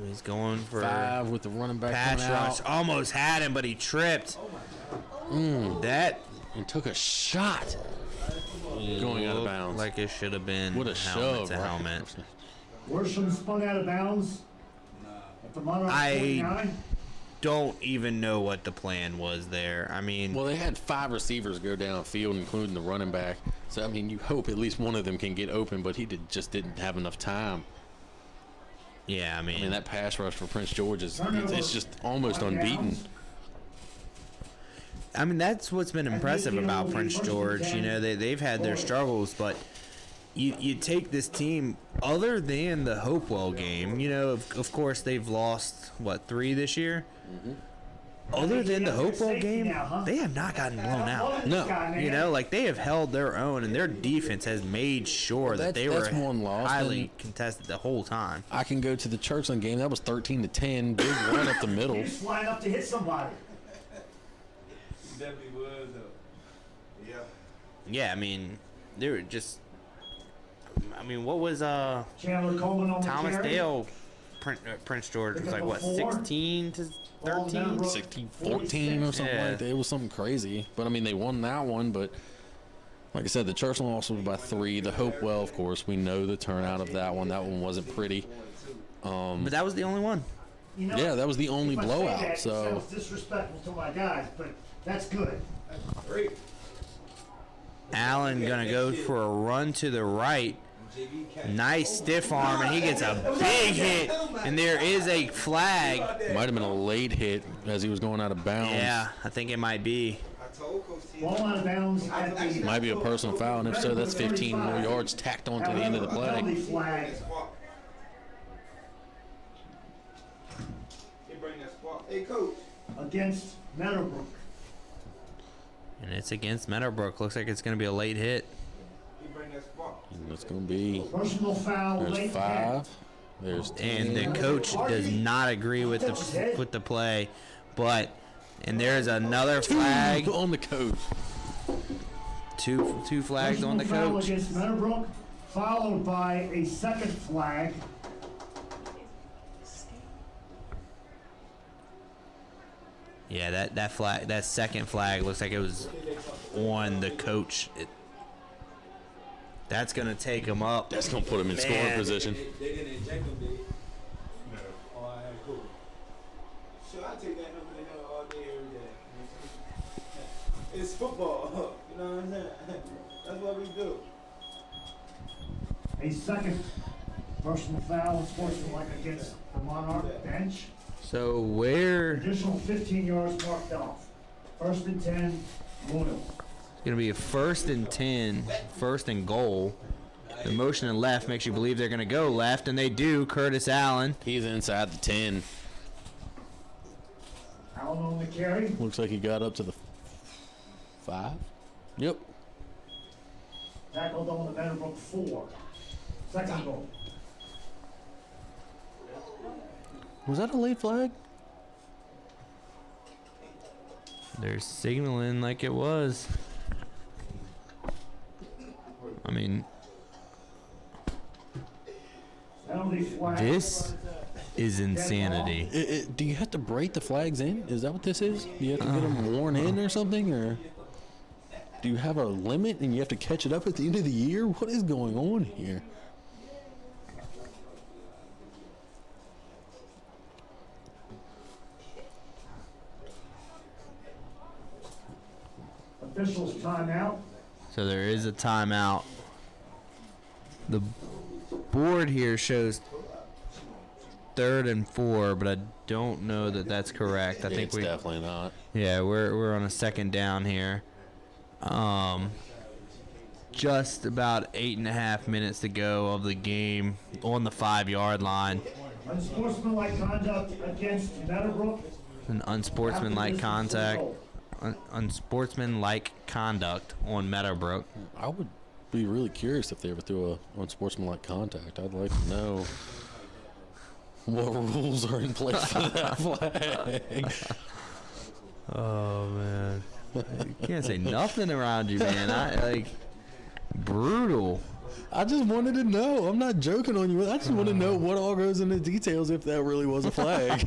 he's going for 5 with the running back pass coming rush. out. Almost had him, but he tripped. That And took a shot. Going out of looked bounds. like it should have been What a helmet shove, to right? helmet. Worsham spun out of bounds at the Monarch I 49. don't even know what the plan was there. I mean, Well, they had 5 receivers go downfield, including the running back. So, I mean, you hope at least one of them can get open, but he just didn't have enough time. yeah, I I mean, mean, that pass rush for Prince George is it's just almost unbeaten. I mean, that's what's been impressive about Prince George. You know, they've had their struggles, but you take this team, other than the Hopewell game, you know, of course they've lost, what, 3 this year? Other than the Hopewell game, they have not gotten blown out. No. You know, like they have held their own, and their defense has made sure that they were that's one loss, highly and contested the whole time. I can go to the Churchland game. That was 13-10. Big run up the middle. He just lined up to hit somebody. Definitely was though. Yeah. Yeah, I mean, they were just. I mean, what was Chandler Coleman on the Thomas carry. Dale? Prince George was like what, 16 to 13? 16-14 or something Yeah. like that. It was something crazy. But, I mean, they won that one. But, like I said, the Churchland loss was by 3. The Hopewell, of course, we know the turnout of that one. That one wasn't pretty. But that was the only one. You know, Yeah, that was the only if I say blowout. that, it So, sounds disrespectful to my guys, but that's good. Great. Allen gonna go for a run to the right. Nice stiff arm, and he gets a big hit. And there is a flag. might have been a late hit as he was going out of bounds. Yeah, I think it might be. I told Coach T. Ball out of bounds at the Might be a personal foul, and if so, that's 15 more yards tacked on to the end of the penalty play. flag. He bring that squad. Hey, Coach. Against Meadowbrook. And it's against Meadowbrook. Looks like it's gonna be a late hit. He bring that squad. And it's going to be, Personal foul, there's late 5. There's 10. And the coach does not agree with the play, and there's another flag. on the coach. Two flags on the Personal foul coach. against Meadowbrook, followed by a second flag. Yeah, that second flag looks like it was on the coach. That's gonna take him up. That's going to put him in scoring Man. position. They didn't inject him, did they? No. Oh, all right, cool. Sure, I take that number all day, every day. It's football. You know what I'm saying? That's what we do. A second personal foul, unsportsmanlike against the Monarch bench. So where Additional 15 yards marked off. 1st and 10, Mono. gonna be a 1st and 10, 1st and goal. The motion and left makes you believe they're gonna go left, and they do. Curtis Allen. He's inside the 10. Allen on the carry. Looks like he got up to the 5. Yep. Tackled on the Meadowbrook 4. Second goal. Was that a late flag? They're signaling like it was. I mean, Penalty flag. this is insanity. Do you have to break the flags in? Is that what this is? Do you have to get them worn in or something? Or do you have a limit and you have to catch it up at the end of the year? What is going on here? Officials timeout. So there is a timeout. The board here shows 3rd and 4, but I don't know that that's correct. I think It's definitely not. Yeah, we're on a 2nd down here. Just about 8.5 minutes to go of the game on the 5-yard line. Unsportsmanlike conduct against Meadowbrook. An unsportsmanlike contact. Unsportsmanlike conduct on Meadowbrook. I would be really curious if they ever threw a unsportsmanlike contact. I'd like to know what rules are in place for that flag. Oh man, you can't say nothing around you, man. Brutal. I just wanted to know. I'm not joking on you. I just want to know what all goes into details if that really was a flag.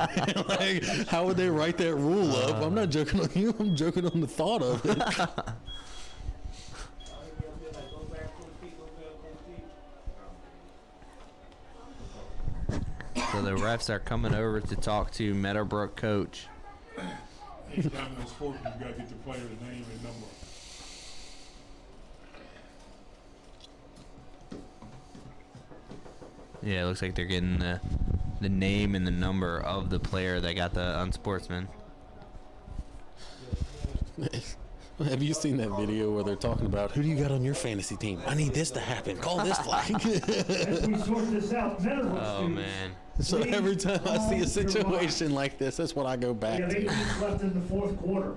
Like, how would they write that rule up? I'm not joking on you. I'm joking on the thought of it. So the refs are coming over to talk to Meadowbrook coach. Anytime in sport, you gotta get the player's name and number. Yeah, it looks like they're getting the name and the number of the player that got the unsportsman. Have you seen that video where they're talking about who do you got on your fantasy team? I need this to happen. Call this flag. As we sort this out, Meadowbrook Oh students, man. So every time I see a situation like this, that's what I go we back have 8 to. minutes left in the fourth quarter.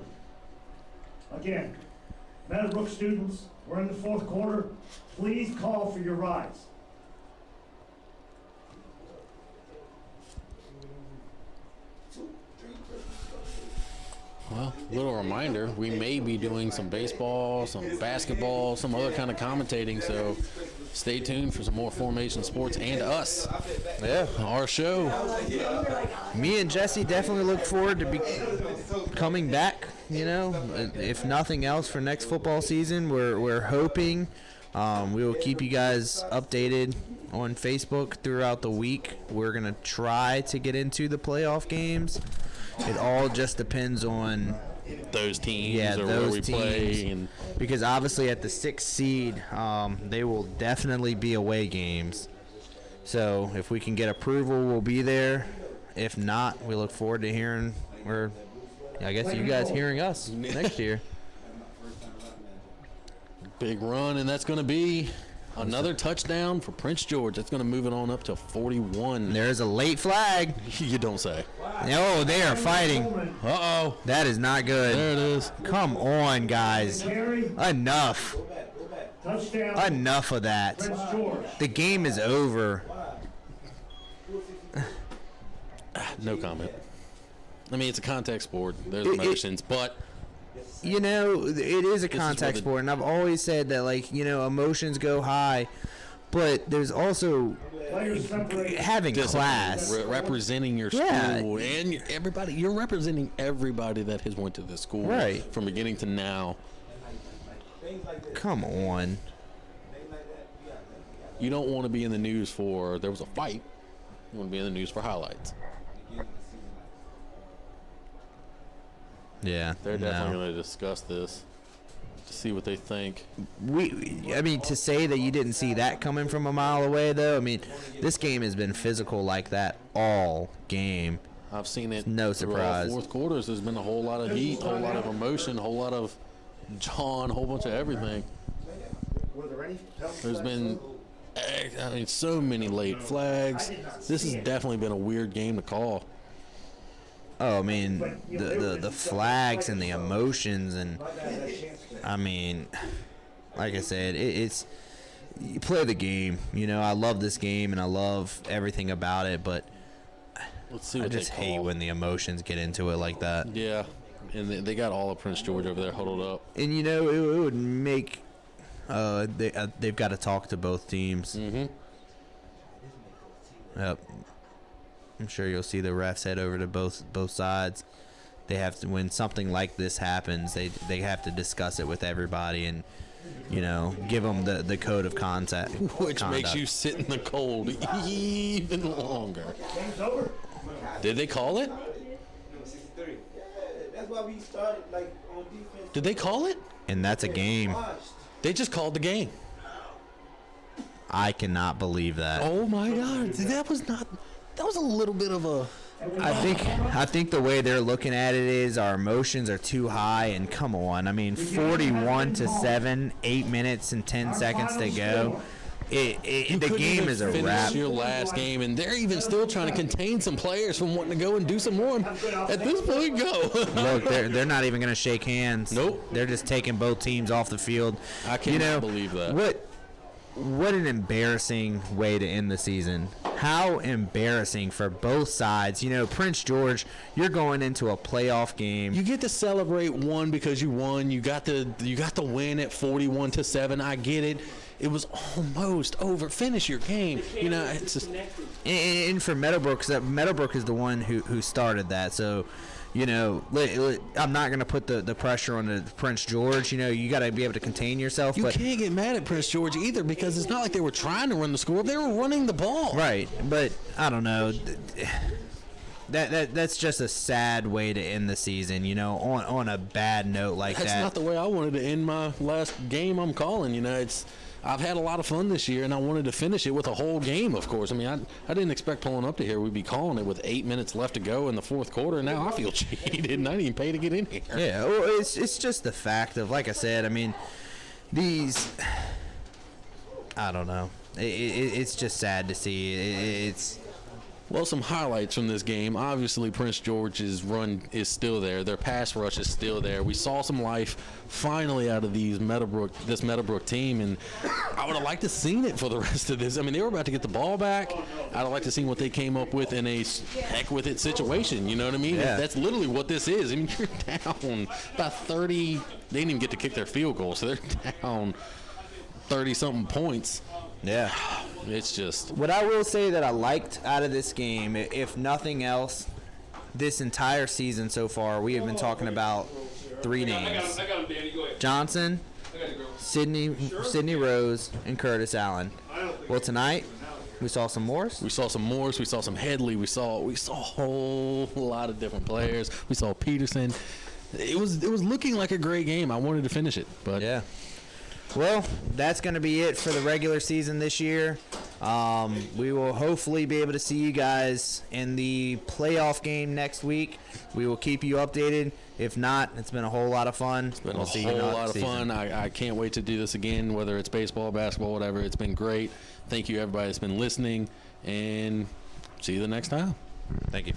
Again, Meadowbrook students, we're in the fourth quarter. Please call for your rides. Well, little reminder, we may be doing some baseball, some basketball, some other kind of commentating, so stay tuned for some more Formation Sports and us. Yeah. Our show. Me and Jesse definitely look forward to be coming back. You know, if nothing else for next football season, we're hoping we will keep you guys updated on Facebook throughout the week. We're gonna try to get into the playoff games. It all just depends on Those teams Yeah, or those where we teams. play. And because obviously at the 6th seed, they will definitely be away games. So if we can get approval, we'll be there. If not, we look forward to hearing, or I guess you guys hearing us next year. big run, and that's going to be another touchdown for Prince George. That's going to move it on up to 41. There's a late flag. You don't say. Oh, they are fighting. Uh-oh. That is not good. There it is. Come on, guys. Carry, Enough. touchdown, Enough of that. Prince George. The game is over. No comment. I mean, it's a contact sport. There's It- emotions, but You know, it is a is contact where the- sport, and I've always said that, like, you know, emotions go high, but there's also Players separate. having discipline, class. representing your Yeah. school and everybody. You're representing everybody that has went to this school Right. from beginning to now. Come on. You don't want to be in the news for there was a fight. You want to be in the news for highlights. Yeah. They're definitely no. going to discuss this to see what they think. I mean, to say that you didn't see that coming from a mile away, though, I mean, this game has been physical like that all game. I've seen it. No through all surprise. fourth quarters, there's been a whole lot of heat, a whole lot of emotion, a whole lot of John, a whole bunch of everything. There's been, I mean, so many late flags. This has definitely been a weird game to call. Oh, I mean, the flags and the emotions, and I mean, like I said, it's you play the game. You know, I love this game and I love everything about it, but Let's see I what just they hate call. when the emotions get into it like that. Yeah, and they got all of Prince George over there huddled up. And you know, it would make they've got to talk to both teams. Mm-hmm. Yep. I'm sure you'll see the refs head over to both sides. They have to, when something like this happens, they have to discuss it with everybody and, you know, give them the code of contact. Which makes you sit in the cold even longer. Game's over. Did they call it? That's why we started like on defense. Did they call it? And that's a game. They just called the game. I cannot believe that. Oh my God, that was a little bit of a. I think the way they're looking at it is our emotions are too high, and come on. I mean, 41-7, 8 minutes and 10 seconds to go. The couldn't game even is a finish wrap. your last game, and they're even still trying to contain some players from wanting to go and do some more. At this point, go. Look, they're not even going to shake hands. Nope. They're just taking both teams off the field. I cannot believe that. What an embarrassing way to end the season. How embarrassing for both sides. You know, Prince George, you're going into a playoff game. You get to celebrate one because you won. You got the win at 41-7. I get it. It was almost over. Finish your game. You know, it's just. And for Meadowbrook, 'cause Meadowbrook is the one who started that. So, you know, I'm not going to put the pressure on the Prince George. You know, you got to be able to contain yourself. You but can't get mad at Prince George either because it's not like they were trying to run the score. They were running the ball. Right, but I don't know. That's just a sad way to end the season, you know, on a bad note like that. That's not the way I wanted to end my last game I'm calling. You know, I've had a lot of fun this year, and I wanted to finish it with a whole game, of course. I mean, I didn't expect pulling up to here we'd be calling it with 8 minutes left to go in the fourth quarter, and now I feel cheated, and I didn't even pay to get in here. Yeah, well, it's just the fact of, like I said, I mean, I don't know. It's just sad to see. Well, some highlights from this game. Obviously, Prince George's run is still there. Their pass rush is still there. We saw some life finally out of this Meadowbrook team, and I would have liked to seen it for the rest of this. I mean, they were about to get the ball back. I'd have liked to see what they came up with in a heck with it situation. You know what I mean? Yeah. That's literally what this is. I mean, you're down by 30. They didn't even get to kick their field goal, so they're down 30-something points. Yeah. It's just... What I will say that I liked out of this game, if nothing else, this entire season so far, we have been talking about 3 names. I got him, Danny. Go ahead. Johnson, I got it, girl. Sydney Rose, and Curtis Allen. Well, tonight, we saw some Morris. We saw some Morris. We saw some Headley. We saw a whole lot of different players. We saw Peterson. It was looking like a great game. I wanted to finish it, but Yeah. Well, that's going to be it for the regular season this year. We will hopefully be able to see you guys in the playoff game next week. We will keep you updated. If not, it's been a whole lot of fun. It's been a whole lot of fun. I can't wait to do this again, whether it's baseball, basketball, whatever. It's been great. Thank you, everybody that's been listening, and see you the next time. Thank you.